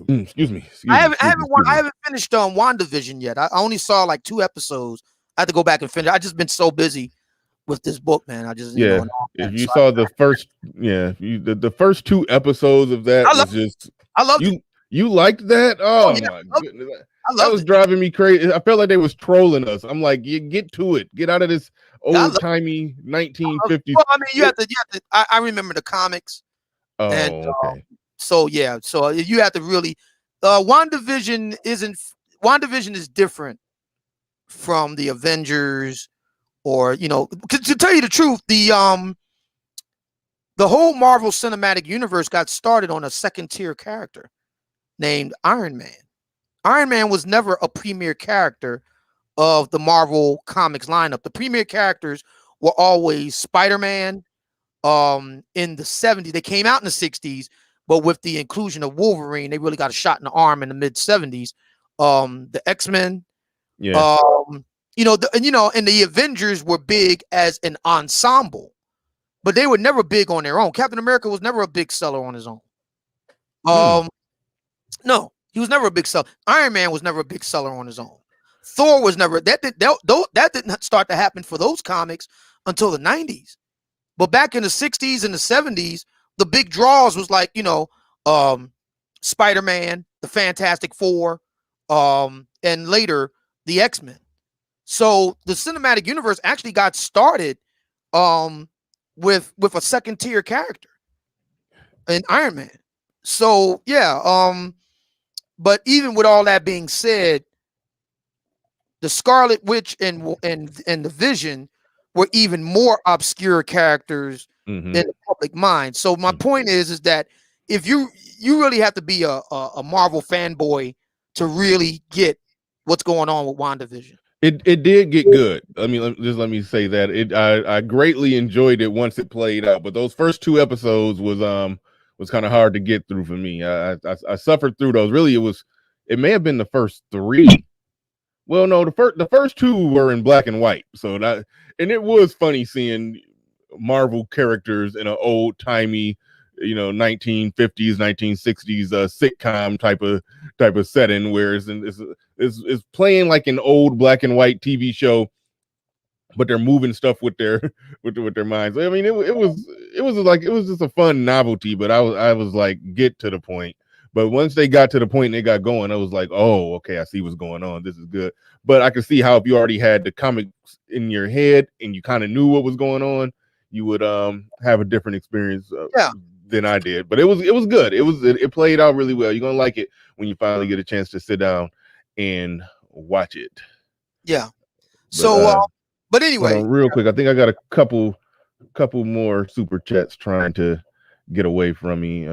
Excuse me. I haven't finished WandaVision yet. I only saw like 2 episodes. I had to go back and finish. I just been so busy with this book, man. I just if you saw the first the first 2 episodes of that, I love it. You liked that? Oh yeah, my goodness. That was driving me crazy. I felt like they was trolling us. I'm like, get to it. Get out of this old-timey 1950s. Well, I mean, you have to I remember the comics. Oh, okay. So you have to really WandaVision is different from the Avengers, or to tell you the truth, the whole Marvel Cinematic Universe got started on a second-tier character named Iron Man. Iron Man was never a premier character of the Marvel Comics lineup. The premier characters were always Spider-Man. In the 70s, they came out in the 60s, but with the inclusion of Wolverine, they really got a shot in the arm in the mid 70s. The X-Men, You know, and the Avengers were big as an ensemble, but they were never big on their own. Captain America was never a big seller on his own. No, he was never a big seller. Iron Man was never a big seller on his own. Thor was never that didn't start to happen for those comics until the 90s. But back in the 60s and the 70s, the big draws was like, Spider-Man, the Fantastic Four, and later the X-Men. So the cinematic universe actually got started with a second tier character in Iron Man. So yeah, but even with all that being said, the Scarlet Witch and the Vision were even more obscure characters in the public mind. So my point is that if you really have to be a Marvel fanboy to really get what's going on with WandaVision. It did get good. I mean, let me say that I greatly enjoyed it once it played out, but those first 2 episodes was kind of hard to get through for me. I suffered through those. Really, it may have been the first 3. Well, no, the first 2 were in black and white. And it was funny seeing Marvel characters in an old timey, 1950s, 1960s sitcom type of setting, where it's playing like an old black and white TV show, but they're moving stuff with their minds. I mean, it was just a fun novelty, but I was like, get to the point. But once they got to the point and they got going, I was like, oh, okay, I see what's going on. This is good. But I could see how if you already had the comics in your head and you kind of knew what was going on, you would have a different experience than I did. But it was good. It played out really well. You're gonna like it when you finally get a chance to sit down and watch it. Yeah. But anyway, real quick, I think I got a couple more super chats trying to get away from me.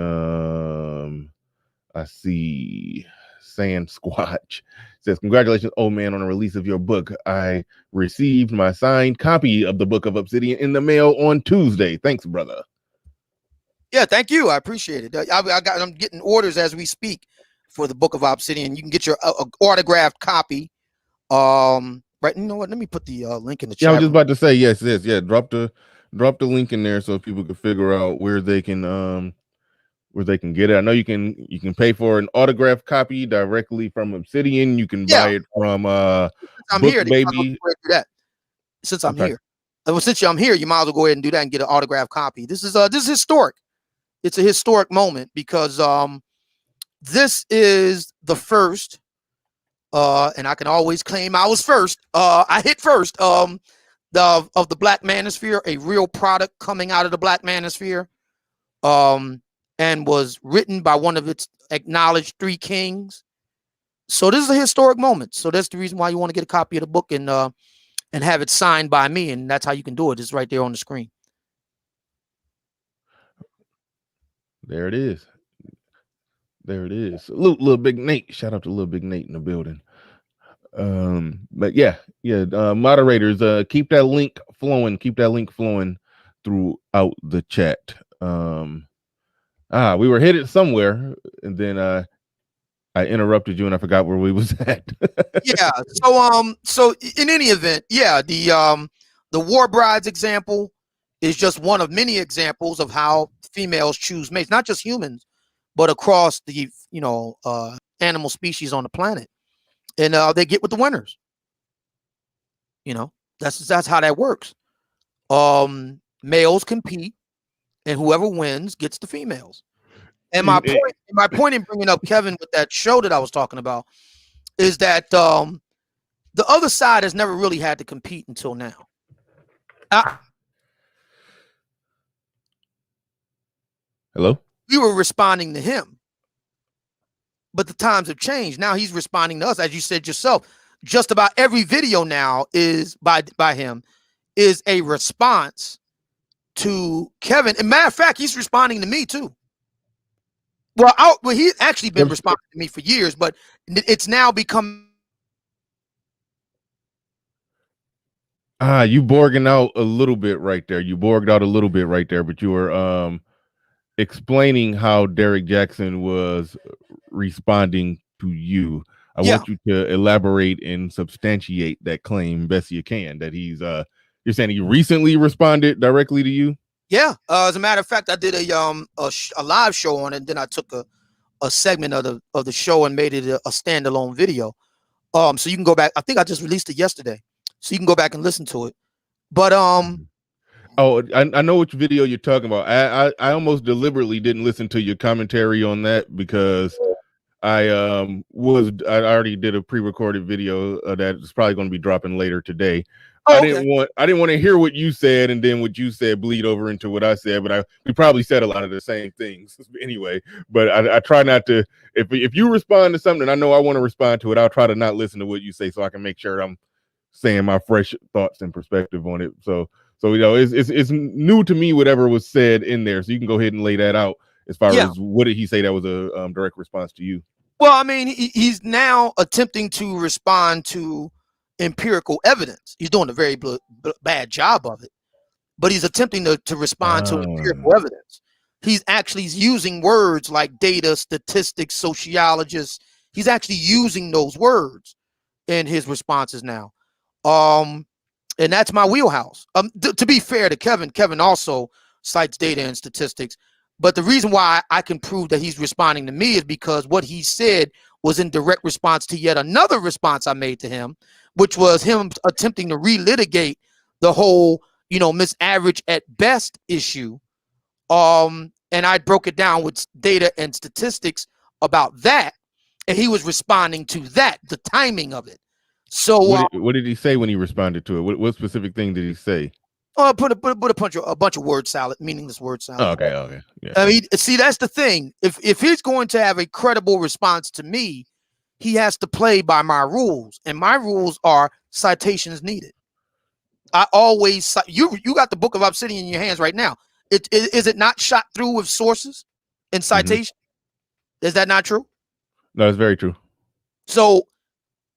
I see Sand Squatch says, congratulations, old man, on the release of your book. I received my signed copy of the Book of Obsidian in the mail on Tuesday. Thanks, brother. Yeah, thank you. I appreciate it. I'm getting orders as we speak for the Book of Obsidian. You can get your autographed copy. Right. You know what? Let me put the link in the chat. Yeah, I was just about to say yes. Yeah, drop the link in there so people can figure out where they can get it. I know you can pay for an autographed copy directly from Obsidian. You can buy it from I'm Book here, Baby. Since I'm here. Well, since I'm here, you might as well go ahead and do that and get an autographed copy. This is historic. It's a historic moment because this is the first, and I can always claim I was first. I hit first of the Black Manosphere, a real product coming out of the Black Manosphere, and was written by one of its acknowledged 3 kings. So this is a historic moment. So that's the reason why you want to get a copy of the book and have it signed by me, and that's how you can do it. It's right there on the screen. There it is. Little Big Nate. Shout out to Little Big Nate in the building. But yeah. Moderators, keep that link flowing. Keep that link flowing throughout the chat. We were headed somewhere, and then I interrupted you, and I forgot where we was at. Yeah. So in any event, yeah, the War Brides example is just one of many examples of how females choose mates, not just humans, but across the animal species on the planet, and they get with the winners. That's how that works. Males compete, and whoever wins gets the females. And my point in bringing up Kevin with that show that I was talking about is that the other side has never really had to compete until now. Hello? We were responding to him, but the times have changed. Now he's responding to us, as you said yourself. Just about every video now is by him is a response to Kevin. And matter of fact, he's responding to me too. Well, he's actually been responding to me for years, but it's now become. You borging out a little bit right there. You borged out a little bit right there, but you were explaining how Derek Jackson was responding to you. I want you to elaborate and substantiate that claim best you can. That he's you're saying he recently responded directly to you. Yeah. As a matter of fact, I did a live show on it, and then I took a segment of the show and made it a standalone video. So you can go back. I think I just released it yesterday, so you can go back and listen to it. But oh, I know which video you're talking about. I almost deliberately didn't listen to your commentary on that because I already did a pre-recorded video that is probably going to be dropping later today. I didn't want to hear what you said and then what you said bleed over into what I said, but we probably said a lot of the same things anyway. But I try not to. If you respond to something, I know I want to respond to it. I'll try to not listen to what you say so I can make sure I'm saying my fresh thoughts and perspective on it. So you know, it's new to me whatever was said in there. So you can go ahead and lay that out as far as what did he say that was a direct response to you. Well, I mean, he's now attempting to respond to empirical evidence. He's doing a very bad job of it, but he's attempting to respond to empirical evidence. He's actually using words like data, statistics, sociologists. He's actually using those words in his responses now. And that's my wheelhouse. To be fair to Kevin also cites data and statistics. But the reason why I can prove that he's responding to me is because what he said was in direct response to yet another response I made to him, which was him attempting to relitigate the whole, Miss Average at best issue. And I broke it down with data and statistics about that. And he was responding to that, the timing of it. So what did he say when he responded to it? What specific thing did he say? Put a bunch of word salad, meaningless word salad. Oh, okay. Yeah. I mean, see, that's the thing. If he's going to have a credible response to me, he has to play by my rules, and my rules are citations needed. I always you got the Book of Obsidian in your hands right now. Is it not shot through with sources and citation? Is that not true? No, it's very true. So,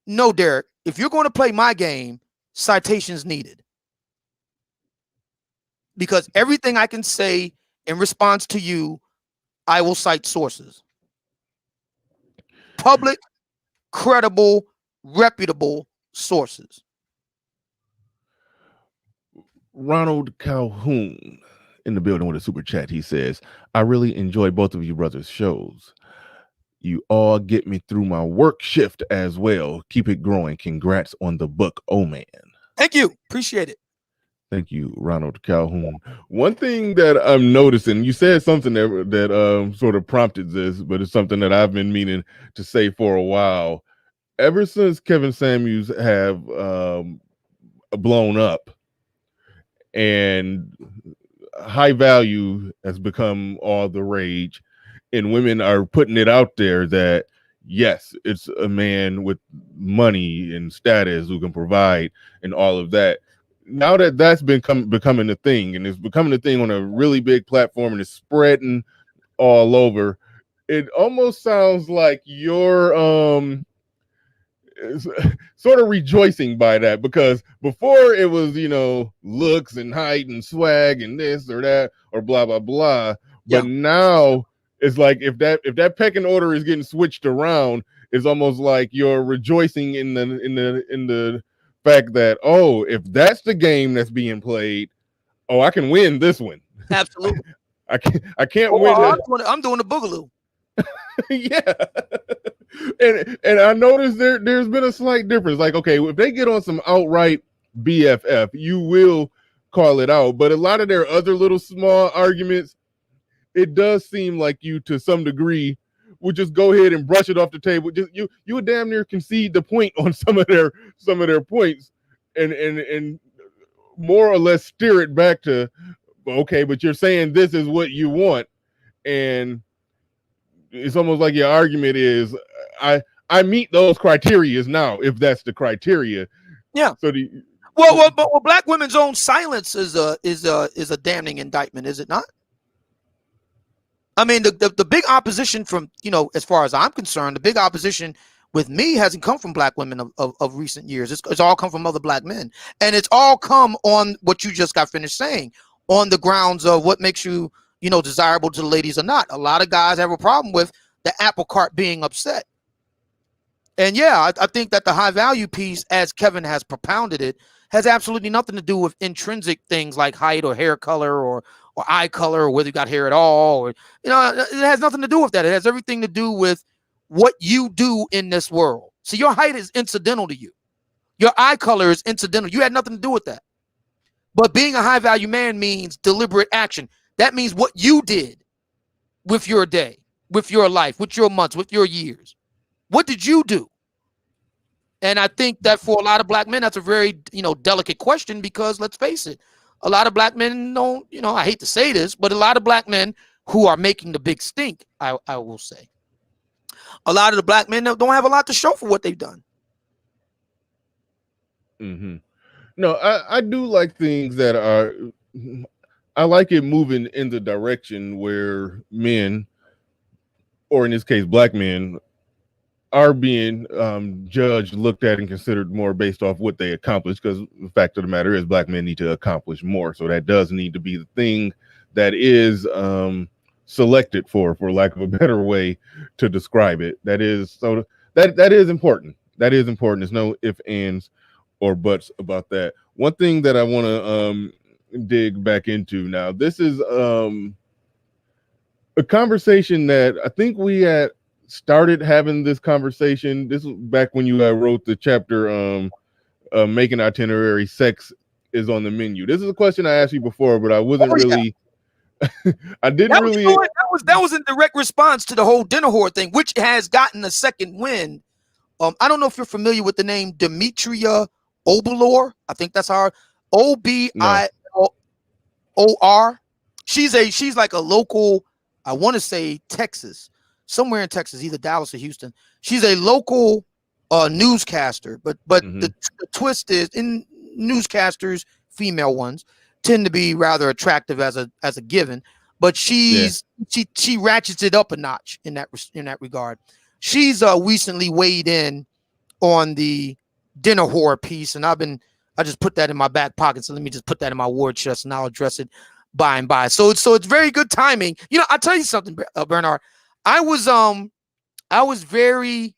no, Derek, if you're going to play my game, citations needed. Because everything I can say in response to you, I will cite sources. Public, credible, reputable sources. Ronald Calhoun in the building with a super chat. He says, I really enjoy both of you brothers' shows. You all get me through my work shift as well. Keep it growing. Congrats on the book. Oh, man. Thank you. Appreciate it. Thank you, Ronald Calhoun. One thing that I'm noticing, you said something that sort of prompted this, but it's something that I've been meaning to say for a while. Ever since Kevin Samuels have blown up and high value has become all the rage, and women are putting it out there that, yes, it's a man with money and status who can provide and all of that. Now that that's becoming a thing, and it's becoming a thing on a really big platform, and it's spreading all over, it almost sounds like you're sort of rejoicing by that, because before it was, looks and height and swag and this or that or blah blah blah. But now it's like if that pecking order is getting switched around, it's almost like you're rejoicing in the fact that, oh, if that's the game that's being played, oh, I can win this one. Absolutely. I can't win. I'm doing the boogaloo. Yeah. And I noticed there's been a slight difference. Like, okay, if they get on some outright BFF, you will call it out. But a lot of their other little small arguments, it does seem like you, to some degree, would just go ahead and brush it off the table. Just you would damn near concede the point on some of their points, and more or less steer it back to, okay, but you're saying this is what you want, and it's almost like your argument is, I meet those criteria now, if that's the criteria. Yeah. So well, black women's own silence is a damning indictment, is it not? I mean, the big opposition from, as far as I'm concerned, the big opposition with me hasn't come from black women of recent years. It's all come from other black men. And it's all come on what you just got finished saying, on the grounds of what makes you, desirable to the ladies or not. A lot of guys have a problem with the apple cart being upset. And yeah, I think that the high value piece, as Kevin has propounded it, has absolutely nothing to do with intrinsic things like height or hair color or eye color or whether you got hair at all. Or, it has nothing to do with that. It has everything to do with what you do in this world. So your height is incidental to you. Your eye color is incidental. You had nothing to do with that. But being a high value man means deliberate action. That means what you did with your day, with your life, with your months, with your years. What did you do? And I think that for a lot of black men, that's a very, delicate question because let's face it, a lot of black men don't, I hate to say this, but a lot of black men who are making the big stink, I will say, a lot of the black men don't have a lot to show for what they've done. Mm-hmm. No, I do like things that are, I like it moving in the direction where men, or in this case, black men, are being judged, looked at, and considered more based off what they accomplish. Because the fact of the matter is, black men need to accomplish more. So that does need to be the thing that is selected for lack of a better way to describe it. That is that is important. That is important. There's no ifs, ands, or buts about that. One thing that I want to dig back into now. This is a conversation that I think we had started having this conversation. This was back when you wrote the chapter making itinerary, sex is on the menu. This is a question I asked you before, but I wasn't really I didn't really that was in direct response to the whole dinner whore thing, which has gotten a second wind. I don't know if you're familiar with the name Demetria Obalor. I think that's her. Obior. She's like a local, I want to say Texas, somewhere in Texas, either Dallas or Houston. She's a local newscaster, but the twist is, in newscasters, female ones tend to be rather attractive as a given, but she ratchets it up a notch in that regard. She's recently weighed in on the dinner whore piece, and I just put that in my back pocket. So let me just put that in my war chest, and I'll address it by and by. So it's very good timing. I'll tell you something, Bernard. I was very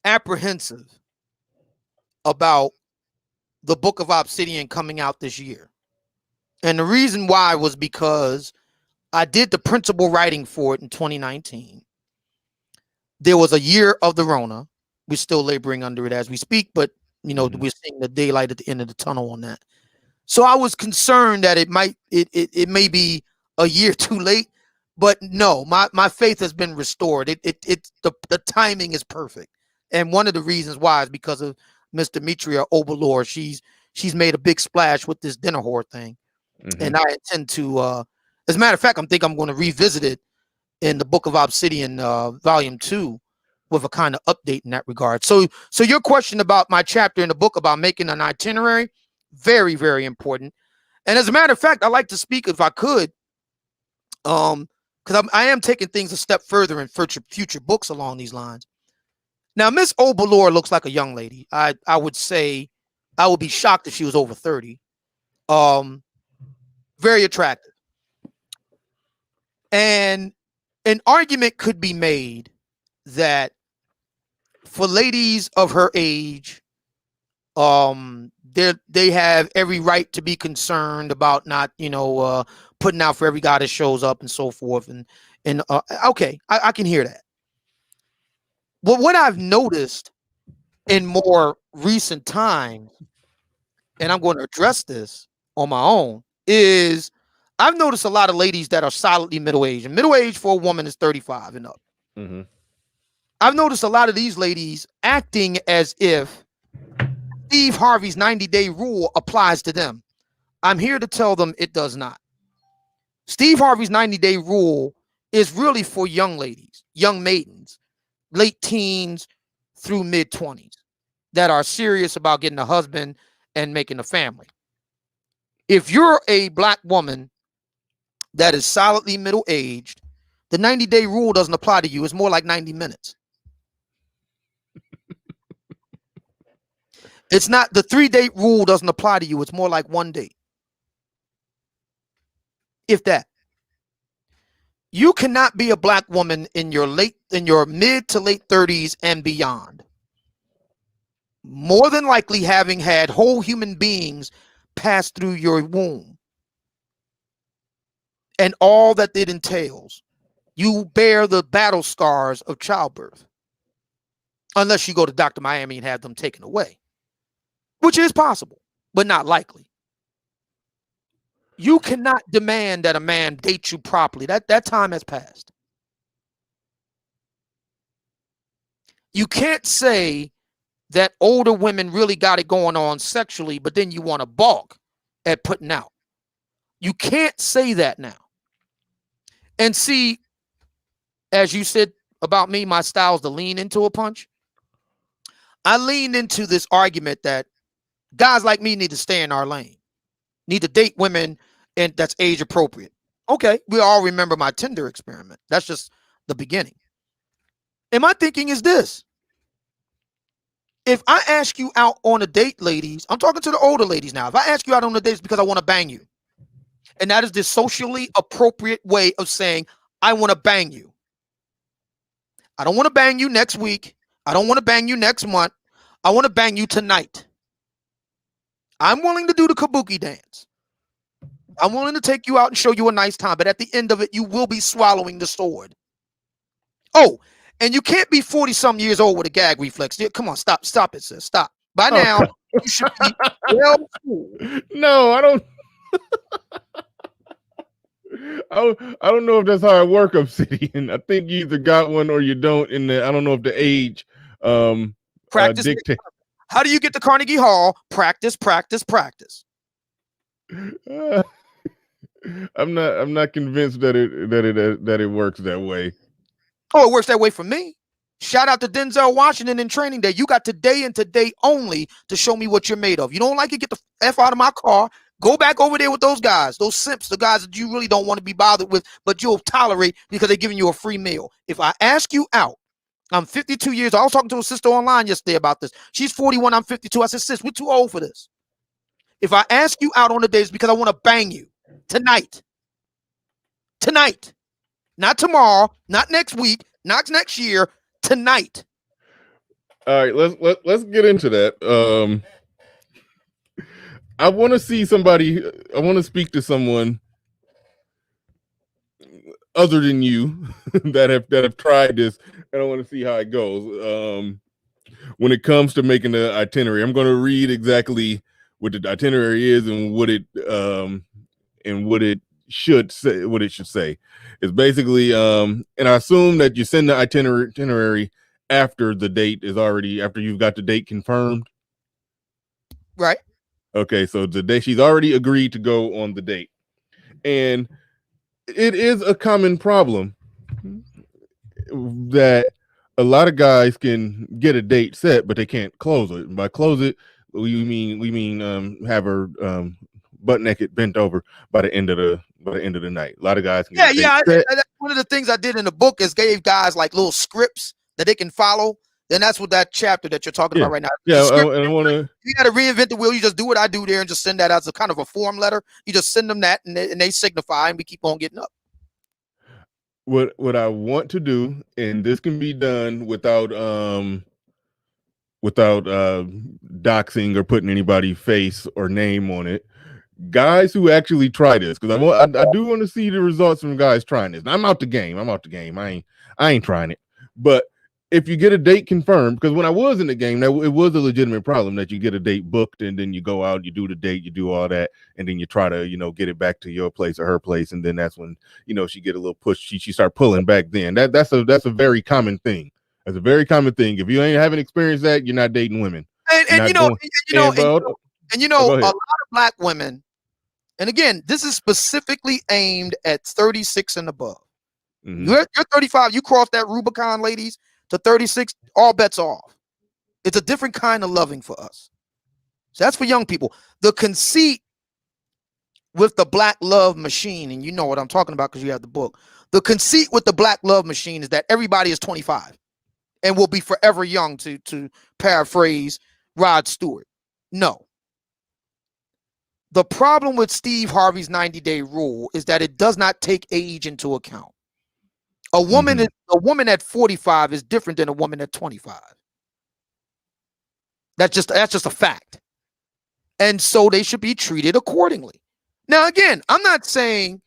apprehensive about the Book of Obsidian coming out this year. And the reason why was because I did the principal writing for it in 2019. There was a year of the Rona. We're still laboring under it as we speak, but we're seeing the daylight at the end of the tunnel on that. So I was concerned that it may be a year too late, but no, my faith has been restored. The timing is perfect. And one of the reasons why is because of Miss Demetria Obalor. She's made a big splash with this dinner whore thing. And I intend to, as a matter of fact, I'm going to revisit it in the Book of Obsidian, Volume 2, with a kind of update in that regard. So your question about my chapter in the book about making an itinerary, very, very important. And as a matter of fact, I'd like to speak, if I could, because I am taking things a step further in future books along these lines. Now, Miss Obalor looks like a young lady. I would say I would be shocked if she was over 30. Very attractive. And an argument could be made that for ladies of her age, they have every right to be concerned about not, putting out for every guy that shows up and so forth. And okay, I can hear that. But what I've noticed in more recent times, and I'm going to address this on my own, is I've noticed a lot of ladies that are solidly middle-aged. And middle-aged for a woman is 35 and up. Mm-hmm. I've noticed a lot of these ladies acting as if Steve Harvey's 90-day rule applies to them. I'm here to tell them it does not. Steve Harvey's 90-day rule is really for young ladies, young maidens, late teens through mid-20s that are serious about getting a husband and making a family. If you're a black woman that is solidly middle-aged, the 90-day rule doesn't apply to you. It's more like 90 minutes. It's not, the 3-date rule doesn't apply to you. It's more like 1 date. If that. You cannot be a black woman in your mid to late 30s and beyond. More than likely having had whole human beings pass through your womb and all that it entails. You bear the battle scars of childbirth. Unless you go to Dr. Miami and have them taken away, which is possible, but not likely. You cannot demand that a man date you properly. That time has passed. You can't say that older women really got it going on sexually, but then you want to balk at putting out. You can't say that now. And see, as you said about me, my style is to lean into a punch. I leaned into this argument that guys like me need to stay in our lane, need to date women and that's age appropriate. Okay, we all remember my Tinder experiment. That's just the beginning. And my thinking is this. If I ask you out on a date, ladies, I'm talking to the older ladies now. If I ask you out on a date, it's because I want to bang you. And that is the socially appropriate way of saying, I want to bang you. I don't want to bang you next week. I don't want to bang you next month. I want to bang you tonight. I'm willing to do the kabuki dance. I'm willing to take you out and show you a nice time. But at the end of it, you will be swallowing the sword. Oh, and you can't be 40-some years old with a gag reflex. Come on, stop it, sis. Stop. By now, you should be well schooled. No, I don't. I don't know if that's how it works, Obsidian. I think you either got one or you don't. I don't know if the age practice. How do you get to Carnegie Hall? Practice, practice, practice. I'm not convinced that it works that way. Oh, it works that way for me. Shout out to Denzel Washington in Training Day. You got today and today only to show me what you're made of. You don't like it? Get the F out of my car. Go back over there with those guys, those simps, the guys that you really don't want to be bothered with, but you'll tolerate because they're giving you a free meal. If I ask you out, I'm 52 years old. I was talking to a sister online yesterday about this. She's 41. I'm 52. I said, sis, we're too old for this. If I ask you out on a date, it's because I want to bang you tonight. Tonight. Not tomorrow, not next week, not next year, tonight. All right, let's get into that. I want to see somebody. I want to speak to someone other than you that have tried this, and I want to see how it goes. When it comes to making the itinerary, I'm going to read exactly what the itinerary is and what it should say. It's basically and I assume that you send the itinerary after the date is already after you've got the date confirmed. Right. Okay, so today she's already agreed to go on the date. And it is a common problem that a lot of guys can get a date set, but they can't close it. And by close it, we mean have her butt naked, bent over by the end of the night. A lot of guys can that's one of the things I did in the book is gave guys like little scripts that they can follow. Then that's what that chapter that you're talking about right now. Yeah, and I want to. You got to reinvent the wheel. You just do what I do there and just send that as a kind of a form letter. You just send them that, and they signify, and we keep on getting up. What I want to do, and this can be done without doxing or putting anybody's face or name on it. Guys who actually try this, because I do want to see the results from guys trying this. Now, I'm out the game. I ain't trying it, but. If you get a date confirmed, because when I was in the game, it was a legitimate problem that you get a date booked and then you go out, you do the date, you do all that, and then you try to, get it back to your place or her place, and then that's when, she get a little push. She start pulling back. Then that's a very common thing. That's a very common thing. If you haven't experienced that, you're not dating women. A lot of black women, and again, this is specifically aimed at 36 and above. Mm-hmm. You're 35. You cross that Rubicon, ladies. To 36, all bets are off. It's a different kind of loving for us. So that's for young people. The conceit with the black love machine, and you know what I'm talking about because you have the book. The conceit with the black love machine is that everybody is 25 and will be forever young, to paraphrase Rod Stewart. No. The problem with Steve Harvey's 90-day rule is that it does not take age into account. A woman at 45 is different than a woman at 25. That's just a fact. And so they should be treated accordingly. Now, again, I'm not saying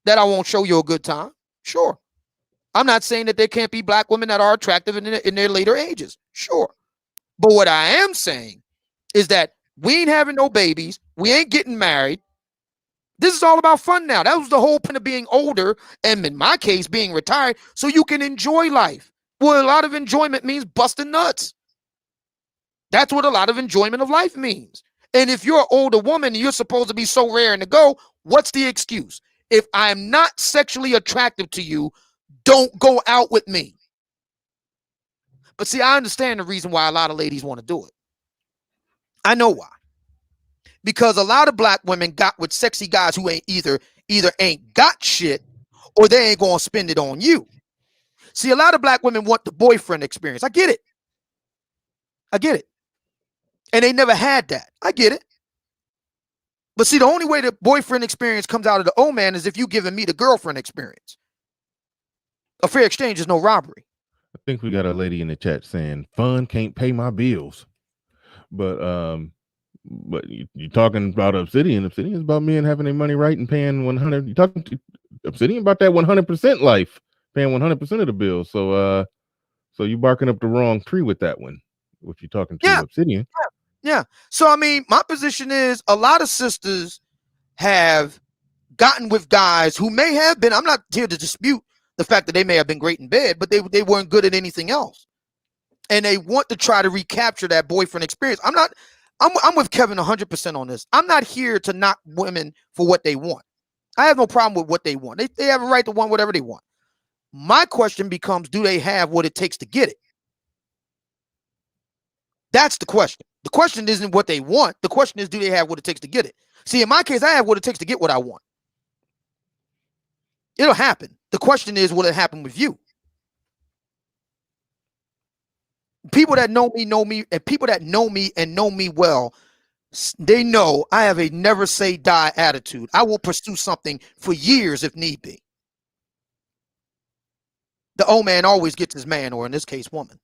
that I won't show you a good time. Sure. I'm not saying that there can't be black women that are attractive in their later ages. Sure. But what I am saying is that we ain't having no babies. We ain't getting married. This is all about fun now. That was the whole point of being older, and in my case, being retired, so you can enjoy life. Well, a lot of enjoyment means busting nuts. That's what a lot of enjoyment of life means. And if you're an older woman and you're supposed to be so raring to go, what's the excuse? If I'm not sexually attractive to you, don't go out with me. But see, I understand the reason why a lot of ladies want to do it. I know why. Because a lot of black women got with sexy guys who ain't either ain't got shit or they ain't gonna spend it on you. See, a lot of black women want the boyfriend experience. I get it. And they never had that. I get it. But see, the only way the boyfriend experience comes out of the old man is if you giving me the girlfriend experience. A fair exchange is no robbery. I think we got a lady in the chat saying fun can't pay my bills. But you're talking about Obsidian. Obsidian is about men having their money right and paying 100. You're talking to Obsidian about that 100% life, paying 100% of the bills. So you barking up the wrong tree with that one. What you talking to Obsidian? Yeah. So I mean, my position is a lot of sisters have gotten with guys who may have been. I'm not here to dispute the fact that they may have been great in bed, but they weren't good at anything else, and they want to try to recapture that boyfriend experience. I'm with Kevin 100% on this. I'm not here to knock women for what they want. I have no problem with what they want. They have a right to want whatever they want. My question becomes, do they have what it takes to get it? That's the question. The question isn't what they want. The question is, do they have what it takes to get it? See, in my case, I have what it takes to get what I want. It'll happen. The question is, will it happen with you? People that know me, and people that know me and know me well, they know I have a never say die attitude. I will pursue something for years if need be. The old man always gets his man, or in this case, woman.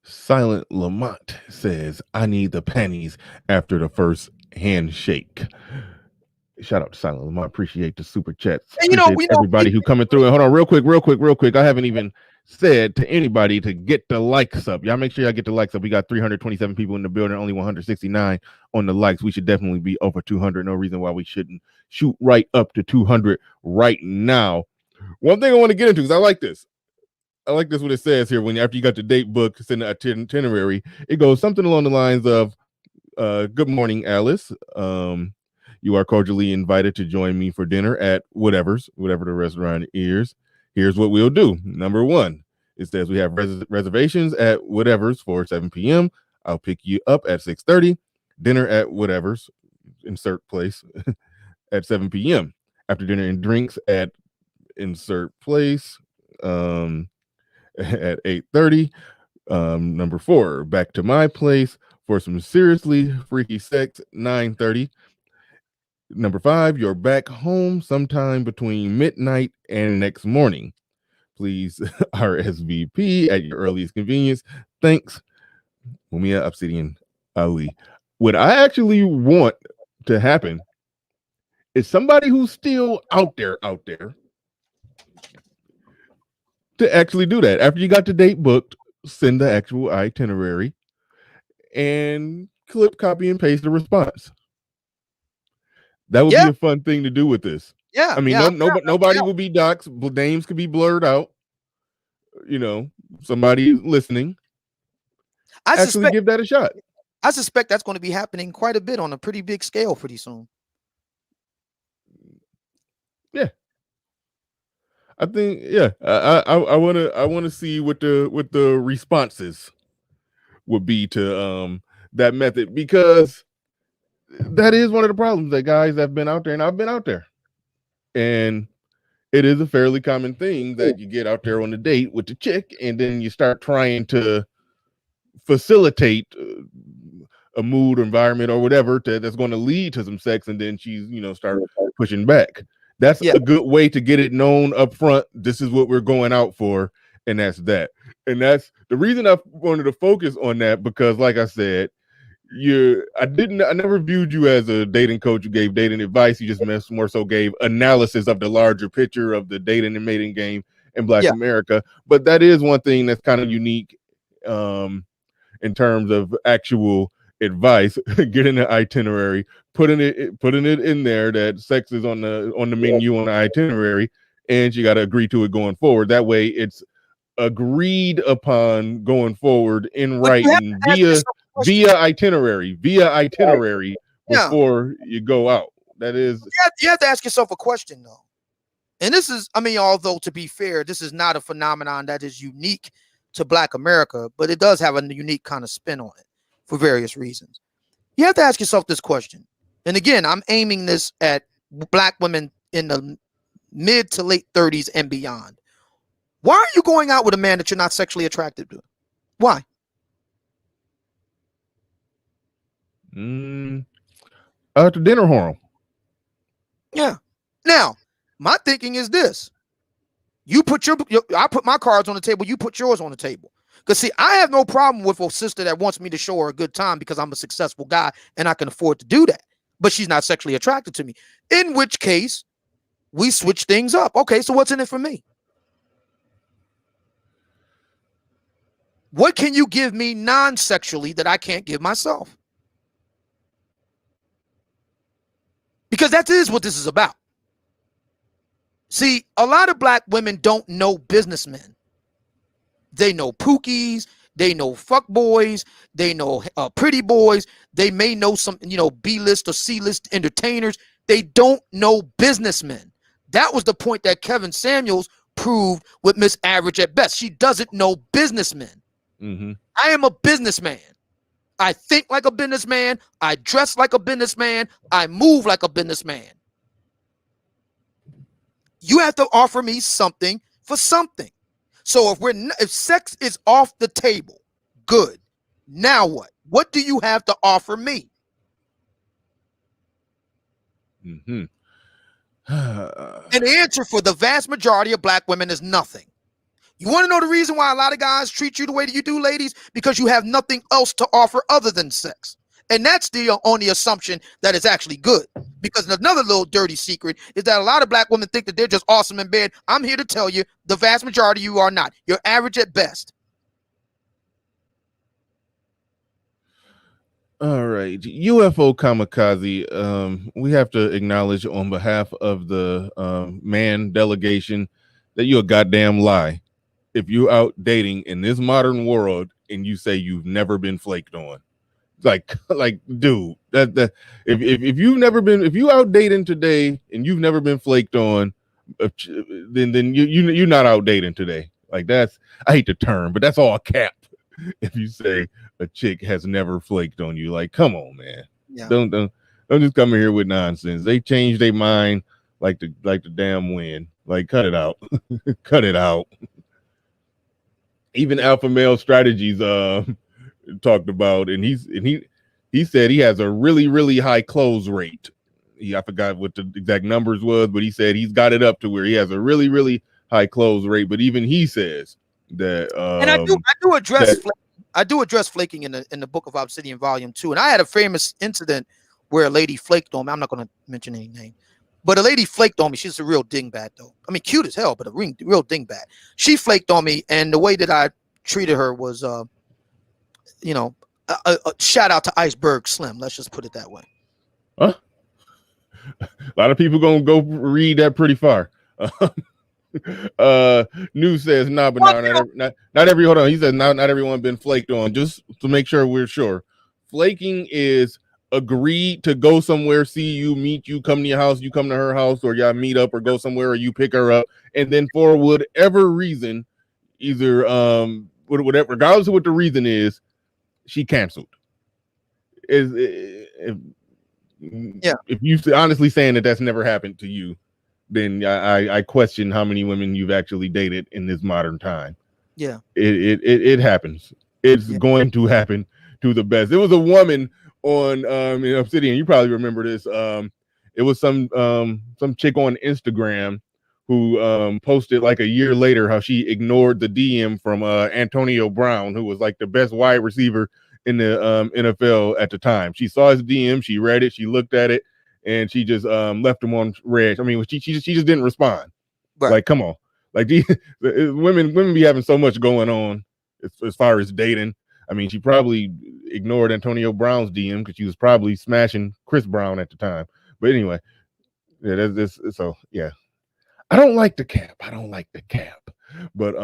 Silent Lamont says, I need the panties after the first handshake. Shout out to Silent Lamont. Appreciate the super chats. And Appreciate everybody who coming through. And hold on, real quick. I haven't even said to anybody to get the likes up. Y'all make sure y'all get the likes up. We got 327 people in the building, only 169 on the likes. We should definitely be over 200. No reason why we shouldn't shoot right up to 200 right now. One thing I want to get into, because I like this. I like this what it says here. When after you got the date book, send the itinerary, it goes something along the lines of, good morning, Alice. You are cordially invited to join me for dinner at whatever the restaurant is. Here's what we'll do. Number one, it says we have reservations at whatever's for 7 p.m. I'll pick you up at 6:30. Dinner at whatever's, insert place, at 7 p.m. After dinner and drinks at insert place at 8:30. Number 4, back to my place for some seriously freaky sex, 9:30. Number 5, you're back home sometime between midnight and next morning. Please RSVP at your earliest convenience. Thanks, Mumia Obsidian Ali. What I actually want to happen is somebody who's still out there to actually do that. After you got the date booked, send the actual itinerary and clip, copy, and paste the response. That would be a fun thing to do with this. Yeah. I mean, nobody will be doxxed. Names could be blurred out. Somebody listening. Actually give that a shot. I suspect that's going to be happening quite a bit on a pretty big scale pretty soon. Yeah. I think, I want to see what the responses would be to that method, because that is one of the problems that guys have been out there, and I've been out there, and it is a fairly common thing that you get out there on a date with the chick, and then you start trying to facilitate a mood or environment or whatever that's going to lead to some sex, and then she's start pushing back. That's Yeah. a good way to get it known up front. This is what we're going out for, and that's that. And that's the reason I wanted to focus on that, because like I said, I never viewed you as a dating coach who gave dating advice. You just more so gave analysis of the larger picture of the dating and mating game in Black America. But that is one thing that's kind of unique in terms of actual advice. Getting an itinerary, putting it in there that sex is on the menu on the itinerary, and you got to agree to it going forward. That way it's agreed upon going forward in writing via itinerary before you go out. That is, you have to ask yourself a question though. And this is, I mean, although to be fair, this is not a phenomenon that is unique to Black America, but it does have a unique kind of spin on it for various reasons. You have to ask yourself this question. And again, I'm aiming this at Black women in the mid to late 30s and beyond. Why are you going out with a man that you're not sexually attracted to? Why? To dinner horn. Yeah. Now, my thinking is this. You put I put my cards on the table, you put yours on the table. Because see, I have no problem with a sister that wants me to show her a good time because I'm a successful guy and I can afford to do that. But she's not sexually attracted to me. In which case, we switch things up. Okay, so what's in it for me? What can you give me non-sexually that I can't give myself? Because that is what this is about. See, a lot of Black women don't know businessmen. They know pookies, they know fuck boys, they know pretty boys, they may know some, B-list or C-list entertainers. They don't know businessmen. That was the point that Kevin Samuels proved with Miss Average at Best. She doesn't know businessmen. Mm-hmm. I am a businessman. I think like a businessman. I dress like a businessman. I move like a businessman. You have to offer me something for something. So if sex is off the table, good. Now what? What do you have to offer me? Mm-hmm. And the answer for the vast majority of Black women is nothing. You want to know the reason why a lot of guys treat you the way that you do, ladies? Because you have nothing else to offer other than sex. And that's the only assumption that it's actually good. Because another little dirty secret is that a lot of Black women think that they're just awesome in bed. I'm here to tell you, the vast majority of you are not. You're average at best. All right, UFO Kamikaze. We have to acknowledge on behalf of the man delegation that you're a goddamn lie. If you're out dating in this modern world and you say you've never been flaked on, like dude, that if you out dating today and you've never been flaked on, then you're not out dating today. Like, that's, I hate the term, but that's all cap. If you say a chick has never flaked on you, like, come on, man. Yeah. Don't just come in here with nonsense. They change their mind like the damn wind. Like, cut it out. Cut it out. Even Alpha Male Strategies talked about, and he said he has a really, really high close rate. I forgot what the exact numbers was, but he said he's got it up to where he has a really, really high close rate. But even he says that and I do address flaking in the Book of Obsidian Volume 2. And I had a famous incident where a lady flaked on me. I'm not going to mention any name. But a lady flaked on me. She's a real dingbat, though. I mean, cute as hell, but a real dingbat. She flaked on me, and the way that I treated her was, a shout out to Iceberg Slim. Let's just put it that way. Huh? A lot of people gonna go read that pretty far. News says nah, but not every. Hold on, he says not everyone been flaked on. Just to make sure we're sure, flaking is agreed to go somewhere, see you, meet you, come to your house, you come to her house, or y'all meet up or go somewhere, or you pick her up, and then for whatever reason, either whatever, regardless of what the reason is, she canceled. If you honestly saying that that's never happened to you, then I question how many women you've actually dated in this modern time. Yeah, it happens. It's going to happen to the best. There was a woman on in Obsidian, you probably remember this, and It was some chick on Instagram who posted like a year later how she ignored the DM from Antonio Brown, who was like the best wide receiver in the NFL at the time. She saw his DM, she read it, she looked at it, and she just left him on red. I mean, she just didn't respond. Right. Like, come on, like women be having so much going on as far as dating. I mean, she probably ignored Antonio Brown's DM because she was probably smashing Chris Brown at the time. But anyway, yeah, that's so yeah. I don't like the cap. But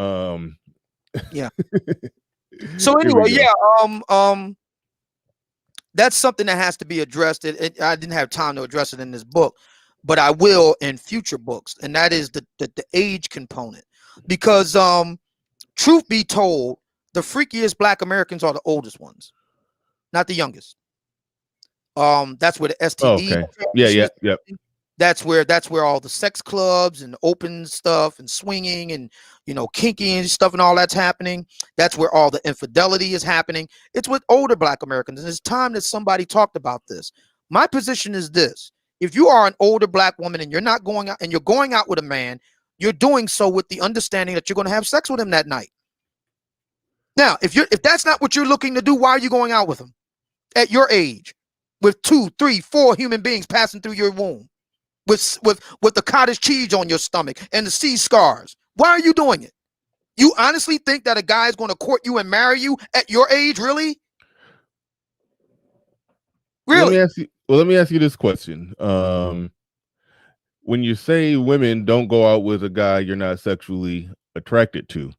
yeah. So anyway, yeah, that's something that has to be addressed. I didn't have time to address it in this book, but I will in future books, and that is the age component. Because truth be told, the freakiest Black Americans are the oldest ones, not the youngest. That's where the STD. Oh, okay. Yeah. That's where all the sex clubs and open stuff and swinging and, you know, kinky and stuff and all that's happening. That's where all the infidelity is happening. It's with older Black Americans, and it's time that somebody talked about this. My position is this: if you are an older Black woman and you're not going out, and you're going out with a man, you're doing so with the understanding that you're going to have sex with him that night. Now, if that's not what you're looking to do, why are you going out with him at your age, with 2, 3, 4 human beings passing through your womb, with the cottage cheese on your stomach and the sea scars? Why are you doing it? You honestly think that a guy is going to court you and marry you at your age? Really? Really? Let me ask you this question. When you say women don't go out with a guy you're not sexually attracted to,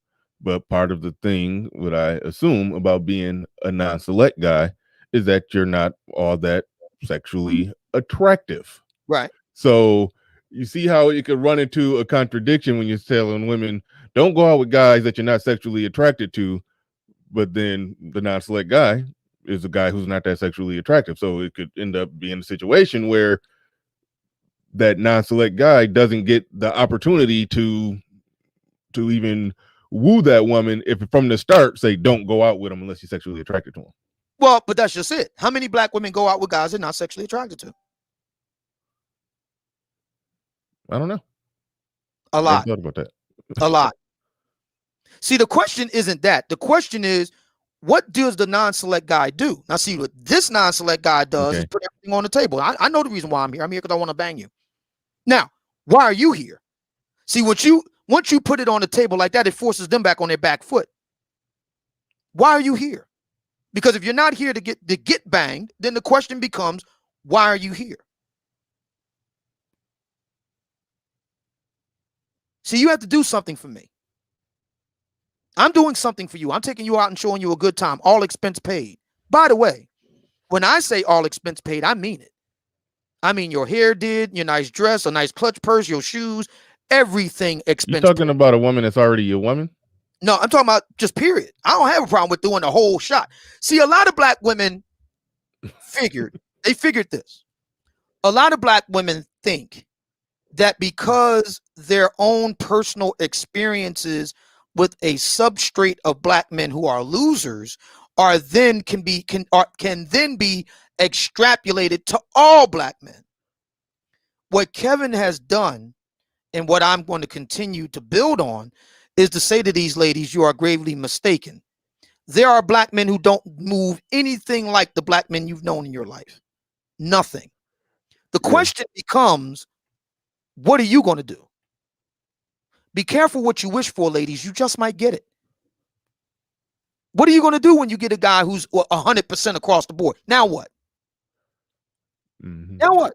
but part of the thing, what I assume about being a non-select guy, is that you're not all that sexually attractive. Right. So you see how it could run into a contradiction when you're telling women don't go out with guys that you're not sexually attracted to, but then the non-select guy is a guy who's not that sexually attractive. So it could end up being a situation where that non-select guy doesn't get the opportunity to even woo that woman if from the start say don't go out with him unless you're sexually attracted to him. Well, but that's just it. How many Black women go out with guys they're not sexually attracted to? I don't know. A lot. I thought about that. A lot. See, the question isn't that. The question is, what does the non-select guy do? Now, see, what this non-select guy does is put everything on the table. I know the reason why I'm here. I'm here because I want to bang you. Now, why are you here? See, once you put it on the table like that, it forces them back on their back foot. Why are you here? Because if you're not here to get banged, then the question becomes, why are you here? See, you have to do something for me. I'm doing something for you. I'm taking you out and showing you a good time, all expense paid. By the way, when I say all expense paid, I mean it. I mean your hair did, your nice dress, a nice clutch purse, your shoes, everything expense. You talking about a woman that's already your woman? No, I'm talking about just period. I don't have a problem with doing the whole shot. See, a lot of Black women figured this. A lot of Black women think that because their own personal experiences with a substrate of Black men who are losers can then be extrapolated to all Black men. What Kevin has done, and what I'm going to continue to build on, is to say to these ladies, you are gravely mistaken. There are Black men who don't move anything like the Black men you've known in your life. Nothing. The question becomes, what are you going to do? Be careful what you wish for, ladies. You just might get it. What are you going to do when you get a guy who's 100% across the board? Now what? Mm-hmm. Now what?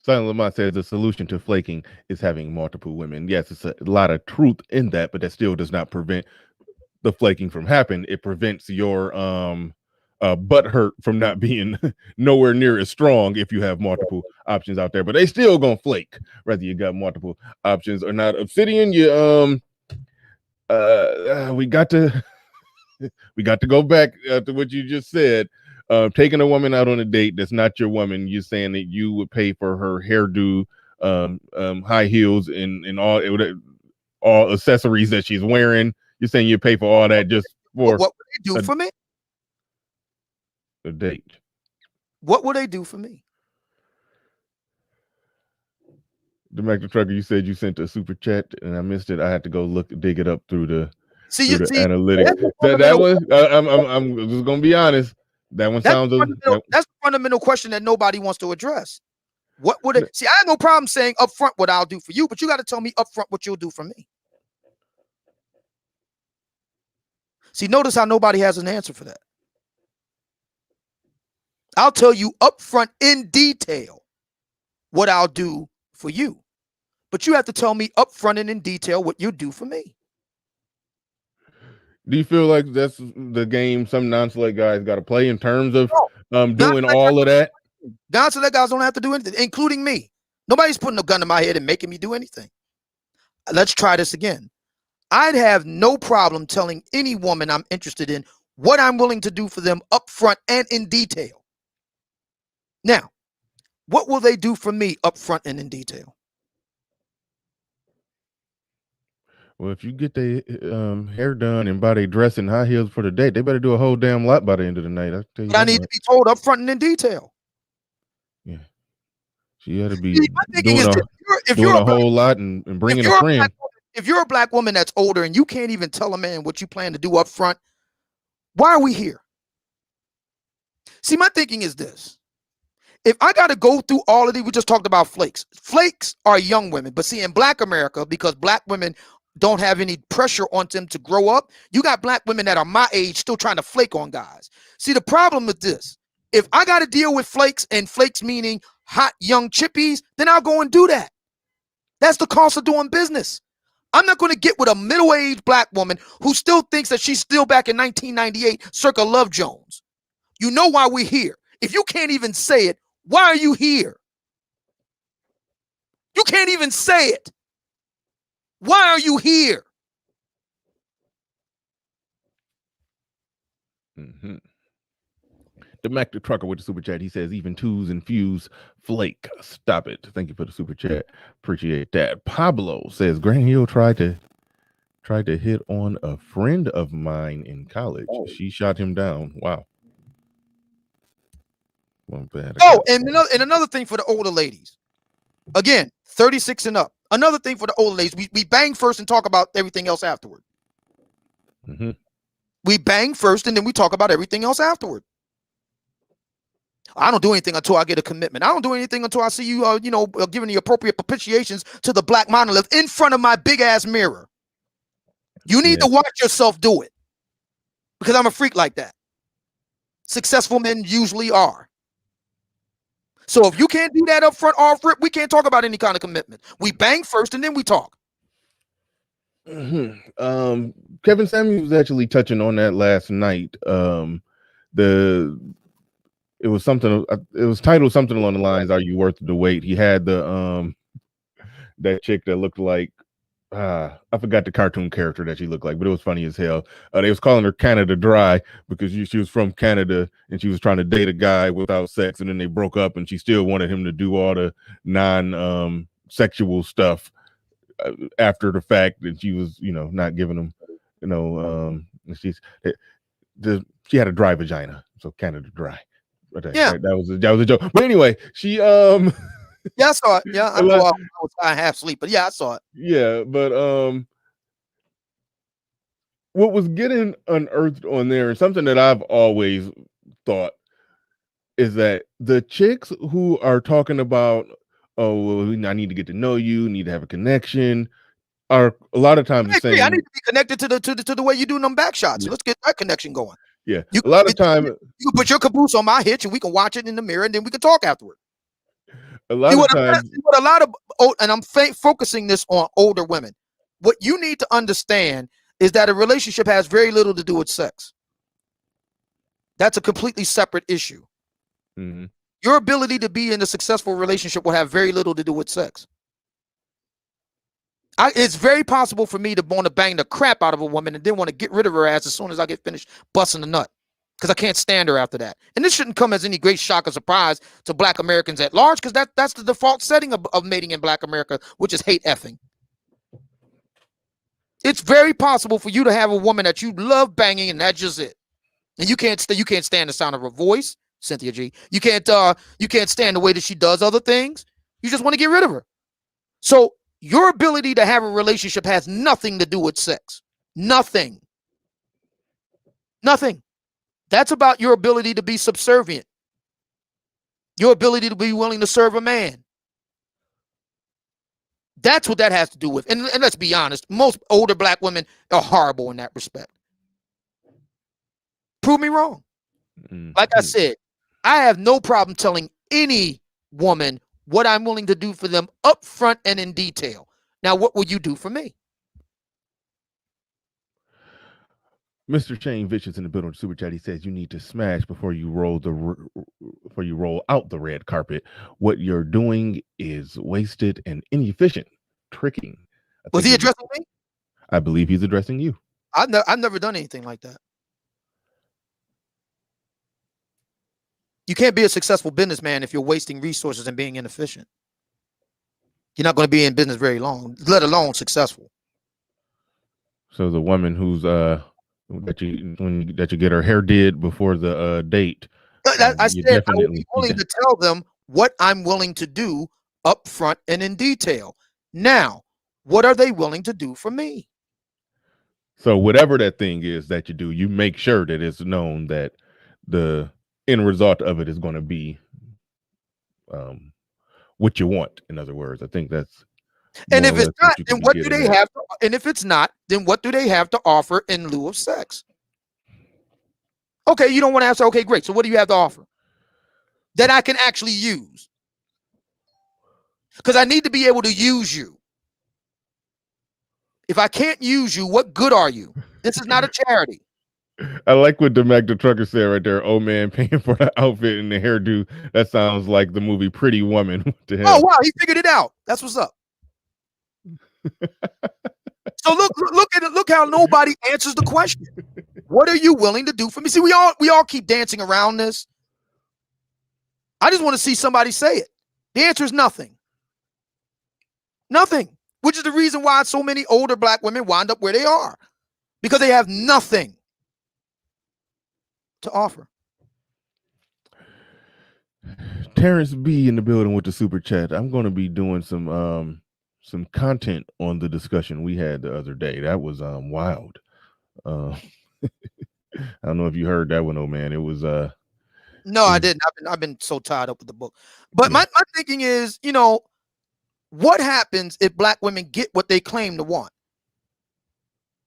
Silent Lamont says the solution to flaking is having multiple women. Yes, it's a lot of truth in that, but that still does not prevent the flaking from happening. It prevents your butt hurt from not being nowhere near as strong if you have multiple options out there. But they still gonna flake whether you got multiple options or not. Obsidian, you we got to go back to what you just said. Taking a woman out on a date that's not your woman, you're saying that you would pay for her hairdo, high heels, and all accessories that she's wearing. You're saying you pay for all that just for what would they do for me? A date. What would they do for me? The Mac the Trucker, you said you sent a super chat and I missed it. I had to go dig it up through the analytics. That one, I'm just gonna be honest. That one sounds. That's the fundamental question that nobody wants to address. What would it? See, I have no problem saying up front what I'll do for you, but you got to tell me up front what you'll do for me. See, notice how nobody has an answer for that. I'll tell you up front in detail what I'll do for you, but you have to tell me up front and in detail what you do for me. Do you feel like that's the game some non-select guys got to play in terms of doing all of that? Non-select guys don't have to do anything, including me. Nobody's putting a gun to my head and making me do anything. Let's try this again. I'd have no problem telling any woman I'm interested in what I'm willing to do for them up front and in detail. Now, what will they do for me up front and in detail? Well, if you get their hair done and buy their dress and high heels for the date, they better do a whole damn lot by the end of the night. I'll tell you. But I need to be told up front and in detail. Yeah. She had to be doing a whole lot and bringing a friend. If you're a black woman that's older and you can't even tell a man what you plan to do up front, why are we here? See, my thinking is this. If I got to go through all of these, we just talked about flakes. Flakes are young women. But see, in black America, because black women don't have any pressure on them to grow up, you got black women that are my age still trying to flake on guys. See, the problem with this, if I got to deal with flakes, and flakes meaning hot young chippies, then I'll go and do that. That's the cost of doing business. I'm not going to get with a middle-aged black woman who still thinks that she's still back in 1998 circa Love Jones. You know why we're here. If you can't even say it, why are you here? You can't even say it. Why are you here? Mm-hmm. The Mac the Trucker with the super chat. He says, even twos and fews flake. Stop it. Thank you for the super chat. Appreciate that. Pablo says, Grant Hill tried to hit on a friend of mine in college. She shot him down. Wow. Oh, and another thing for the older ladies. Again, 36 and up. Another thing for the older ladies. We bang first and talk about everything else afterward. Mm-hmm. We bang first and then we talk about everything else afterward. I don't do anything until I get a commitment. I don't do anything until I see you, giving the appropriate propitiations to the black monolith in front of my big ass mirror. You need to watch yourself do it, because I'm a freak like that. Successful men usually are. So if you can't do that up front, off rip, we can't talk about any kind of commitment. We bang first and then we talk. Mm-hmm. Kevin Samuels was actually touching on that last night. It was titled something along the lines, "Are you worth the wait?" He had the that chick that looked like I forgot the cartoon character that she looked like, but it was funny as hell. They was calling her Canada Dry because she was from Canada and she was trying to date a guy without sex, and then they broke up and she still wanted him to do all the non sexual stuff after the fact, and she was not giving him she had a dry vagina, so Canada Dry. But that was a joke. But anyway, she yeah, I saw it. Yeah, I was half asleep, but yeah, I saw it. Yeah, but what was getting unearthed on there, and something that I've always thought, is that the chicks who are talking about, I need to get to know you, need to have a connection, are a lot of times saying, I need to be connected to the way you do them back shots. Yeah. Let's get that connection going. Yeah, a lot of time you can put your caboose on my hitch and we can watch it in the mirror and then we can talk afterward. A lot of times, and I'm focusing this on older women. What you need to understand is that a relationship has very little to do with sex. That's a completely separate issue. Mm-hmm. Your ability to be in a successful relationship will have very little to do with sex. It's very possible for me to want to bang the crap out of a woman and then want to get rid of her ass as soon as I get finished busting the nut, because I can't stand her after that. And this shouldn't come as any great shock or surprise to black Americans at large, because that's the default setting of mating in black America, which is hate effing. It's very possible for you to have a woman that you love banging and that's just it. And you can't stand the sound of her voice, Cynthia G. You can't stand the way that she does other things. You just want to get rid of her. So your ability to have a relationship has nothing to do with sex. Nothing. Nothing. That's about your ability to be subservient. Your ability to be willing to serve a man. That's what that has to do with. And let's be honest, most older black women are horrible in that respect. Prove me wrong. Like I said, I have no problem telling any woman what I'm willing to do for them up front and in detail. Now, what will you do for me? Mr. Shane Vicious in the building super chat. He says you need to smash before you roll out the red carpet. What you're doing is wasted and inefficient. Tricking. Was he addressing me? I believe he's addressing you. I've never done anything like that. You can't be a successful businessman if you're wasting resources and being inefficient. You're not going to be in business very long, let alone successful. So the woman who's that you get her hair did before the date. I said I will be willing to tell them what I'm willing to do up front and in detail. Now, what are they willing to do for me? So whatever that thing is that you do, you make sure that it's known that the end result of it is going to be what you want. In other words, I think that's. And if it's not, then what do they have to, and if it's not, then what do they have to offer in lieu of sex? Okay, you don't want to answer. Okay, great. So what do you have to offer that I can actually use? Because I need to be able to use you. If I can't use you, what good are you? This is not a charity. I like what DeMac the trucker said right there. Oh man, paying for the outfit and the hairdo. That sounds like the movie Pretty Woman. Oh wow, he figured it out. That's what's up. So look how nobody answers the question. What are you willing to do for me? See, we all keep dancing around this. I just want to see somebody say it. The answer is nothing. Nothing. Which is the reason why so many older black women wind up where they are. Because they have nothing to offer. Terrence B in the building with the super chat. I'm going to be doing some content on the discussion we had the other day. That was wild. I don't know if you heard that one, oh man. It was no, I didn't. I've been so tied up with the book. But my thinking is, what happens if black women get what they claim to want?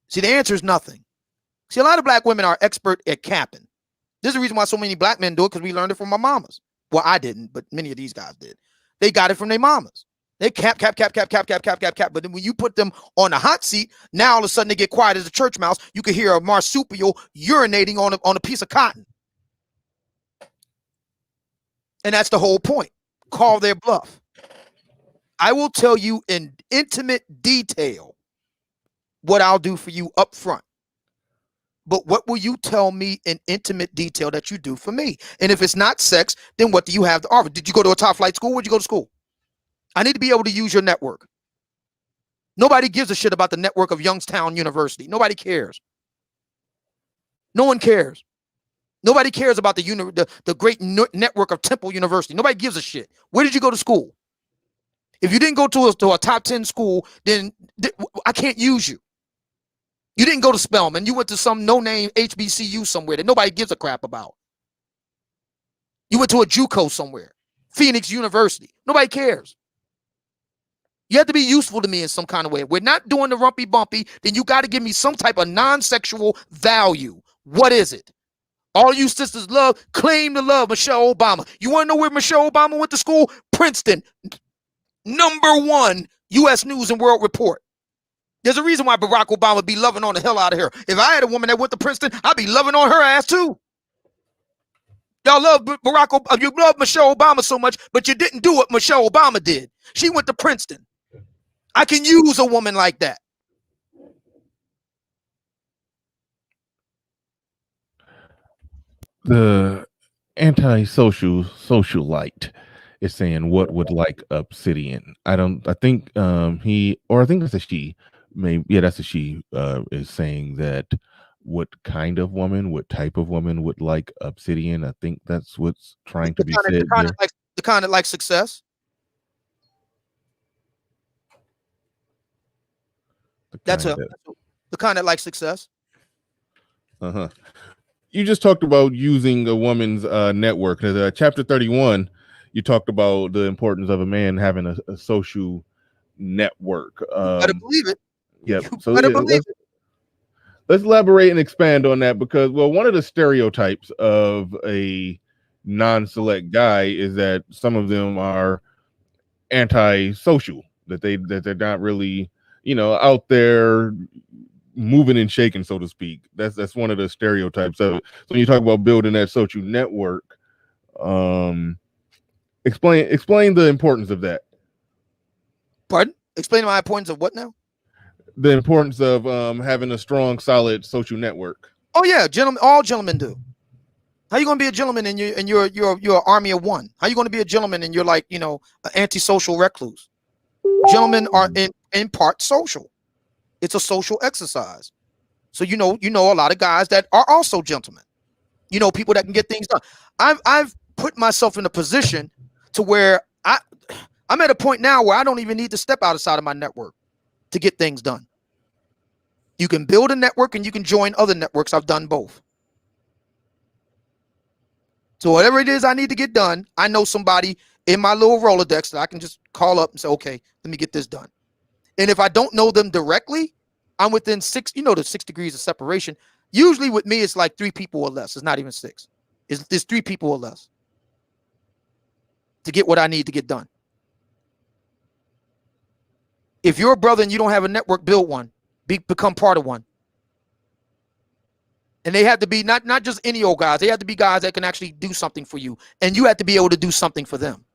See, the answer is nothing. See, a lot of black women are expert at capping. This is the reason why so many black men do it, because we learned it from our mamas. Well, I didn't, but many of these guys did. They got it from their mamas. They cap. But then when you put them on the hot seat, now all of a sudden they get quiet as a church mouse. You can hear a marsupial urinating on a piece of cotton. And that's the whole point. Call their bluff. I will tell you in intimate detail what I'll do for you up front. But what will you tell me in intimate detail that you do for me? And if it's not sex, then what do you have to offer? Did you go to a top flight school? Where'd you go to school? I need to be able to use your network. Nobody gives a shit about the network of Youngstown University. Nobody cares. No one cares. Nobody cares about the great network of Temple University. Nobody gives a shit. Where did you go to school? If you didn't go to a top 10 school, then I can't use you. You didn't go to Spelman. You went to some no-name HBCU somewhere that nobody gives a crap about. You went to a JUCO somewhere. Phoenix University. Nobody cares. You have to be useful to me in some kind of way. If we're not doing the rumpy bumpy, then you got to give me some type of non-sexual value. What is it? All you sisters claim to love Michelle Obama. You want to know where Michelle Obama went to school? Princeton. #1 U.S. News and World Report. There's a reason why Barack Obama be loving on the hell out of her. If I had a woman that went to Princeton, I'd be loving on her ass too. Y'all love Barack Obama. You love Michelle Obama so much, but you didn't do what Michelle Obama did. She went to Princeton. I can use a woman like that. The socialite is saying what would like Obsidian. I think that's a she. Maybe that's a she is saying that what kind of woman, what type of woman would like Obsidian. I think that's what's trying to be said. The kind that like success. That's the kind that likes success. Uh-huh. You just talked about using a woman's network. Chapter 31, you talked about the importance of a man having a social network. You better believe it. Yep. You So better believe it. let's elaborate and expand on that, because, well, one of the stereotypes of a non-select guy is that some of them are anti-social, that they're not really, out there moving and shaking, so to speak. That's one of the stereotypes of it. So when you talk about building that social network, explain the importance of that. Pardon? Explain my importance of what now? The importance of having a strong, solid social network. Oh yeah, gentlemen, all gentlemen do. How you gonna be a gentleman and you're an army of one? How you gonna be a gentleman and you're like, an antisocial recluse? Gentlemen are in part social. It's a social exercise. So you know a lot of guys that are also gentlemen. People that can get things done. I've put myself in a position to where I'm at a point now where I don't even need to step outside of my network to get things done. You can build a network and you can join other networks. I've done both. So whatever it is I need to get done, I know somebody in my little Rolodex that I can just call up and say, okay, let me get this done. And if I don't know them directly, I'm within the 6 degrees of separation. Usually with me, it's like 3 people or less. It's not even 6. It's 3 people or less to get what I need to get done. If you're a brother and you don't have a network, build one. Become part of one. And they have to be not just any old guys. They have to be guys that can actually do something for you. And you have to be able to do something for them.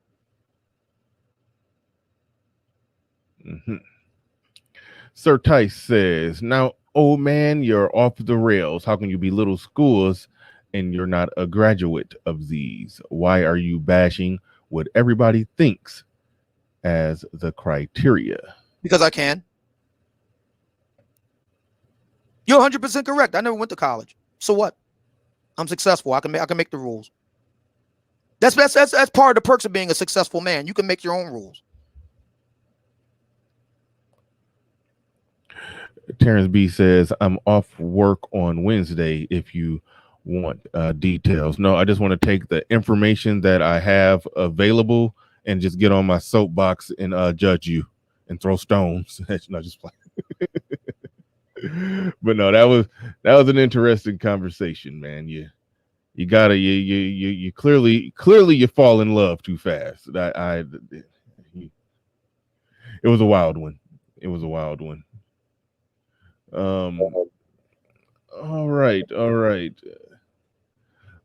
Mm-hmm. Sir Tice says, now, old man, you're off the rails. How can you be little schools and you're not a graduate of these? Why are you bashing what everybody thinks as the criteria? Because I can. You're 100% correct. I never went to college. So what? I'm successful. I can make the rules. That's part of the perks of being a successful man. You can make your own rules. Terrence B says, I'm off work on Wednesday if you want details. No, I just want to take the information that I have available and just get on my soapbox and judge you and throw stones. No, just play. But no, that was an interesting conversation, man. You gotta you clearly you fall in love too fast. It was a wild one. It was a wild one. All right.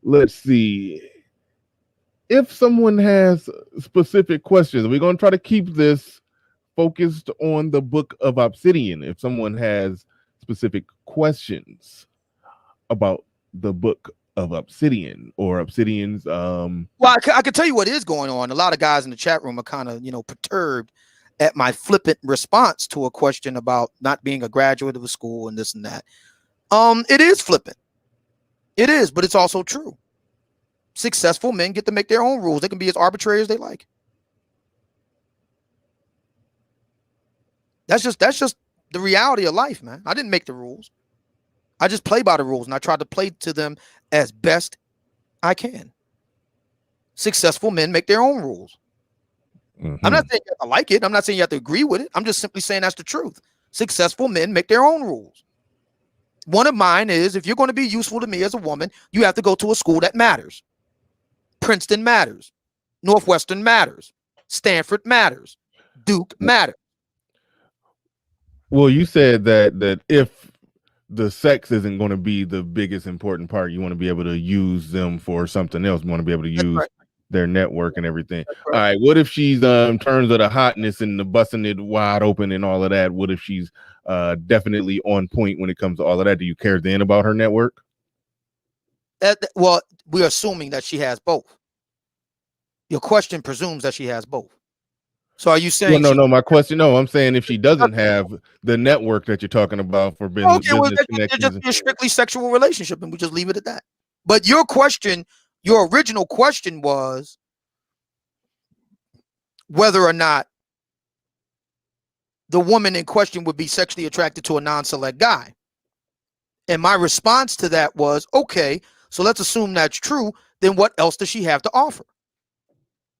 Let's see. If someone has specific questions, we're going to try to keep this focused on the Book of Obsidian. If someone has specific questions about the Book of Obsidian or Obsidian's well, I can tell you what is going on. A lot of guys in the chat room are kind of perturbed at my flippant response to a question about not being a graduate of a school and this and that. It is flippant. It is, but it's also true. Successful men get to make their own rules. They can be as arbitrary as they like. That's just the reality of life, man. I didn't make the rules. I just play by the rules, and I try to play to them as best I can. Successful men make their own rules. Mm-hmm. I'm not saying you have to like it. I'm not saying you have to agree with it. I'm just simply saying that's the truth. Successful men make their own rules. One of mine is, if you're going to be useful to me as a woman, you have to go to a school that matters. Princeton matters. Northwestern matters. Stanford matters. Duke matters. Well, you said that if the sex isn't going to be the biggest important part, you want to be able to use them for something else. You want to be able to use their network and everything. All right. What if she's in terms of the hotness and the busting it wide open and all of that? What if she's definitely on point when it comes to all of that? Do you care then about her network? Well, we're assuming that she has both. Your question presumes that she has both. So are you saying? Well, no. My question, no. I'm saying if she doesn't have the network that you're talking about for business, it's just a strictly sexual relationship, and we just leave it at that. But your question, your original question was whether or not the woman in question would be sexually attracted to a non-select guy. And my response to that was, okay, so let's assume that's true. Then what else does she have to offer?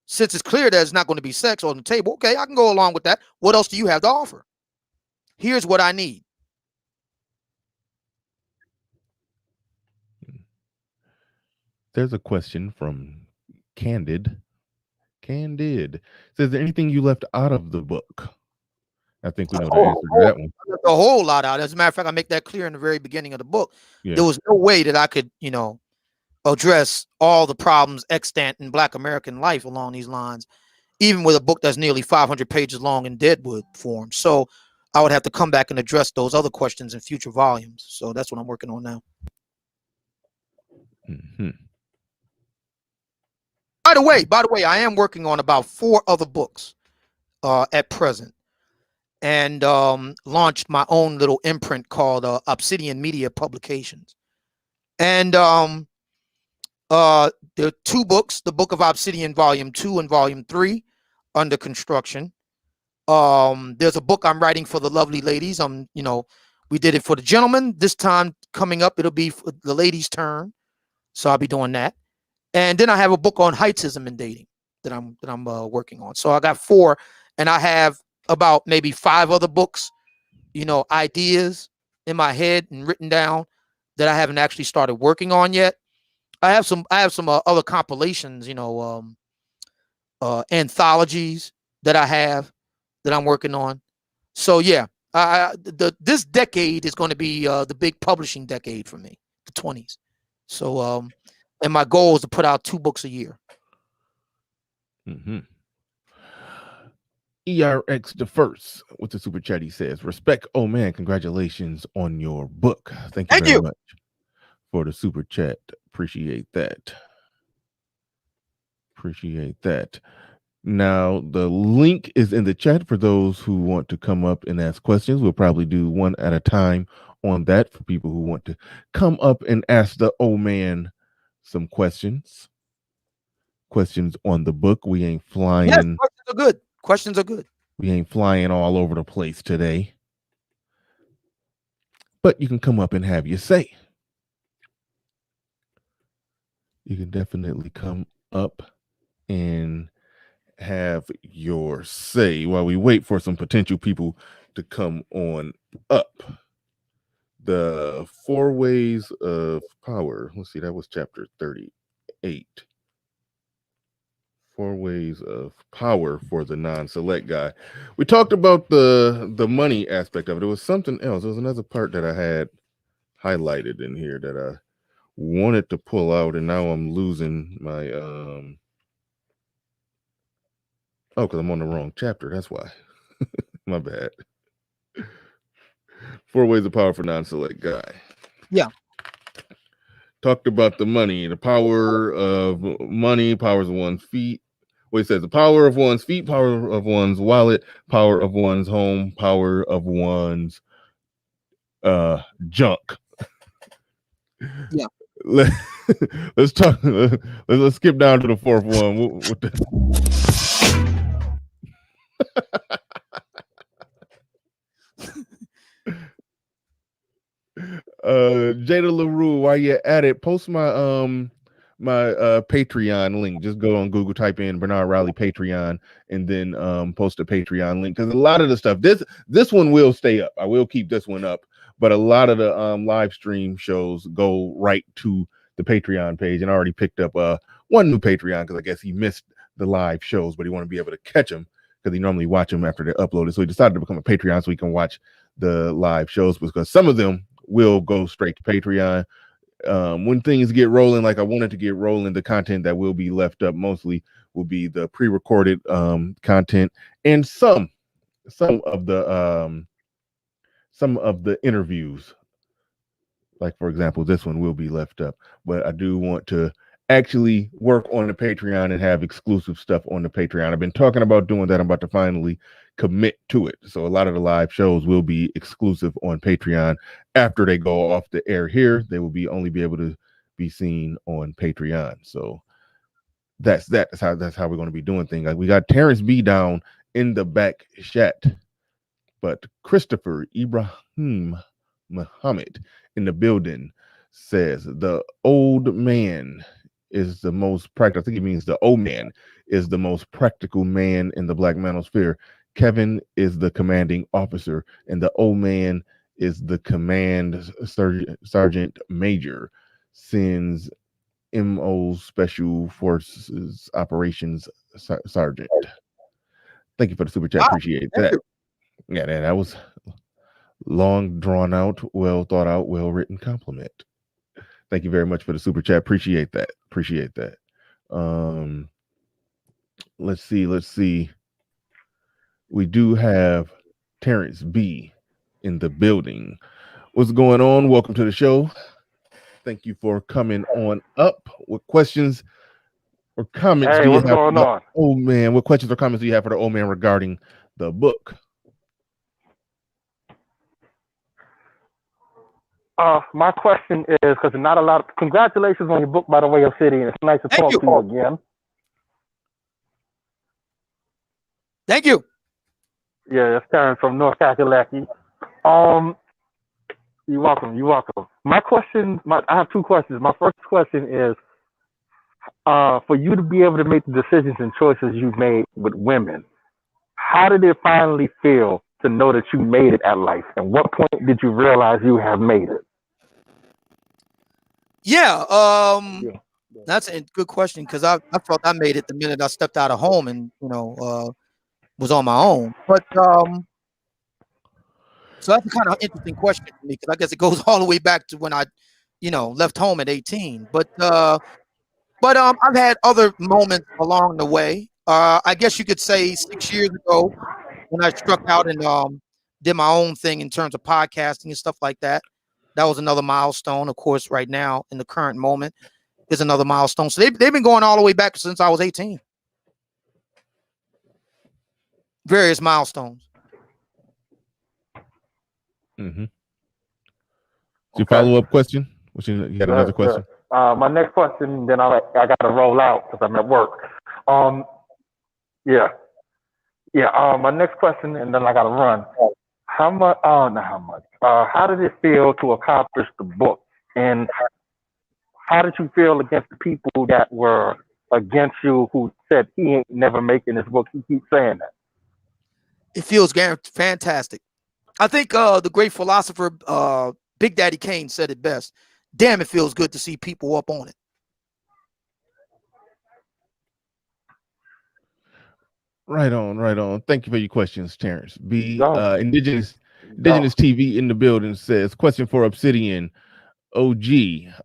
Since it's clear that it's not going to be sex on the table, okay, I can go along with that. What else do you have to offer? Here's what I need. There's a question from Candid. Says, is there anything you left out of the book? I think we know the answer to that one. I left a whole lot out. As a matter of fact, I make that clear in the very beginning of the book. Yeah. There was no way that I could, address all the problems extant in Black American life along these lines, even with a book that's nearly 500 pages long in Deadwood form. So I would have to come back and address those other questions in future volumes. So that's what I'm working on now. Mm-hmm. By the way, I am working on about 4 other books at present, and launched my own little imprint called Obsidian Media Publications. And there are 2 books, the Book of Obsidian Volume 2 and Volume 3, under construction. There's a book I'm writing for the lovely ladies. We did it for the gentlemen. This time coming up, it'll be for the ladies' turn. So I'll be doing that. And then I have a book on heightism and dating that I'm working on. So I got 4, and I have about maybe 5 other books, ideas in my head and written down that I haven't actually started working on yet. I have some other compilations, anthologies that I have that I'm working on. So yeah, this decade is going to be the big publishing decade for me, the 20s. So and my goal is to put out 2 books a year. Mm-hmm. ERX the first with the super chat, he says, respect. Oh man, congratulations on your book. Thank you very much for the super chat. Appreciate that. Now the link is in the chat for those who want to come up and ask questions. We'll probably do one at a time on that for people who want to come up and ask the old man some questions on the book. We ain't flying. Yes, questions are good. We ain't flying all over the place today, but you can come up and have your say. You can definitely come up and have your say while we wait for some potential people to come on up. The 4 ways of power. Let's see, that was chapter 38. 4 ways of power for the non-select guy. We talked about the money aspect of it. It was something else. There was another part that I had highlighted in here that I wanted to pull out, and now I'm losing my because I'm on the wrong chapter. That's why. My bad. 4 ways of power for non-select guy. Yeah. Talked about the money, the power of money, powers of one's feet. Well, it says the power of one's feet, power of one's wallet, power of one's home, power of one's junk. Yeah. Let's talk. Let's skip down to the 4th one. What Jada LaRue, while you're at it, post my Patreon link. Just go on Google, type in Bernard Riley Patreon, and then post a Patreon link, because a lot of the stuff, this one will stay up. I will keep this one up, but a lot of the live stream shows go right to the Patreon page, and I already picked up one new Patreon because I guess he missed the live shows, but he want to be able to catch them because he normally watch them after they're uploaded. So he decided to become a Patreon so he can watch the live shows, because some of them will go straight to Patreon. When things get rolling like I wanted to get rolling, the content that will be left up mostly will be the pre-recorded content, and some of the interviews. Like, for example, this one will be left up, but I do want to actually work on the Patreon and have exclusive stuff on the Patreon. I've been talking about doing that. I'm about to finally commit to it. So a lot of the live shows will be exclusive on Patreon. After they go off the air here, they will only be able to be seen on Patreon. So that's how we're going to be doing things. Like, we got Terrence B down in the back chat, but Christopher Ibrahim Muhammad in the building says the old man is the most practical. I think he means the old man is the most practical man in the Black Manosphere. Kevin is the commanding officer, and the old man is the command sergeant major. Sends MO Special Forces Operations Sergeant. Thank you for the super chat. Wow, Appreciate thank that. you. Yeah, that was long, drawn out, well thought out, well written compliment. Thank you very much for the super chat. Appreciate that. Appreciate that. Let's see. We do have Terrence B in the building. What's going on? Welcome to the show. Thank you for coming on up. What questions or comments do you what's have going for the on? old man? What questions or comments do you have for the old man regarding the book? My question is, because not a lot of, congratulations on your book, by the way, Obsidian. It's nice to Thank talk you. to you again. Thank you. Yeah, it's Terrence from North Kakalaki. You're welcome. You're welcome. My question, I have two questions. My first question is, for you to be able to make the decisions and choices you've made with women, how did it finally feel to know that you made it at life? And what point did you realize you have made it? Yeah, that's a good question, because I felt I made it the minute I stepped out of home and was on my own. But so that's a kind of interesting question for me, because I guess it goes all the way back to when I, left home at 18. But I've had other moments along the way. I guess you could say 6 years ago when I struck out and did my own thing in terms of podcasting and stuff like that. That was another milestone. Of course, right now in the current moment is another milestone. So they've been going all the way back since I was 18. Various milestones. Mm-hmm. Your follow-up question? You had another question? My next question, then I got to roll out because I'm at work. My next question, and then I got to run. How much? Not how much. How did it feel to accomplish the book? And how did you feel against the people that were against you, who said he ain't never making this book? He keeps saying that. It feels fantastic. I think the great philosopher Big Daddy Kane said it best. Damn, it feels good to see people up on it. Right on. Thank you for your questions, Terrence B. Indigenous TV in the building says, question for Obsidian. OG,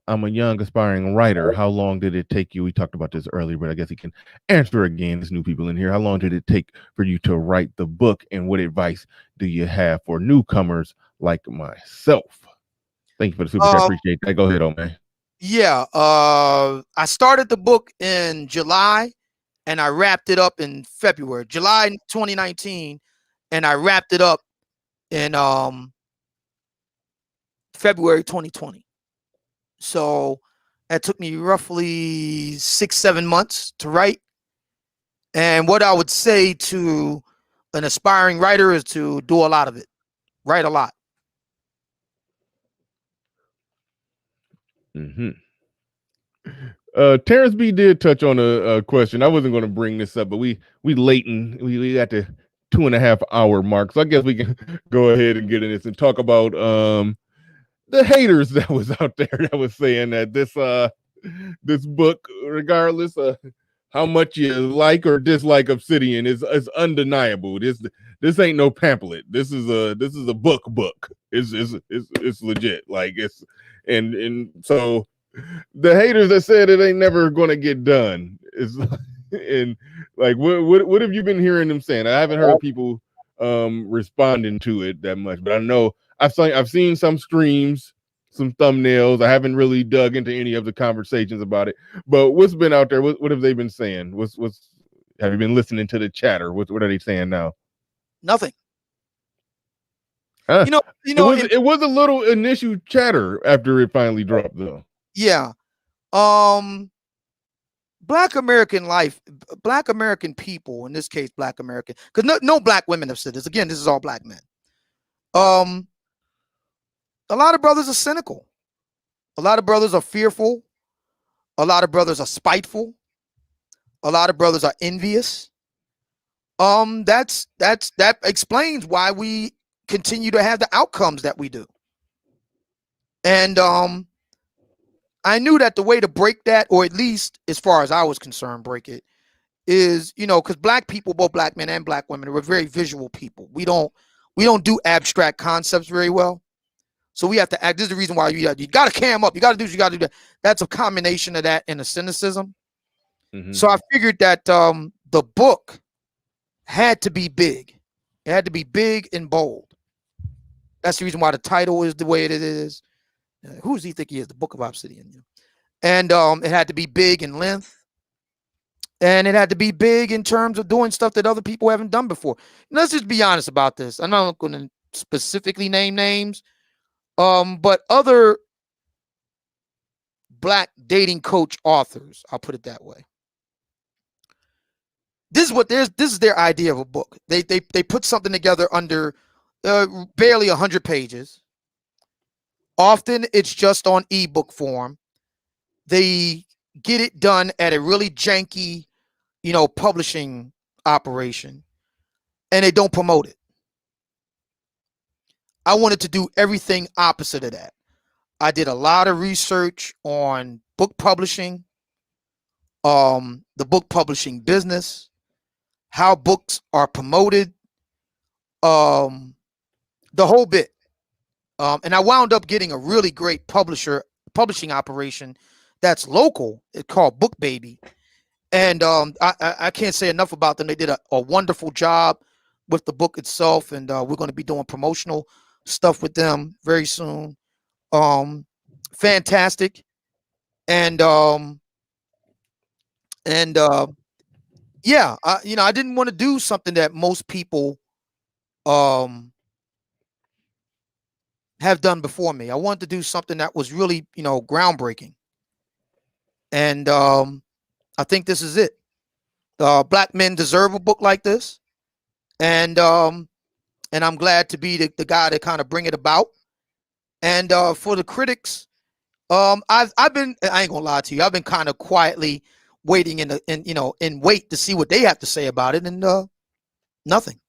I'm a young aspiring writer. How long did it take you? We talked about this earlier, but I guess he can answer again. There's new people in here. How long did it take for you to write the book, and what advice do you have for newcomers like myself? Thank you for the super chat. Appreciate that. Go ahead, man. Yeah, I started the book in July, and I wrapped it up in February, July 2019, and I wrapped it up in February 2020. So that took me roughly 6-7 months to write. And what I would say to an aspiring writer is to do a lot of it. Write a lot. Mm-hmm. Terrence B did touch on a question. I wasn't going to bring this up, but we got the 2.5 hour mark, so I guess we can go ahead and get in this and talk about the haters that was out there that was saying that this book, regardless of how much you like or dislike Obsidian, is undeniable. This ain't no pamphlet. This is a book. It's legit. Like it's and so the haters that said it ain't never gonna get done is and like what have you been hearing them saying? I haven't heard people responding to it that much, but I know I've seen some streams, some thumbnails. I haven't really dug into any of the conversations about it. But what's been out there? What have they been saying? What's have you been listening to the chatter? What are they saying now? Nothing. It was a little initial chatter after it finally dropped, though. Yeah. Black American life, Black American people, in this case, Black American, because no Black women have said this. Again, this is all Black men. A lot of brothers are cynical. A lot of brothers are fearful. A lot of brothers are spiteful. A lot of brothers are envious. That explains why we continue to have the outcomes that we do. And I knew that the way to break that, or at least as far as I was concerned, break it, is, because black people, both black men and black women, we're very visual people. We don't do abstract concepts very well. So we have to act. This is the reason why you got to cam up. You got to do this, you got to do that. That's a combination of that and a cynicism. Mm-hmm. So I figured that the book had to be big. It had to be big and bold. That's the reason why the title is the way it is. Who does he think he is? The Book of Obsidian. And it had to be big in length. And it had to be big in terms of doing stuff that other people haven't done before. And let's just be honest about this. I'm not going to specifically name names. But other black dating coach authors, I'll put it that way. This is their idea of a book. They put something together under barely 100 pages. Often it's just on ebook form. They get it done at a really janky, publishing operation, and they don't promote it. I wanted to do everything opposite of that. I did a lot of research on book publishing, the book publishing business, how books are promoted, the whole bit. And I wound up getting a really great publishing operation that's local. It's called Book Baby. And I can't say enough about them. They did a wonderful job with the book itself. And we're going to be doing promotional stuff with them very soon. Fantastic. And yeah, I didn't want to do something that most people have done before me. I wanted to do something that was really, groundbreaking. And I think this is it. Black men deserve a book like this. And I'm glad to be the guy to kind of bring it about. And for the critics, I've been, I ain't gonna lie to you, I've been kind of quietly waiting in wait to see what they have to say about it, and nothing.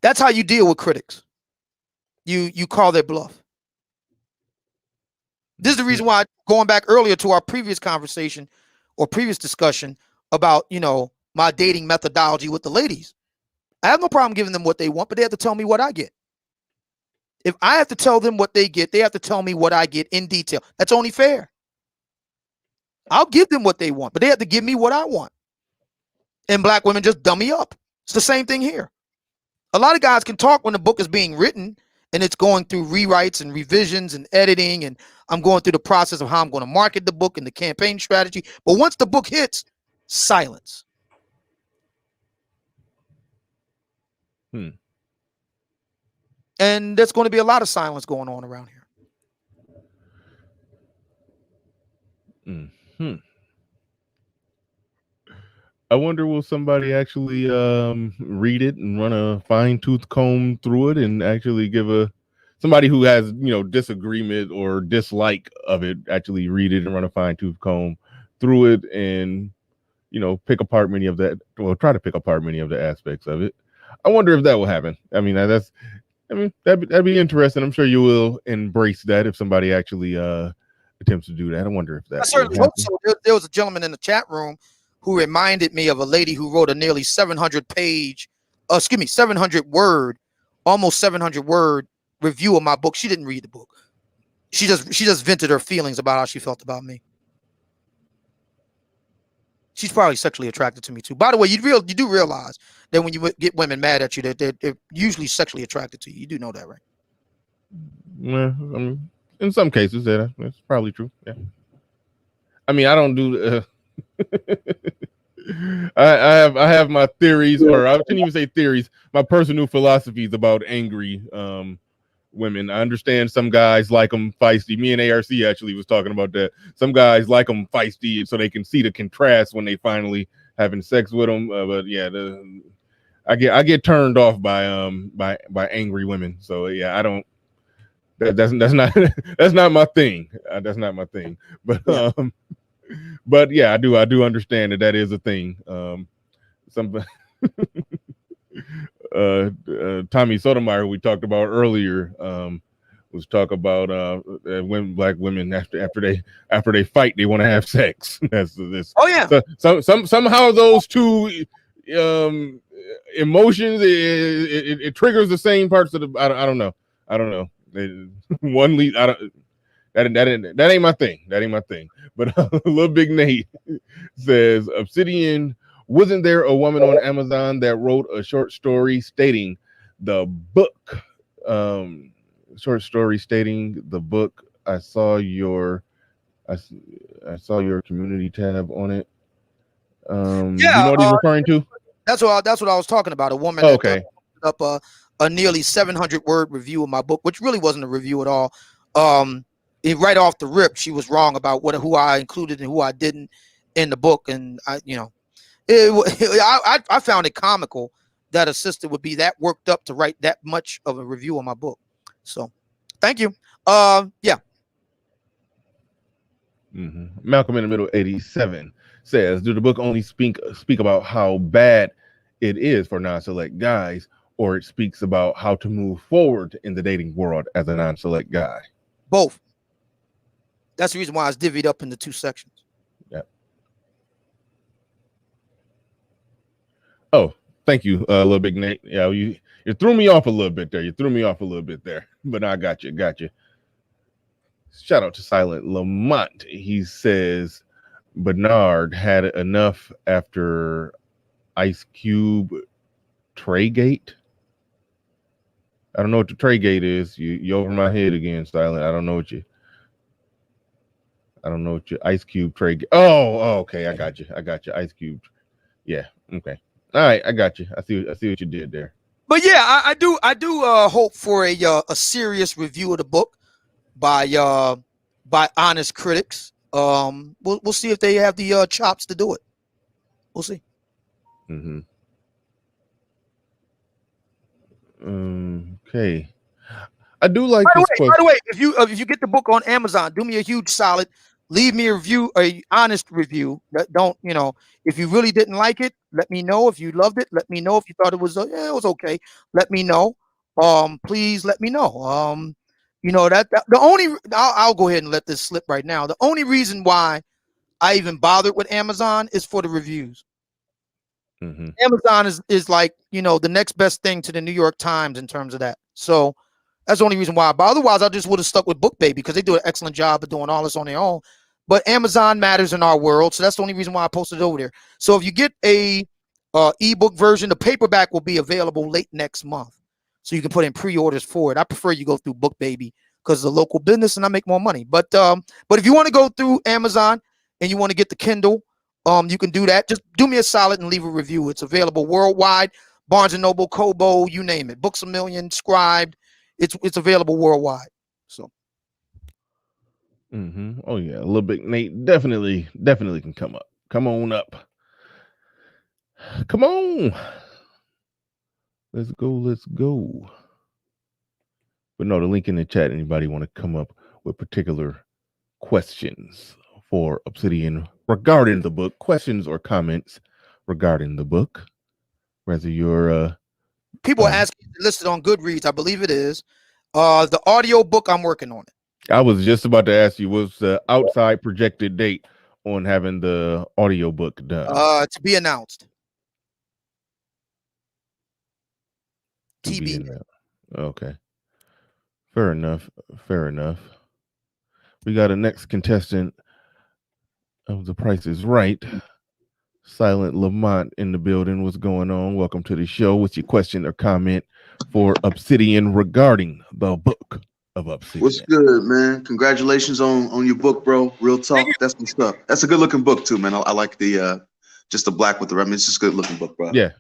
That's how you deal with critics. You call their bluff. This is the reason why, going back earlier to our previous conversation or previous discussion about, my dating methodology with the ladies. I have no problem giving them what they want, but they have to tell me what I get. If I have to tell them what they get, they have to tell me what I get in detail. That's only fair. I'll give them what they want, but they have to give me what I want. And black women just dummy up. It's the same thing here. A lot of guys can talk when the book is being written and it's going through rewrites and revisions and editing, and I'm going through the process of how I'm going to market the book and the campaign strategy. But once the book hits, silence. And there's going to be a lot of silence going on around here. I wonder, will somebody actually read it and run a fine-tooth comb through it and actually give somebody who has, disagreement or dislike of it, actually read it and run a fine-tooth comb through it and, pick apart many of that, well, try to pick apart many of the aspects of it. I wonder if that will happen. I mean, that'd be interesting. I'm sure you will embrace that if somebody actually attempts to do that. I wonder if that. I certainly hope so. There was a gentleman in the chat room who reminded me of a lady who wrote a nearly 700 word, almost 700 word review of my book. She didn't read the book. She just vented her feelings about how she felt about me. She's probably sexually attracted to me too. By the way, you do realize that when you get women mad at you, that they're usually sexually attracted to you. You do know that, right? Well, I mean, in some cases, that's probably true. Yeah. I mean, I don't do. I have my theories, or I shouldn't even say theories. My personal philosophies about angry women. I understand some guys like them feisty. Me and ARC actually was talking about that. Some guys like them feisty so they can see the contrast when they finally having sex with them. But yeah, I get turned off by angry women. So yeah, I don't. That's not that's not my thing. That's not my thing. But Yeah. but yeah, I do understand that is a thing. Some Tommy Sotomayor, who we talked about earlier, was talk about when black women after they fight, they want to have sex. That's this. Oh yeah. So somehow those two emotions it triggers the same parts of the. I don't know. One lead. I don't. That ain't my thing. That ain't my thing. But Little Big Nate says Obsidian. Wasn't there a woman on Amazon that wrote a short story stating the book? Short story stating the book. I saw your community tab on it. Yeah, you know what he's referring to? That's what I was talking about. A woman Okay. that up a nearly 700-word review of my book, which really wasn't a review at all. Right off the rip, she was wrong about who I included and who I didn't in the book, and I found it comical that a sister would be that worked up to write that much of a review on my book. So, thank you. Yeah. Malcolm in the Middle 87 says, "Do the book only speak about how bad it is for non-select guys, or it speaks about how to move forward in the dating world as a non-select guy?" Both. That's the reason why it's divvied up into two sections. Yeah. Oh, thank you, Little Big Nate. Yeah, you threw me off a little bit there. But I got you. Shout out to Silent Lamont. He says Bernard had enough after Ice Cube Traygate. I don't know what the Traygate is. You over my head again, Silent. I don't know what your Ice Cube Traygate. Oh, okay. I got you. Ice Cube. Yeah. Okay. All right. I got you. I see what you did there. But yeah, I do hope for a serious review of the book by honest critics. We'll see if they have the chops to do it. We'll see. Okay. I do like this question. By the way, if you get the book on Amazon, do me a huge solid. Leave me a honest review. Don't, if you really didn't like it, let me know. If you loved it, let me know. If you thought it was okay, let me know. Please let me know. That the only I'll go ahead and let this slip right now. The only reason why I even bothered with Amazon is for the reviews. Amazon is like, the next best thing to the New York Times in terms of that. So that's the only reason why. But otherwise, I just would have stuck with BookBaby because they do an excellent job of doing all this on their own. But Amazon matters in our world, so that's the only reason why I posted it over there. So if you get a ebook version, the paperback will be available late next month, so you can put in pre-orders for it. I prefer you go through BookBaby because it's a local business and I make more money. But if you want to go through Amazon and you want to get the Kindle, you can do that. Just do me a solid and leave a review. It's available worldwide. Barnes and Noble, Kobo, you name it. Books A Million, Scribed. It's available worldwide. So. Oh yeah, a little bit. Nate definitely can come up. Come on up. Come on. Let's go. But no, the link in the chat. Anybody want to come up with particular questions for Obsidian regarding the book? Questions or comments regarding the book? Whether you're people are asking, listed on Goodreads, I believe it is. The audio book, I'm working on it. I was just about to ask you, what's the outside projected date on having the audio book done? To be announced. TB. Okay. Fair enough. We got a next contestant of The Price is Right. Silent Lamont in the building. What's going on? Welcome to the show. What's your question or comment for Obsidian regarding the Book of Obsidian? What's good, man? Congratulations on your book, bro. Real talk. That's some stuff. That's a good looking book too, man. I like the just the black with the red. I mean, it's just a good looking book, bro. Yeah.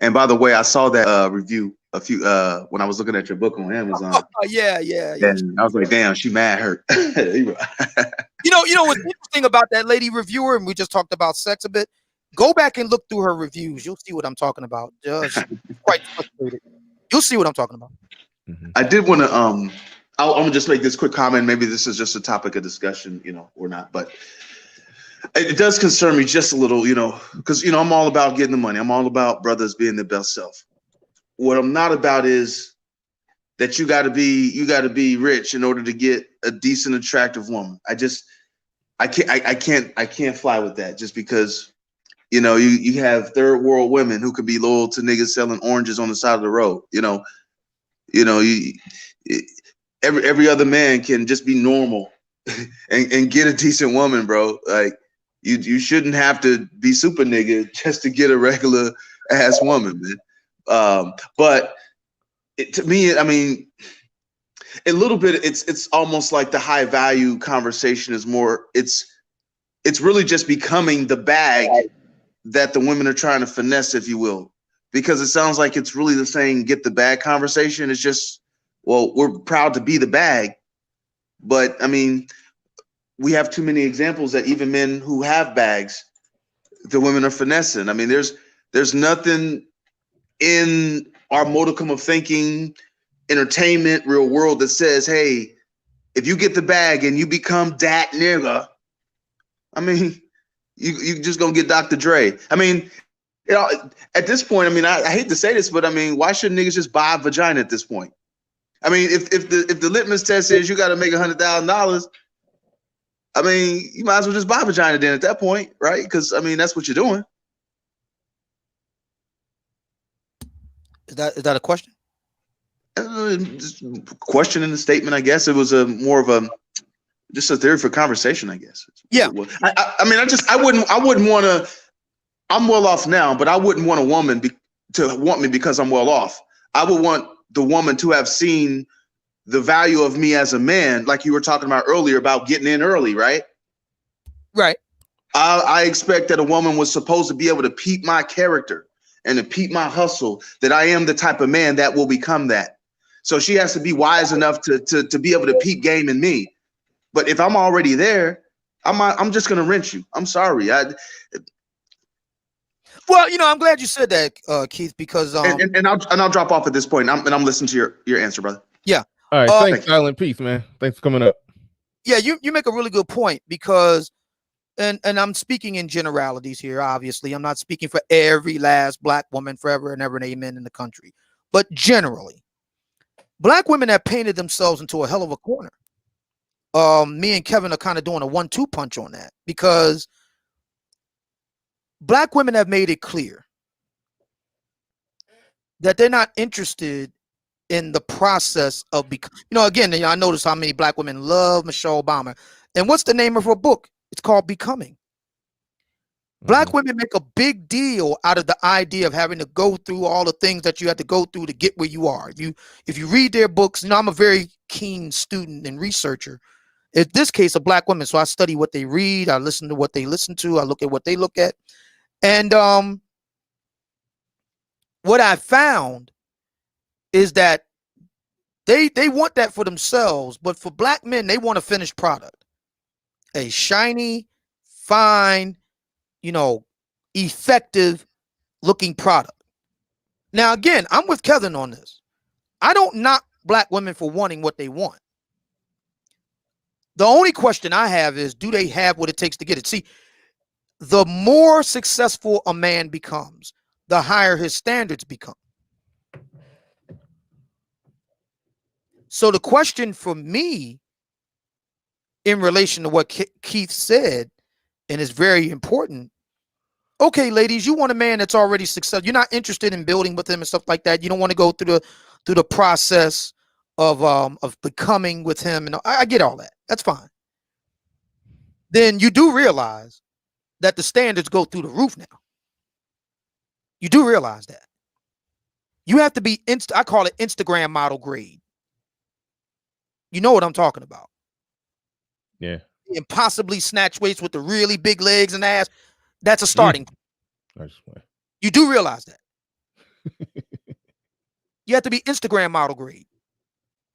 And by the way, I saw that review a few when I was looking at your book on Amazon. Yeah. And I was like, damn, she mad hurt. You know what's interesting about that lady reviewer, and we just talked about sex a bit. Go back and look through her reviews. You'll see what I'm talking about. She's quite frustrated. You'll see what I'm talking about. I did want to I'm gonna just make this quick comment. Maybe this is just a topic of discussion, or not, but it does concern me just a little, because I'm all about getting the money. I'm all about brothers being their best self. What I'm not about is that you got to be rich in order to get a decent, attractive woman. I can't fly with that just because. You have third world women who could be loyal to niggas selling oranges on the side of the road. Every other man can just be normal and get a decent woman, bro. Like you shouldn't have to be super nigga just to get a regular ass woman, man. But to me, I mean, a little bit, it's almost like the high value conversation is more. It's really just becoming the bag that the women are trying to finesse, if you will, because it sounds like it's really the same get the bag conversation. It's just, well, we're proud to be the bag. But I mean, we have too many examples that even men who have bags, the women are finessing. I mean, there's nothing in our modicum of thinking, entertainment, real world that says, hey, if you get the bag and you become that nigga, I mean, you just gonna get Dr. Dre. I mean, at this point, I mean, I hate to say this, but I mean, why shouldn't niggas just buy a vagina at this point? I mean, if the litmus test is you got to make $100,000, I mean, you might as well just buy a vagina then at that point, right? Because I mean, that's what you're doing. Is that a question? Question in the statement, I guess. It was more of just a theory for conversation, I guess. Yeah. I mean, I wouldn't want to. I'm well off now, but I wouldn't want a woman to want me because I'm well off. I would want the woman to have seen the value of me as a man, like you were talking about earlier about getting in early, right? Right. I expect that a woman was supposed to be able to peep my character and to peep my hustle, that I am the type of man that will become that. So she has to be wise enough to be able to peep game in me. But if I'm already there, I'm just gonna rent you. I'm sorry. Well, I'm glad you said that, Keith, because and I'll drop off at this point. I'm listening to your answer, brother. Yeah. All right. Thanks, Silent Peace, man. Thanks for coming up. Yeah, you make a really good point because, and I'm speaking in generalities here. Obviously, I'm not speaking for every last black woman forever and ever and amen in the country, but generally, black women have painted themselves into a hell of a corner. Me and Kevin are kind of doing a 1-2 punch on that because black women have made it clear that they're not interested in the process of again, I notice how many black women love Michelle Obama. And what's the name of her book? It's called Becoming. Black women make a big deal out of the idea of having to go through all the things that you have to go through to get where you are. If you read their books, I'm a very keen student and researcher. In this case, of black women, so I study what they read, I listen to what they listen to, I look at what they look at. And what I found is that they want that for themselves, but for black men, they want a finished product, a shiny, fine, effective looking product. Now, again, I'm with Kevin on this. I don't knock black women for wanting what they want. The only question I have is, do they have what it takes to get it? See, the more successful a man becomes, the higher his standards become. So the question for me in relation to what Keith said, and is very important. Okay, ladies, you want a man that's already successful. You're not interested in building with him and stuff like that. You don't want to go through the process of becoming with him. And I get all that. That's fine. Then you do realize that the standards go through the roof now. You do realize that. You have to be, I call it Instagram model grade. You know what I'm talking about. Yeah. And possibly snatch weights with the really big legs and ass. That's a starting point. You do realize that. You have to be Instagram model grade.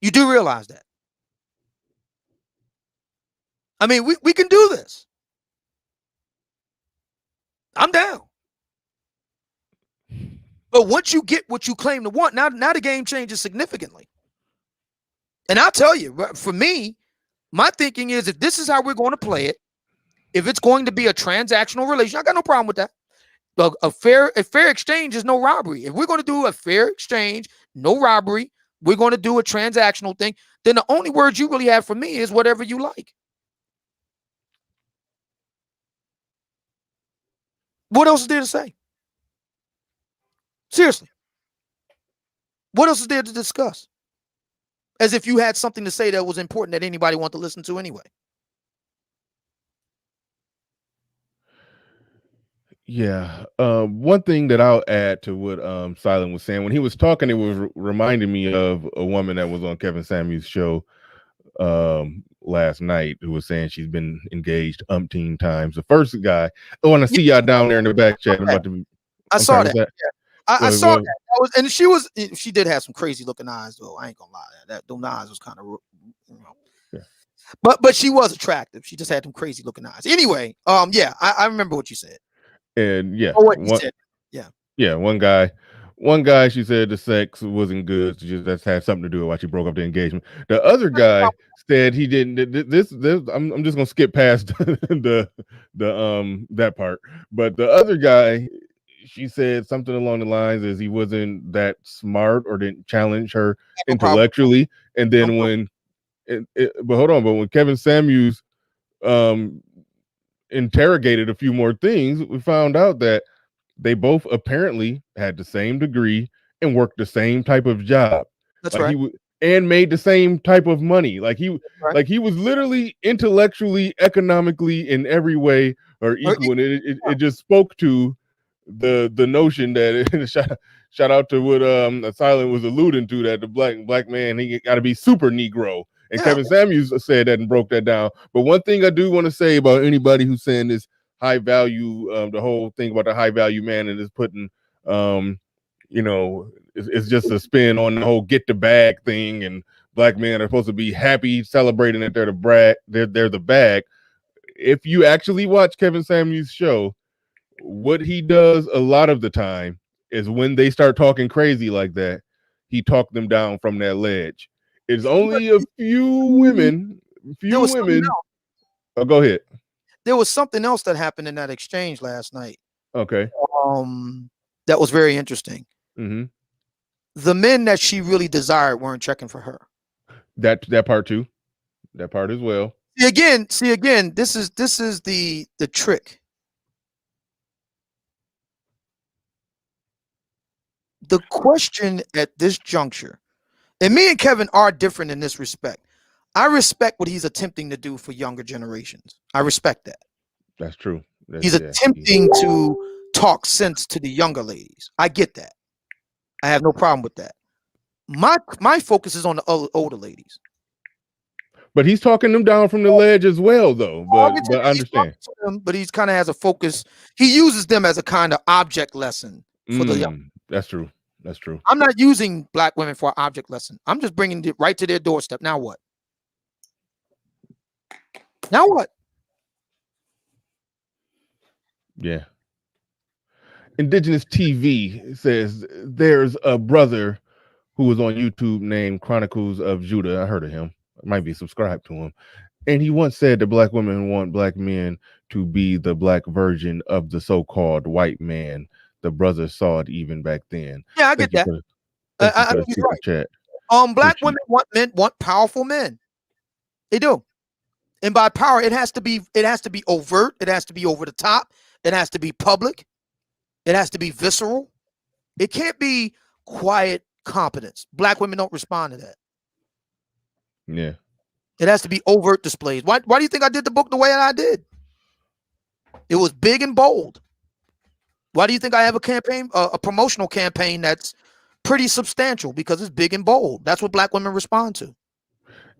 You do realize that. I mean, we can do this. I'm down. But once you get what you claim to want, now the game changes significantly. And I'll tell you, for me, my thinking is if this is how we're going to play it, if it's going to be a transactional relation, I got no problem with that. A fair exchange is no robbery. If we're going to do a fair exchange, no robbery, we're going to do a transactional thing, then the only words you really have for me is whatever you like. What else is there to say? Seriously. What else is there to discuss? As if you had something to say that was important that anybody wanted to listen to anyway. Yeah. One thing that I'll add to what Silent was saying, when he was talking, it was reminding me of a woman that was on Kevin Samuels' show last night who was saying she's been engaged umpteen times. The first guy, oh, and I see y'all down there in the back chat. I saw that. Yeah. I saw that. And she did have some crazy looking eyes, though. I ain't gonna lie. Those eyes was kind of, yeah. But she was attractive. She just had them crazy looking eyes. Anyway, yeah, I remember what you said. And yeah, yeah, one guy, she said the sex wasn't good. So just had something to do with why she broke up the engagement. The other guy said he didn't. This I'm just gonna skip past the that part. But the other guy, she said something along the lines as he wasn't that smart or didn't challenge her intellectually. And then but hold on, but when Kevin Samuels interrogated a few more things, we found out that they both apparently had the same degree and worked the same type of job. That's right. And made the same type of money. Like he was literally intellectually, economically, in every way or equal. And it just spoke to the notion that shout out to what Silent was alluding to, that the black man, he got to be super Negro. And Kevin Samuels said that and broke that down. But one thing I do want to say about anybody who's saying this high value, the whole thing about the high value man and is putting, it's just a spin on the whole get the bag thing, and black men are supposed to be happy celebrating that they're the bag. If you actually watch Kevin Samuels' show, what he does a lot of the time is when they start talking crazy like that, he talked them down from that ledge. It's only a few women. Oh, go ahead. There was something else that happened in that exchange last night. Okay. That was very interesting. Mm-hmm. The men that she really desired weren't checking for her. That part too. That part as well. See again. This is the trick. The question at this juncture, and me and Kevin are different in this respect. I respect what he's attempting to do for younger generations. I respect that. That's true. He's attempting to talk sense to the younger ladies. I get that. I have no problem with that. My focus is on the older ladies. But he's talking them down from the ledge as well, though. But I understand. But he's kind of has a focus. He uses them as a kind of object lesson for the young. That's true. That's true. I'm not using black women for an object lesson. I'm just bringing it right to their doorstep. Now what? Now what? Yeah. Indigenous TV says there's a brother who was on YouTube named Chronicles of Judah. I heard of him. I might be subscribed to him. And he once said that black women want black men to be the black version of the so-called white man. The brother saw it even back then. Yeah, I get that. I think he's right. Chat. Black women want powerful men. They do. And by power, it has to be overt. It has to be over the top. It has to be public. It has to be visceral. It can't be quiet competence. Black women don't respond to that. Yeah. It has to be overt displays. Why do you think I did the book the way I did? It was big and bold. Why do you think I have a campaign, a promotional campaign that's pretty substantial? Because it's big and bold. That's what black women respond to.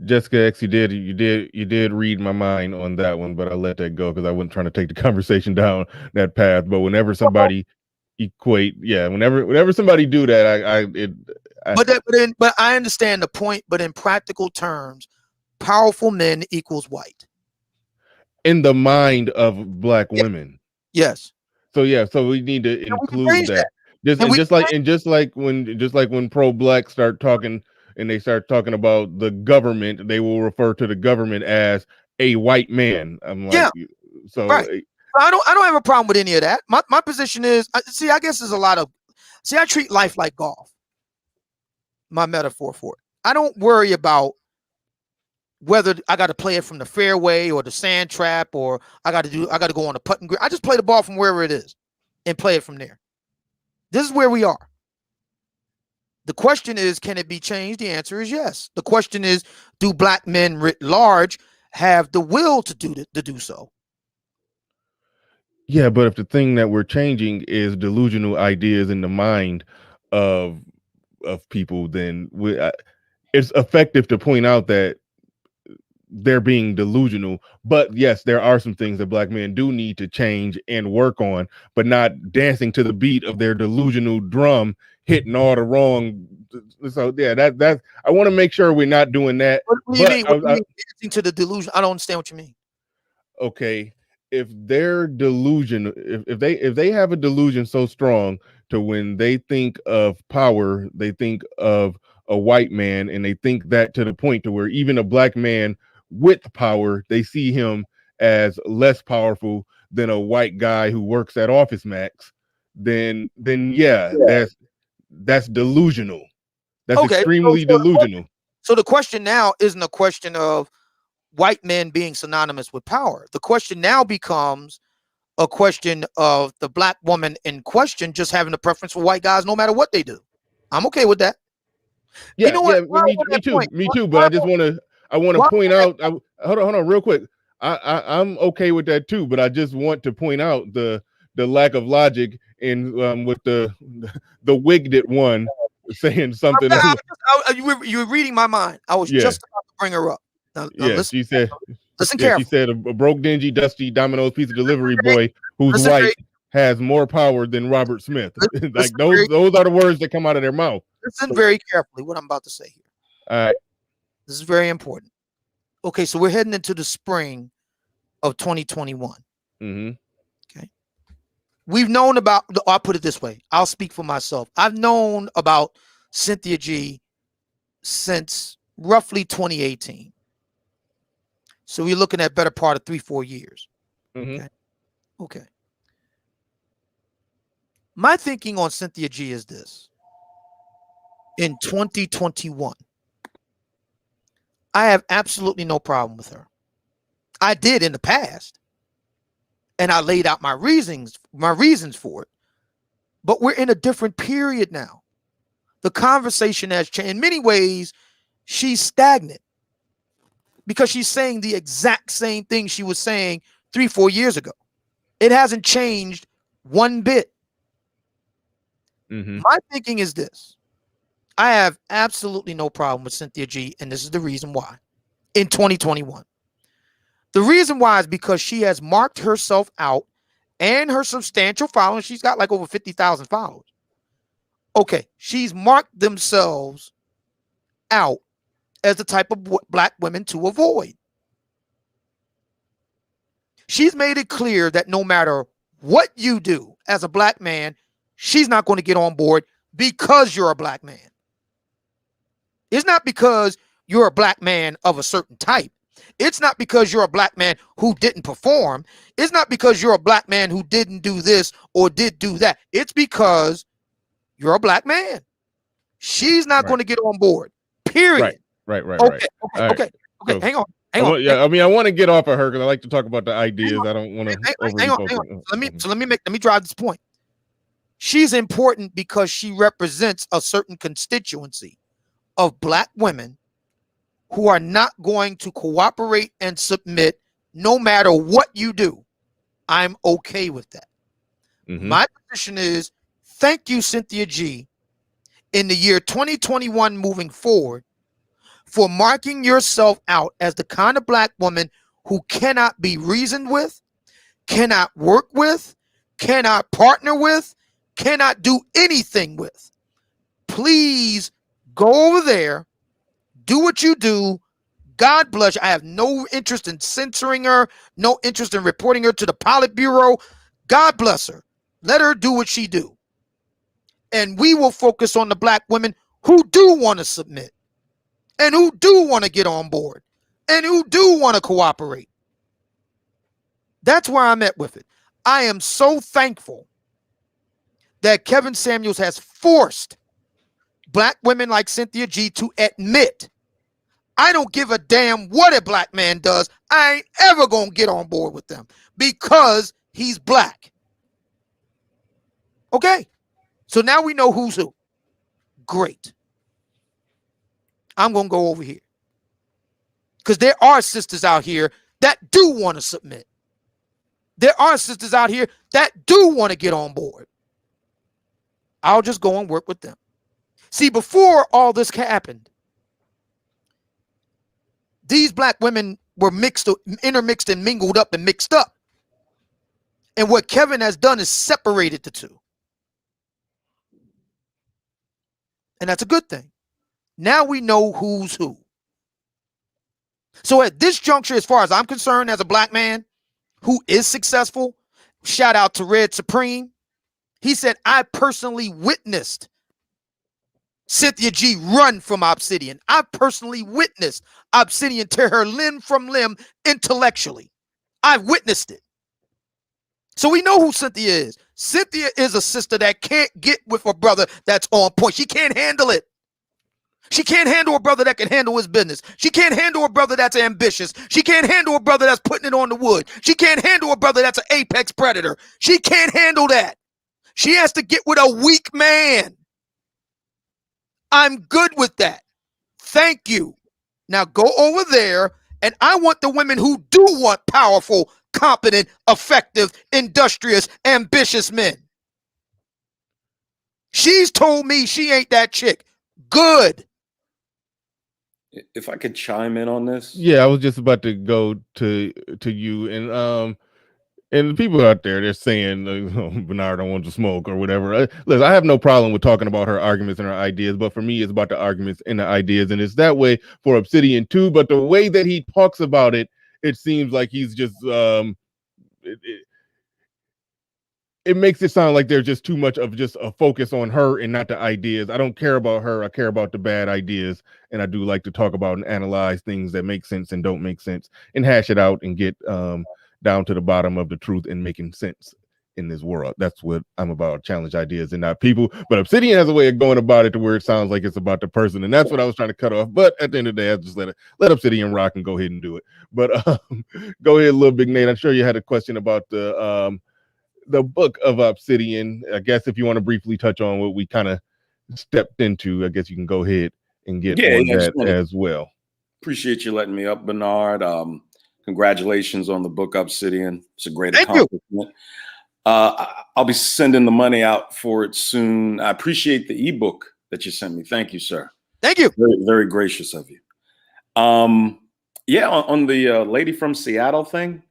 Jessica X, you did read my mind on that one, but I let that go because I wasn't trying to take the conversation down that path. But whenever somebody whenever somebody do that, but I understand the point. But in practical terms, powerful men equals white in the mind of black women. Yes. So we need to include that. Just And and we just like when pro-black start talking and they start talking about the government, they will refer to the government as a white man. I'm yeah, like, so right. I don't have a problem with any of that. My position is, see, I guess there's a lot of, see, I treat life like golf. My metaphor for it. I don't worry about whether I got to play it from the fairway or the sand trap, or I got to go on the putting green. I just play the ball from wherever it is and play it from there. This is where we are. The question is, can it be changed? The answer is yes. The question is, do black men writ large have the will to do so? yeah, but if the thing that we're changing is delusional ideas in the mind of people, then it's effective to point out that they're being delusional. But yes, there are some things that black men do need to change and work on, but not dancing to the beat of their delusional drum, hitting all the wrong. So yeah, that I want to make sure we're not doing that. What do you mean? What do you mean dancing to the delusion? I don't understand what you mean. Okay, if their delusion, if they have a delusion so strong to when they think of power, they think of a white man, and they think that to the point to where even a black man with power, they see him as less powerful than a white guy who works at Office Max, then yeah, that's delusional. That's Okay, extremely delusional. so the question now isn't a question of white men being synonymous with power. The question now becomes a question of the black woman in question just having a preference for white guys no matter what they do. I'm okay with that. Yeah, you know what? Me too. But I just want to point out. Hold on, real quick. I'm okay with that too. But I just want to point out the lack of logic in with the wigged one saying something. You were reading my mind. I was just about to bring her up. Now listen, she said. Listen carefully. She said a broke, dingy, dusty Domino's pizza delivery boy who's white has more power than Robert Smith. Like those are the words that come out of their mouth. Listen very carefully what I'm about to say here. All right. This is very important. Okay, so we're heading into the spring of 2021. Mm-hmm. Okay. We've known about, I'll put it this way. I'll speak for myself. I've known about Cynthia G since roughly 2018. So we're looking at better part of 3-4 years. Mm-hmm. Okay. My thinking on Cynthia G is this. In 2021, I have absolutely no problem with her. I did in the past. And I laid out my reasons for it. But we're in a different period now. The conversation has changed. In many ways, she's stagnant. Because she's saying the exact same thing she was saying 3-4 years ago. It hasn't changed one bit. Mm-hmm. My thinking is this. I have absolutely no problem with Cynthia G, and this is the reason why. In 2021. The reason why is because she has marked herself out and her substantial following. She's got like over 50,000 followers. Okay, she's marked themselves out as the type of black women to avoid. She's made it clear that no matter what you do as a black man, she's not going to get on board because you're a black man. It's not because you're a black man of a certain type. It's not because you're a black man who didn't perform. It's not because you're a black man who didn't do this or did do that. It's because you're a black man. She's not going to get on board. Period. Right. Okay. So, hang on. I mean, I want to get off of her because I like to talk about the ideas. I don't want to hang on. Let me drive this point. She's important because she represents a certain constituency of black women who are not going to cooperate and submit no matter what you do. I'm okay with that. Mm-hmm. My position is, thank you, Cynthia G, in the year 2021 moving forward, for marking yourself out as the kind of black woman who cannot be reasoned with, cannot work with, cannot partner with, cannot do anything with. Please go over there, do what you do. God bless you. I have no interest in censoring her, no interest in reporting her to the Politburo. God bless her. Let her do what she do. And we will focus on the black women who do want to submit and who do want to get on board and who do want to cooperate. That's where I'm at with it. I am so thankful that Kevin Samuels has forced black women like Cynthia G to admit, I don't give a damn what a black man does. I ain't ever gonna get on board with them because he's black. Okay, so now we know who's who. Great. I'm gonna go over here because there are sisters out here that do want to submit. There are sisters out here that do want to get on board. I'll just go and work with them. See, before all this happened, these black women were intermixed and mingled up and mixed up. And what Kevin has done is separated the two. And that's a good thing. Now we know who's who. So at this juncture, as far as I'm concerned, as a black man who is successful, shout out to Red Supreme. He said, I personally witnessed Cynthia G run from Obsidian. I personally witnessed Obsidian tear her limb from limb intellectually. I've witnessed it. So we know who Cynthia is. Cynthia is a sister that can't get with a brother that's on point. She can't handle it. She can't handle a brother that can handle his business. She can't handle a brother that's ambitious. She can't handle a brother that's putting it on the wood. She can't handle a brother that's an apex predator. She can't handle that. She has to get with a weak man. I'm good with that. Thank you. Now go over there, and I want the women who do want powerful, competent, effective, industrious, ambitious men. She's told me she ain't that chick. Good. If I could chime in on this. Yeah, I was just about to go to you, and the people out there, they're saying Bernard don't want to smoke or whatever. Listen, I have no problem with talking about her arguments and her ideas, but for me, it's about the arguments and the ideas, and it's that way for Obsidian too. But the way that he talks about it, it seems like he's just it makes it sound like there's just too much of just a focus on her and not the ideas. I don't care about her. I care about the bad ideas, and I do like to talk about and analyze things that make sense and don't make sense, and hash it out and get down to the bottom of the truth and making sense in this world. That's what I'm about, challenge ideas and not people. But Obsidian has a way of going about it to where it sounds like it's about the person, and that's what I was trying to cut off. But at the end of the day, I just let Obsidian rock and go ahead and do it. But go ahead, little big Nate. I'm sure you had a question about the Book of Obsidian. I guess if you want to briefly touch on what we kind of stepped into, I guess you can go ahead and get on that as well. Appreciate you letting me up, Bernard. Congratulations on the book Obsidian. It's a great accomplishment. I'll be sending the money out for it soon. I appreciate the ebook that you sent me. Thank you, sir. Thank you. Very, very gracious of you. Yeah, on the lady from Seattle thing,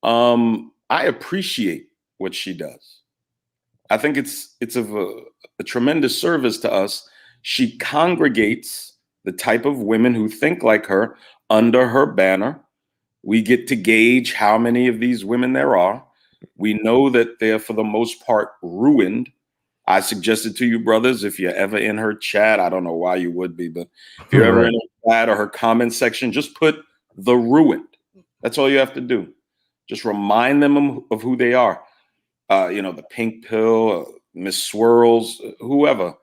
I appreciate what she does. I think it's of a tremendous service to us. She congregates the type of women who think like her under her banner. We get to gauge how many of these women there are. We know that they're, for the most part, ruined. I suggested to you, brothers, if you're ever in her chat, I don't know why you would be, but if you're ever in her chat or her comment section, just put the ruined. That's all you have to do. Just remind them of who they are. The pink pill, Miss Swirls, whoever.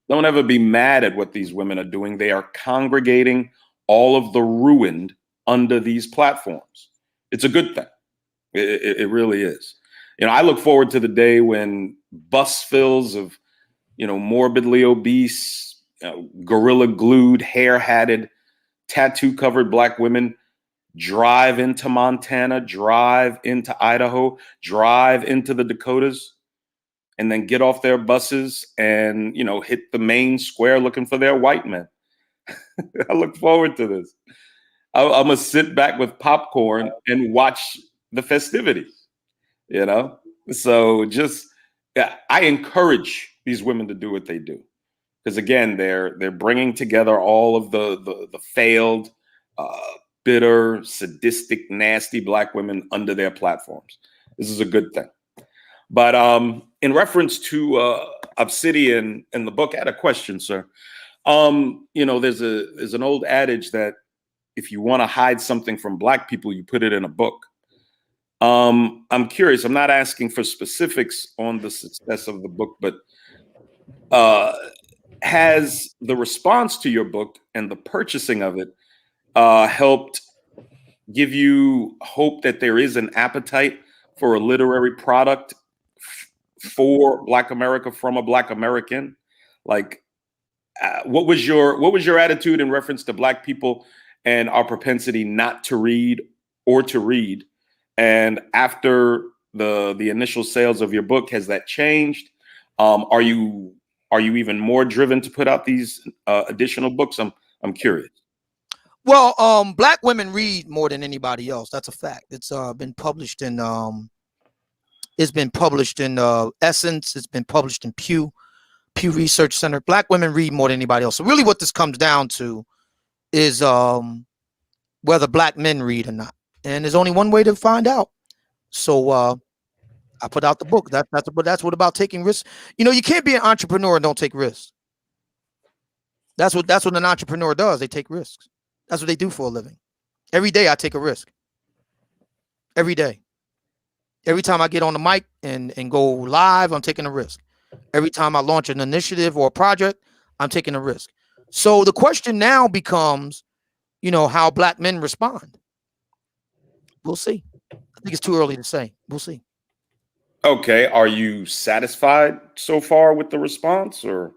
Don't ever be mad at what these women are doing. They are congregating all of the ruined under these platforms. It's a good thing. It really is. I look forward to the day when bus fills of, morbidly obese, gorilla glued, hair hatted, tattoo covered Black women drive into Montana, drive into Idaho, drive into the Dakotas, and then get off their buses and, hit the main square looking for their white men. I look forward to this. I'm going to sit back with popcorn and watch the festivities, So I encourage these women to do what they do. Because again, they're bringing together all of the failed, bitter, sadistic, nasty Black women under their platforms. This is a good thing. But in reference to Obsidian and the book, I had a question, sir. You know, there's an old adage that if you want to hide something from Black people, you put it in a book. I'm curious. I'm not asking for specifics on the success of the book, but has the response to your book and the purchasing of it helped give you hope that there is an appetite for a literary product for Black America from a Black American? Like, what was your attitude in reference to Black people and our propensity not to read or to read? And after the initial sales of your book, has that changed? Are you even more driven to put out these additional books? I'm curious. Well, Black women read more than anybody else. That's a fact. It's been published in Essence. It's been published in Pew Research Center. Black women read more than anybody else. So really what this comes down to is whether Black men read or not. And there's only one way to find out. So I put out the book. That's what about taking risks. You know, you can't be an entrepreneur and don't take risks. That's what an entrepreneur does. They take risks. That's what they do for a living. Every day I take a risk. Every day. Every time I get on the mic and go live, I'm taking a risk. Every time I launch an initiative or a project, I'm taking a risk. So the question now becomes, you know, how Black men respond. We'll see. I think it's too early to say. We'll see. Okay. Are you satisfied so far with the response, or?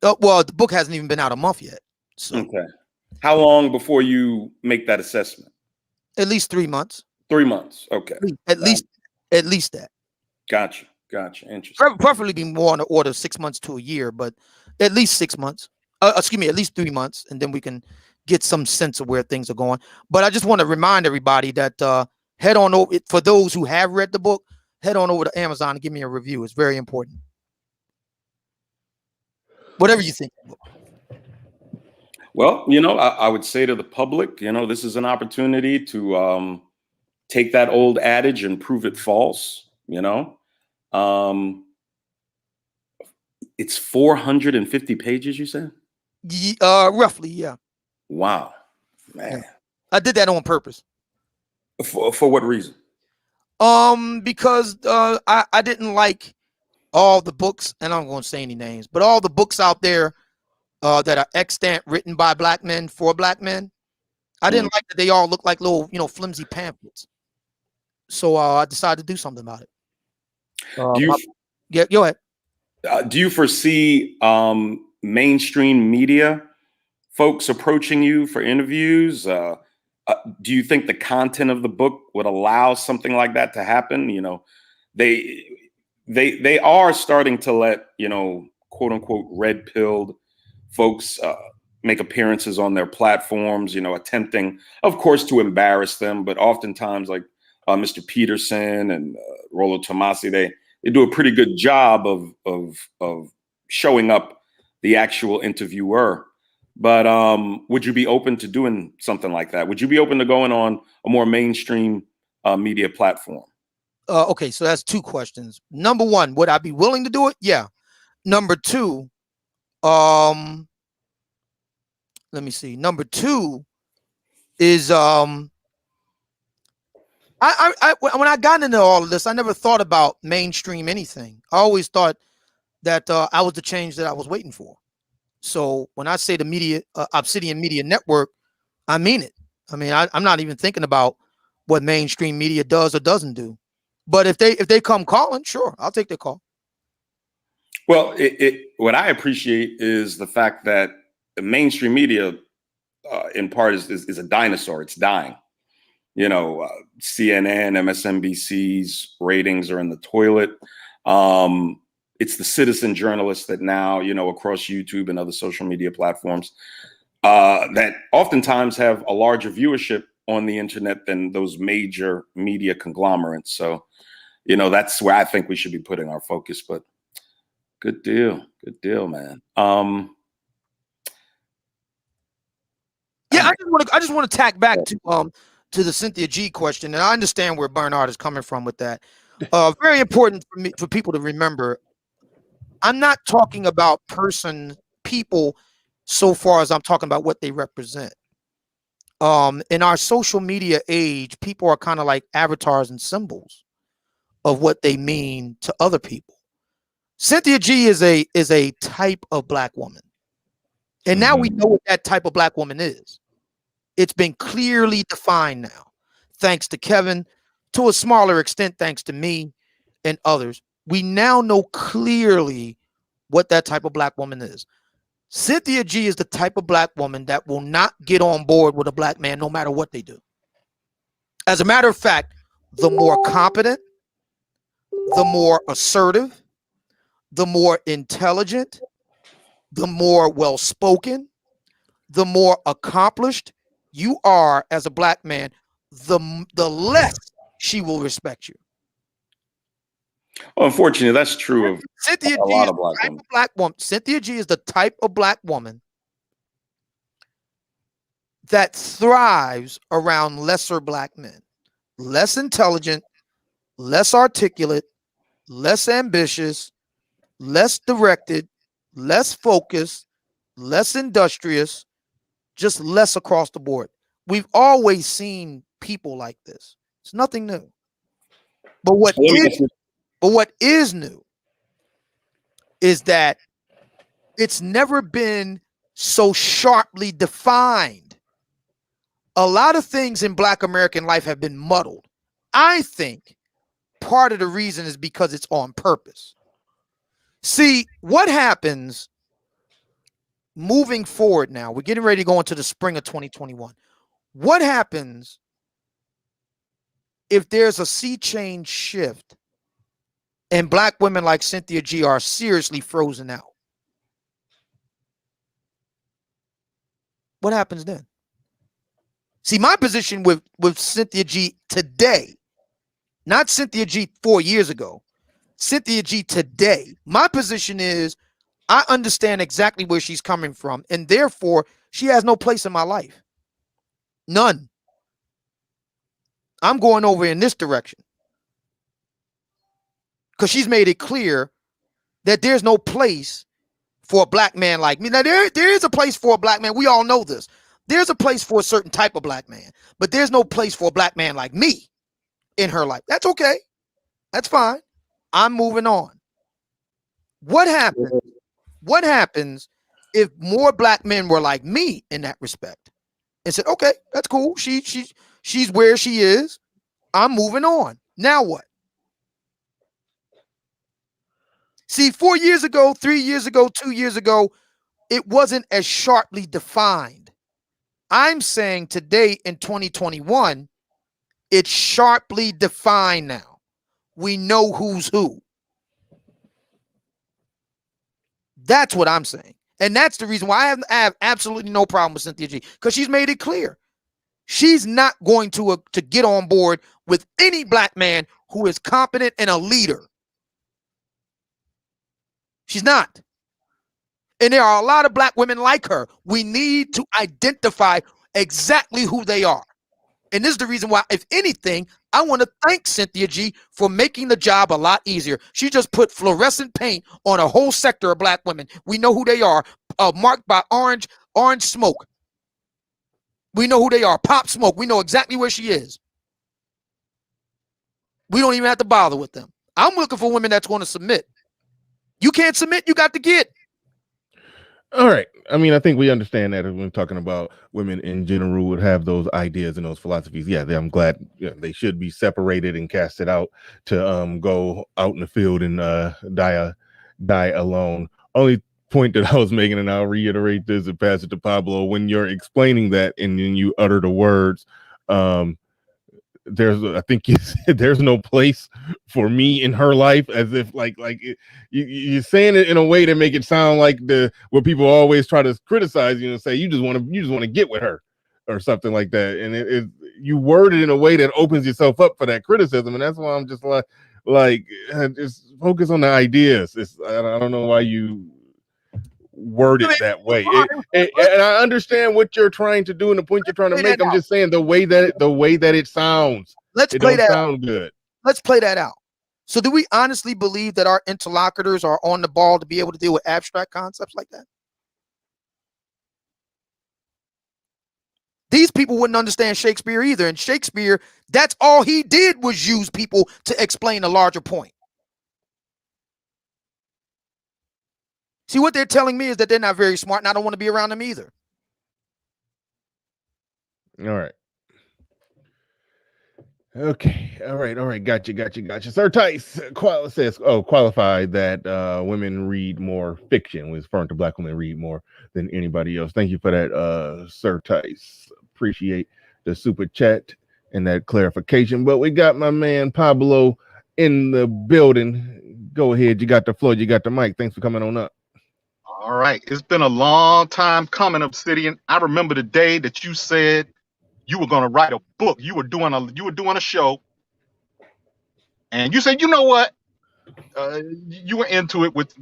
Well, the book hasn't even been out a month yet. So. Okay. How long before you make that assessment? At least 3 months. 3 months. Okay. At least that. Gotcha. Interesting. Preferably be more on the order of 6 months to a year, but at least 6 months. At least 3 months, and then we can get some sense of where things are going. But I just want to remind everybody that head on over, for those who have read the book, head on over to Amazon and give me a review. It's very important. Whatever you think. Well, you know, I would say to the public, you know, this is an opportunity to take that old adage and prove it false. You know, it's 450 pages, you said? Roughly, yeah. Wow, man. Yeah. I did that on purpose. For what reason? Because I didn't like all the books, and I'm going to say any names, but all the books out there that are extant, written by Black men for Black men. I didn't like that they all look like little, you know, flimsy pamphlets. So I decided to do something about it. Yeah, go ahead. Do you foresee mainstream media folks approaching you for interviews? Do you think the content of the book would allow something like that to happen? You know, they are starting to let, you know, quote unquote red-pilled folks make appearances on their platforms, you know, attempting, of course, to embarrass them, but oftentimes, like Mr. Peterson and Rollo Tomasi, they do a pretty good job of showing up the actual interviewer. But would you be open to doing something like that? Would you be open to going on a more mainstream media platform? Okay, so that's two questions. Number one, would I be willing to do it? Yeah. Number two, let me see. Number two is when I got into all of this, I never thought about mainstream anything. I always thought that I was the change that I was waiting for. So when I say the media, Obsidian Media Network, I mean it. I mean, I'm not even thinking about what mainstream media does or doesn't do. But if they come calling, sure, I'll take their call. Well, what I appreciate is the fact that the mainstream media, in part, is a dinosaur. It's dying. You know, CNN, MSNBC's ratings are in the toilet. It's the citizen journalists that now, you know, across YouTube and other social media platforms that oftentimes have a larger viewership on the internet than those major media conglomerates. So, you know, that's where I think we should be putting our focus. But good deal, man. Yeah, I just want to tack back to the Cynthia G question, and I understand where Bernard is coming from with that. Very important for people to remember. I'm not talking about people so far as I'm talking about what they represent. In our social media age, people are kind of like avatars and symbols of what they mean to other people. Cynthia G is a type of black woman. And now we know what that type of black woman is. It's been clearly defined now, thanks to Kevin, to a smaller extent, thanks to me and others. We now know clearly what that type of black woman is. Cynthia G is the type of black woman that will not get on board with a black man no matter what they do. As a matter of fact, the more competent, the more assertive, the more intelligent, the more well-spoken, the more accomplished you are as a black man, the less she will respect you. Well, unfortunately, that's true of Cynthia a G lot is of black woman. Cynthia G is the type of black woman that thrives around lesser black men, less intelligent, less articulate, less ambitious, less directed, less focused, less industrious, just less across the board. We've always seen people like this. It's nothing new. But what is new is that it's never been so sharply defined. A lot of things in Black American life have been muddled. I think part of the reason is because it's on purpose. See, what happens moving forward now? We're getting ready to go into the spring of 2021. What happens if there's a sea change shift and black women like Cynthia G are seriously frozen out? What happens then? See, my position with Cynthia G today, not Cynthia G 4 years ago, Cynthia G today, my position is I understand exactly where she's coming from, and therefore she has no place in my life. None. I'm going over in this direction because she's made it clear that there's no place for a black man like me. Now, there is a place for a black man. We all know this. There's a place for a certain type of black man, but there's no place for a black man like me in her life. That's okay. That's fine. I'm moving on. What happens? What happens if more black men were like me in that respect and said, okay, that's cool. She's where she is. I'm moving on. Now what? See, 4 years ago, 3 years ago, 2 years ago, it wasn't as sharply defined. I'm saying today in 2021, it's sharply defined now. We know who's who. That's what I'm saying. And that's the reason why I have absolutely no problem with Cynthia G, because she's made it clear. She's not going to get on board with any black man who is competent and a leader. She's not. And there are a lot of black women like her. We need to identify exactly who they are. And this is the reason why, if anything, I want to thank Cynthia G for making the job a lot easier. She just put fluorescent paint on a whole sector of black women. We know who they are, marked by orange smoke. We know who they are, Pop Smoke. We know exactly where she is. We don't even have to bother with them. I'm looking for women that's going to submit. You can't submit, you got to get. All right. I mean, I think we understand that when we're talking about women in general would have those ideas and those philosophies. Yeah, I'm glad they should be separated and casted out to go out in the field and die alone. Only point that I was making, and I'll reiterate this and pass it to Pablo, when you're explaining that and then you utter the words, I think you said there's no place for me in her life, as if like you're saying it in a way to make it sound like what people always try to criticize you and say you just want to get with her or something like that, and you word it in a way that opens yourself up for that criticism, and that's why I'm just like just focus on the ideas. I don't know why you word it that way. And I understand what you're trying to do and the point you're trying to make. I'm just saying the way that it sounds. Let's play that sound good. Let's play that out. So do we honestly believe that our interlocutors are on the ball to be able to deal with abstract concepts like that? These people wouldn't understand Shakespeare either. And Shakespeare, that's all he did was use people to explain a larger point. See, what they're telling me is that they're not very smart, and I don't want to be around them either. All right. Okay. All right. Gotcha. Sir Tice says, qualified that women read more fiction, was referring to black women read more than anybody else. Thank you for that, Sir Tice. Appreciate the super chat and that clarification. But we got my man Pablo in the building. Go ahead. You got the floor. You got the mic. Thanks for coming on up. All right. It's been a long time coming, Obsidian. I remember the day that you said you were going to write a book. You were doing a show, and you said, you know what? You were into it with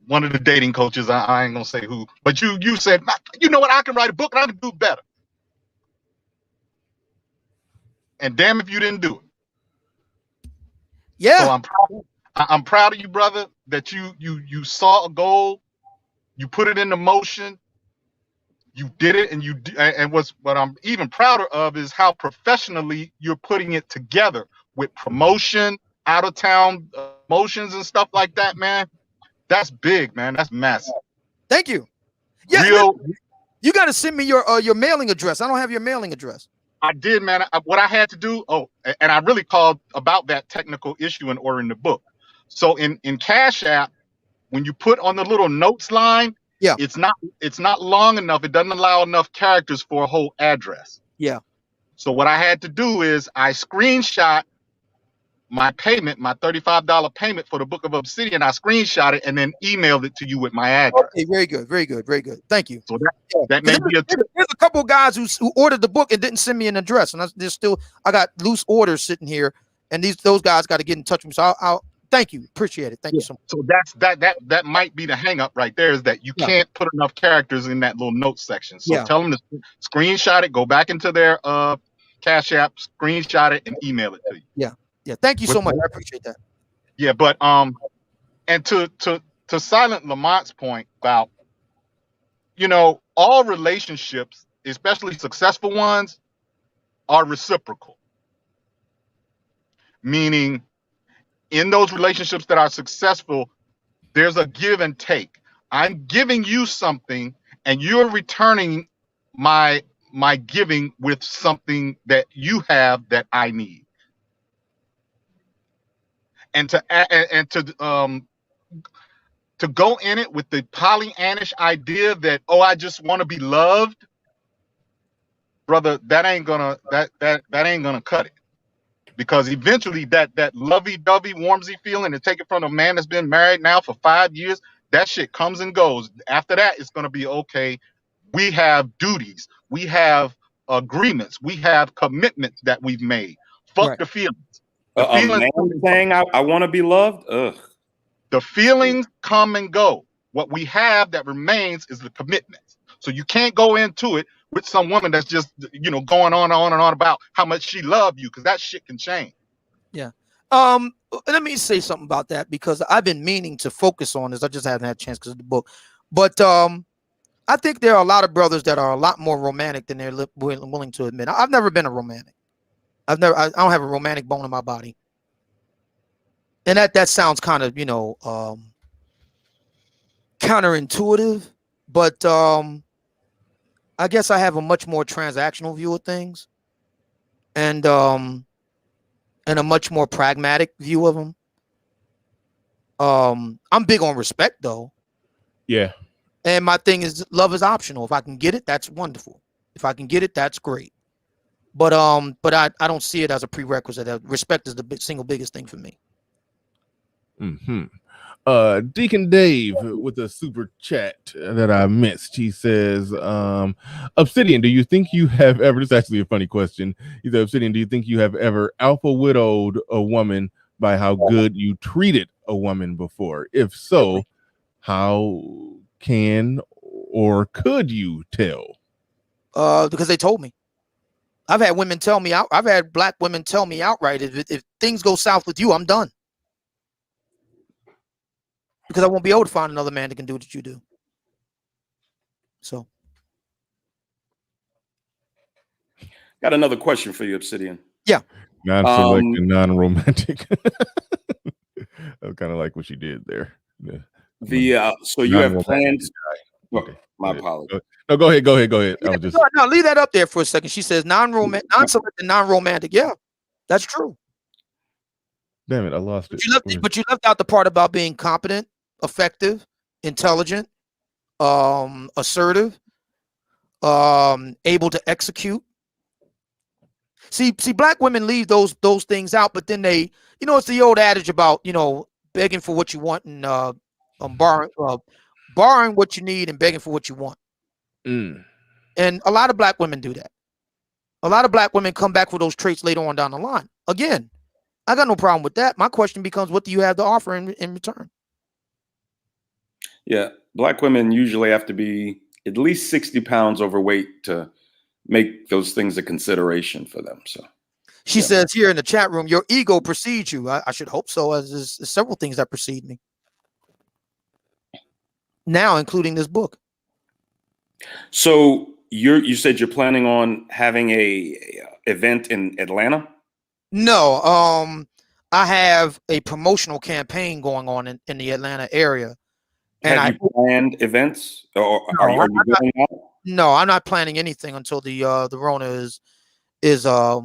one of the dating coaches. I ain't gonna say who, but you said, you know what? I can write a book and I can do better. And damn if you didn't do it. Yeah. So I'm proud of you, brother, that you saw a goal, you put it into motion, you did it, and what I'm even prouder of is how professionally you're putting it together with promotion, out of town motions and stuff like that, man. That's big, man. That's massive. Thank you. Yeah, you got to send me your mailing address. I don't have your mailing address. I did, man. What I had to do, and I really called about that technical issue in ordering the book. So in Cash App, when you put on the little notes line, yeah, it's not long enough. It doesn't allow enough characters for a whole address. Yeah. So what I had to do is I screenshot my payment, my $35 payment for the Book of Obsidian. I screenshot it and then emailed it to you with my address. Okay, very good. Thank you. So that may be there's a couple of guys who ordered the book and didn't send me an address, and I got loose orders sitting here, and those guys got to get in touch with me. So I'll thank you, appreciate it. Thank you so much. So that might be the hang up right there, is that you can't put enough characters in that little notes section. So tell them to screenshot it, go back into their Cash App, screenshot it, and email it to you. Yeah, thank you so much. I appreciate that. Yeah, but and to Silent Lamont's point about, all relationships, especially successful ones, are reciprocal. Meaning, in those relationships that are successful, there's a give and take. I'm giving you something, and you're returning my giving with something that you have that I need. And to go in it with the Pollyannish idea that, I just want to be loved, brother, that ain't gonna cut it. Because eventually that lovey-dovey, warmsy feeling, to take it from a man that's been married now for 5 years, that shit comes and goes. After that, it's gonna be okay. We have duties, we have agreements, we have commitments that we've made. Fuck the feelings. A man saying I want to be loved. Ugh. The feelings come and go. What we have that remains is the commitments. So you can't go into it with some woman that's just going on and on about how much she loved you, because that shit can change. Yeah. Let me say something about that, because I've been meaning to focus on this. I just haven't had a chance because of the book. But I think there are a lot of brothers that are a lot more romantic than they're willing to admit. I've never been a romantic. I don't have a romantic bone in my body. And that sounds kind of, counterintuitive, but I guess I have a much more transactional view of things, and a much more pragmatic view of them. I'm big on respect, though. Yeah. And my thing is, love is optional. If I can get it, that's wonderful. If I can get it, that's great. But I don't see it as a prerequisite. Respect is the single biggest thing for me. Deacon Dave with a super chat that I missed. He says, Obsidian, do you think you have ever, this is actually a funny question. He said, Obsidian, do you think you have ever alpha widowed a woman by how good you treated a woman before? If so, how can or could you tell? Because they told me. I've had women tell me out. I've had black women tell me outright, if things go south with you, I'm done, because I won't be able to find another man that can do what you do. So, got another question for you, Obsidian. Yeah. Non-select and non-romantic. I kind of like what you did there. Yeah. So you have plans. Okay. My apologies. No, go ahead. Yeah, I was just no, leave that up there for a second. She says non-romantic, non-select and non-romantic. Yeah, that's true. damn it, I lost it. But you left out the part about being competent, effective, intelligent, assertive, able to execute. See, black women leave those things out, but then they, it's the old adage about, begging for what you want and borrowing what you need and begging for what you want. And a lot of black women do that. A lot of black women come back for those traits later on down the line. Again, I got no problem with that. My question becomes, what do you have to offer in return? Yeah, black women usually have to be at least 60 pounds overweight to make those things a consideration for them. So she says here in the chat room, your ego precedes you. I should hope so, as there's several things that precede me now, including this book. So you said you're planning on having a event in Atlanta? No, I have a promotional campaign going on in the Atlanta area. And have you planned events, or are you doing that? No, I'm not planning anything until the Rona is a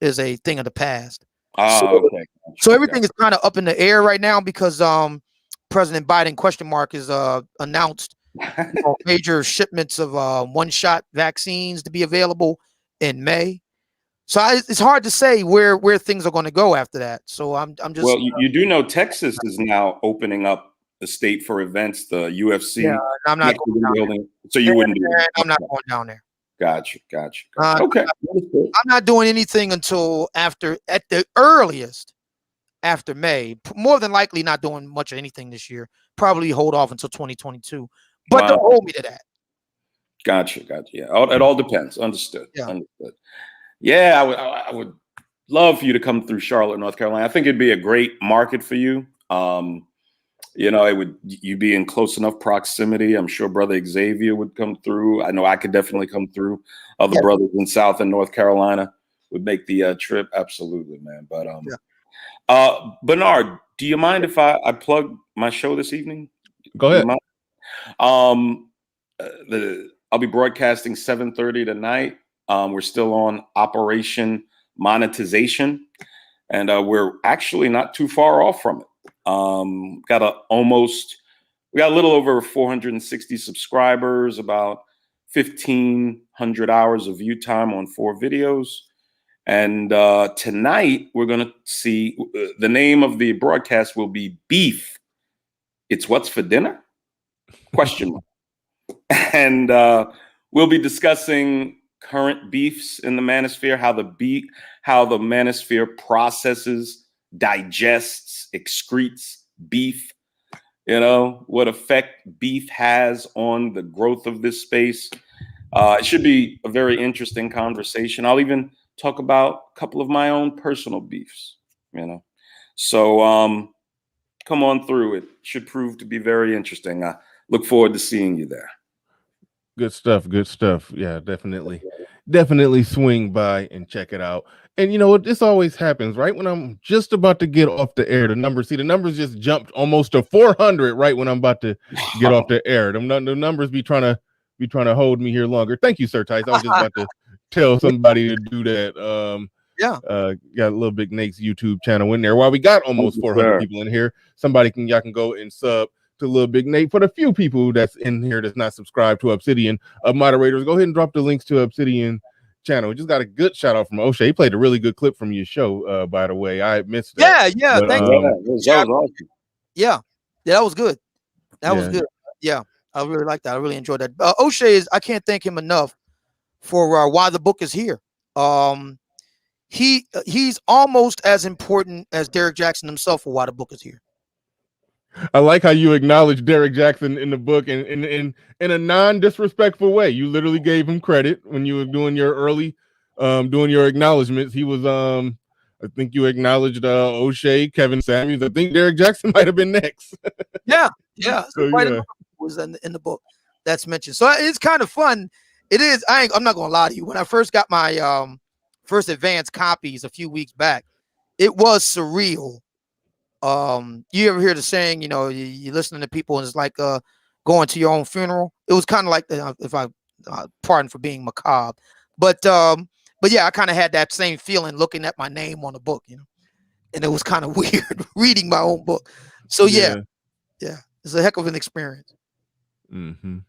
thing of the past. Okay. So everything is kind of up in the air right now because President Biden is announced major shipments of one-shot vaccines to be available in May. So it's hard to say where things are going to go after that. So I'm just. Well, you do know Texas is now opening up the state for events. The UFC. Yeah, I'm not going down there. So you wouldn't do it. I'm not going down there. Gotcha. Okay. I'm not doing anything until at the earliest, after May. More than likely not doing much of anything this year. Probably hold off until 2022. But don't hold me to that. Gotcha. Yeah, it all depends. Understood. Yeah. Understood. Yeah, I would love for you to come through Charlotte, North Carolina. I think it'd be a great market for you. You'd be in close enough proximity. I'm sure Brother Xavier would come through. I know I could definitely come through. Other brothers in South and North Carolina would make the trip. Absolutely, man. But Bernard, do you mind if I plug my show this evening? Go ahead. I'll be broadcasting 7:30 tonight. We're still on Operation Monetization, and we're actually not too far off from it. We got a little over 460 subscribers, about 1,500 hours of view time on 4 videos. And tonight we're going to see the name of the broadcast will be Beef. It's What's for Dinner? Question mark. And we'll be discussing current beefs in the Manosphere, how the Manosphere processes, digests, excretes beef, what effect beef has on the growth of this space. It should be a very interesting conversation. I'll even talk about a couple of my own personal beefs, So come on through. It should prove to be very interesting. I look forward to seeing you there. Good stuff. Yeah, definitely swing by and check it out. And you know what? This always happens right when I'm just about to get off the air. The numbers just jumped almost to 400 right when I'm about to get off the air. The numbers be trying to hold me here longer. Thank you, Sir Tice. I was just about to tell somebody to do that. Got Little Big Nate's YouTube channel in there. While we got almost 400 people in here, y'all can go and sub to Little Big Nate. For the few people that's in here that's not subscribed to Obsidian, moderators, go ahead and drop the links to Obsidian channel. We just got a good shout out from O'Shea. He played a really good clip from your show, by the way. I missed that. Yeah, but, thank you. That was awesome. Yeah, that was good. That was good. Yeah, I really like that. I really enjoyed that. O'Shea I can't thank him enough for why the book is here. He's almost as important as Derek Jackson himself for why the book is here. I like how you acknowledge Derek Jackson in the book in a non-disrespectful way. You literally gave him credit when you were doing your early doing your acknowledgments. He was I think you acknowledged O'Shea, Kevin Samuels. I think Derek Jackson might have been next. Yeah. So, Quite a yeah. number was in the book that's mentioned. So it's kind of fun. It is. I'm not gonna lie to you. When I first got my first advanced copies a few weeks back, it was surreal. You ever hear the saying, you know, you listening to people and it's like going to your own funeral. It was kind of like if I pardon for being macabre, but yeah, I kind of had that same feeling looking at my name on the book, you know, and it was kind of weird reading my own book. So yeah, it's a heck of an experience. Mm-hmm.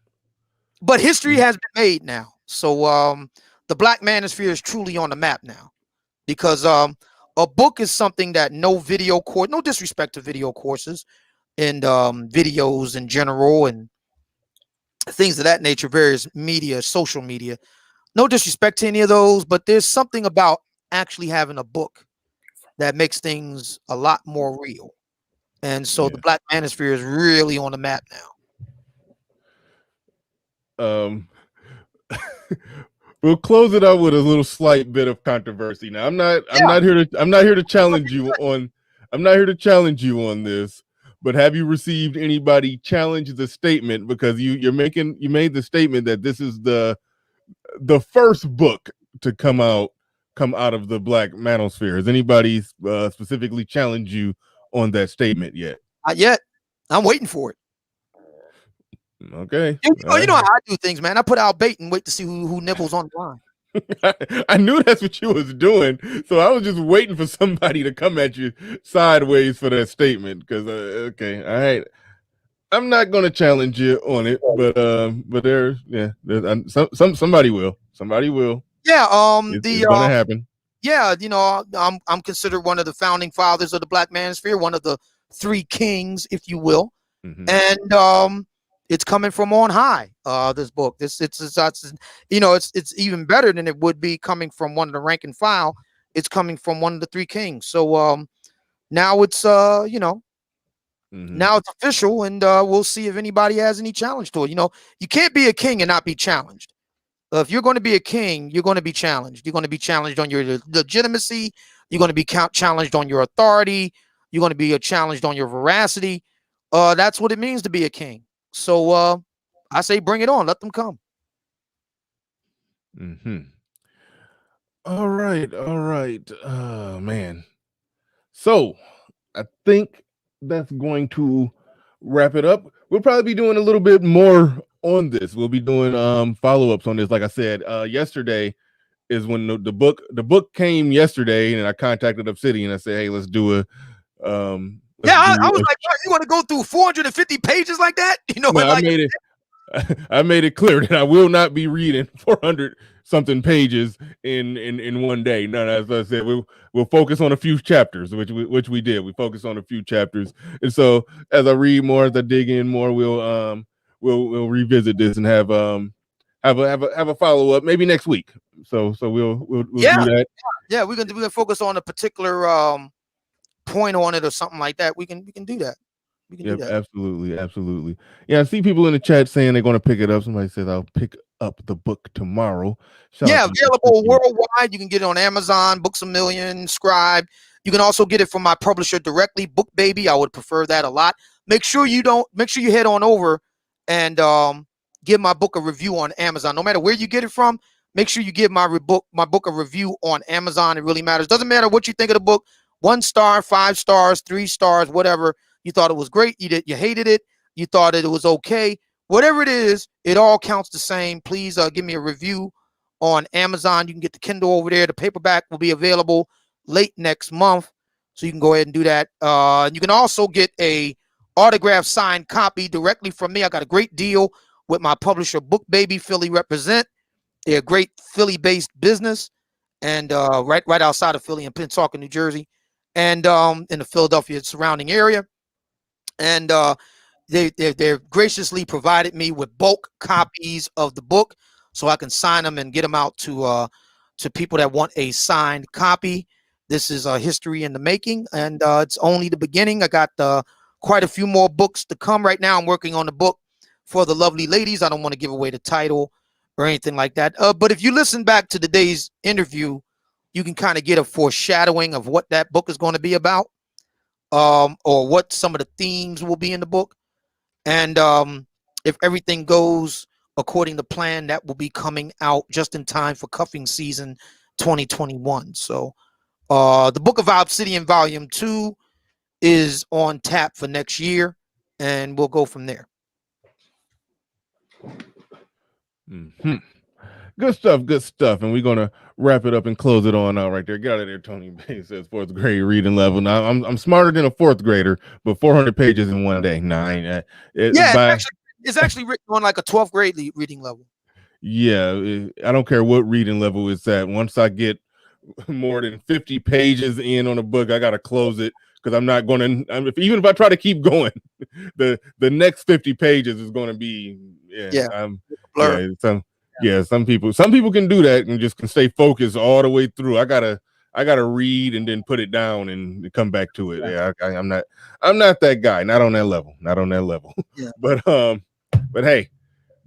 But history has been made now, so the Black Manosphere is truly on the map now, because a book is something that no video course, no disrespect to video courses and videos in general and things of that nature, various media, social media. No disrespect to any of those, but there's something about actually having a book that makes things a lot more real. And so the Black Manosphere is really on the map now. We'll close it out with a little slight bit of controversy. Now, I'm not here to challenge you on. I'm not here to challenge you on this. But have you received anybody challenge the statement, because you made the statement that this is the first book to come out of the Black Manosphere? Has anybody specifically challenged you on that statement yet? Not yet. I'm waiting for it. Okay. You know how I do things, man. I put out bait and wait to see who nibbles on the line. I knew that's what you was doing, so I was just waiting for somebody to come at you sideways for that statement. Because okay, all right, I'm not going to challenge you on it, but somebody will. Yeah, it's going to happen. Yeah, you know, I'm considered one of the founding fathers of the Black Manosphere, one of the three kings, if you will, and it's coming from on high. This book, it's you know, it's even better than it would be coming from one of the rank and file. It's coming from one of the three kings. So now it's you know, now it's official, and we'll see if anybody has any challenge to it. You know, you can't be a king and not be challenged. If you're going to be a king, you're going to be challenged. You're going to be challenged on your legitimacy. You're going to be challenged on your authority. You're going to be challenged on your veracity. That's what it means to be a king. So I say bring it on. Let them come. All right. Oh, man. So I think that's going to wrap it up. We'll probably be doing a little bit more on this. We'll be doing follow-ups on this. Like I said, yesterday is when the book came yesterday, and I contacted Obsidian. I said, hey, let's do a I was like, you want to go through 450 pages like that? You know, no, I made it clear that I will not be reading 400 something pages in one day. No, as I said, we'll focus on a few chapters, which we did. We focused on a few chapters, and so as I read more, as I dig in more, we'll revisit this and have a follow up maybe next week. So we'll do that. Yeah, we're gonna focus on a particular point on it or something like that. We can do that. We can do that. Absolutely. Yeah, I see people in the chat saying they're going to pick it up. Somebody says I'll pick up the book tomorrow. Available worldwide. You can get it on Amazon, Books A Million, Scribe. You can also get it from my publisher directly, Book Baby. I would prefer that a lot. Make sure you head on over and give my book a review on Amazon. No matter where you get it from, make sure you give my book a review on Amazon. It really matters. Doesn't matter what you think of the book. 1 star, 5 stars, 3 stars, whatever. You thought it was great. You hated it. You thought it was okay. Whatever it is, it all counts the same. Please give me a review on Amazon. You can get the Kindle over there. The paperback will be available late next month, so you can go ahead and do that. You can also get a autographed signed copy directly from me. I got a great deal with my publisher, Book Baby Philly Represent. They're a great Philly-based business, and right outside of Philly in Pensacola, New Jersey, and in the Philadelphia surrounding area. And they've graciously provided me with bulk copies of the book, so I can sign them and get them out to people that want a signed copy. This is a history in the making, and it's only the beginning. I got quite a few more books to come. Right now, I'm working on the book for the lovely ladies. I don't want to give away the title or anything like that. But if you listen back to today's interview, you can kind of get a foreshadowing of what that book is going to be about, or what some of the themes will be in the book. And if everything goes according to plan, that will be coming out just in time for cuffing season 2021. So the Book of Obsidian Volume 2 is on tap for next year, and we'll go from there. Mm-hmm. Good stuff. And we're gonna wrap it up and close it on out right there. Get out of there, Tony Bay says 4th grade reading level. Now I'm smarter than a 4th grader, but 400 pages in one day. Nah, I ain't, it's actually written on like a 12th grade reading level. Yeah, I don't care what reading level it's at. Once I get more than 50 pages in on a book, I gotta close it, because I'm not going to. Even if I try to keep going, the next 50 pages is going to be some people can do that and just can stay focused all the way through. I gotta read and then put it down and come back to it. Yeah, I'm not that guy. Not on that level. Yeah. But hey,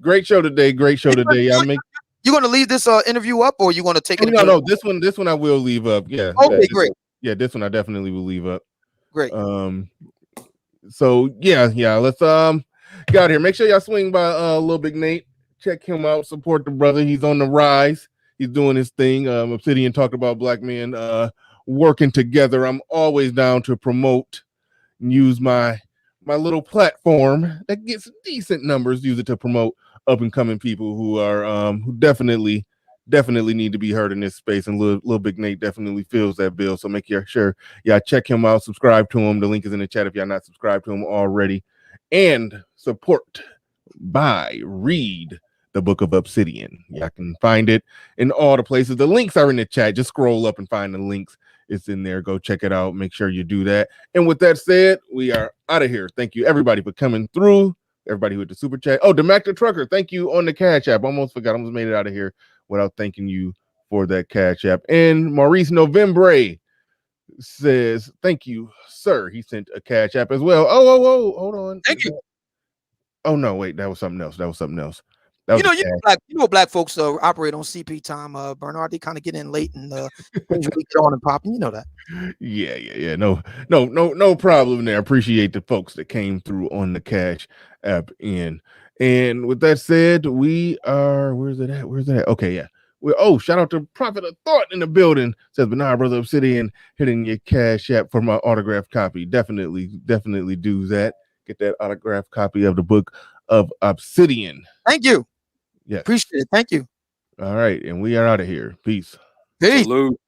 great show today. You going to leave this interview up, or you going to take it? No. This one I will leave up. Yeah. Okay, great. Yeah, this one I definitely will leave up. Great. So yeah. Let's get out here. Make sure y'all swing by Lil Big Nate. Check him out. Support the brother. He's on the rise. He's doing his thing. Obsidian talked about black men working together. I'm always down to promote and use my little platform that gets decent numbers. Use it to promote up and coming people who are who definitely need to be heard in this space. And Lil Big Nate definitely feels that bill. So make sure y'all check him out. Subscribe to him. The link is in the chat if y'all not subscribed to him already. And support, buy, read the Book of Obsidian. Y'all can find it in all the places. The links are in the chat. Just scroll up and find the links. It's in there. Go check it out. Make sure you do that. And with that said, we are out of here. Thank you, everybody, for coming through. Everybody with the super chat. Oh, Demac the Trucker, thank you on the Cash App. Almost forgot. Almost made it out of here without thanking you for that Cash App. And Maurice Novembre says, thank you, sir. He sent a Cash App as well. Oh, hold on. Thank you. Oh, no, wait. That was something else. Black folks operate on CP time. Bernard, they kind of get in late and things we get on and popping. You know that. Yeah. No problem there. Appreciate the folks that came through on the Cash App in. And with that said, we are. Where's it at? Okay, yeah. Shout out to Prophet of Thought in the building. Says, but nah, brother Obsidian, hitting your Cash App for my autographed copy. Definitely do that. Get that autographed copy of the Book of Obsidian. Thank you. Yeah. Appreciate it. Thank you. All right. And we are out of here. Peace. Peace. Salute.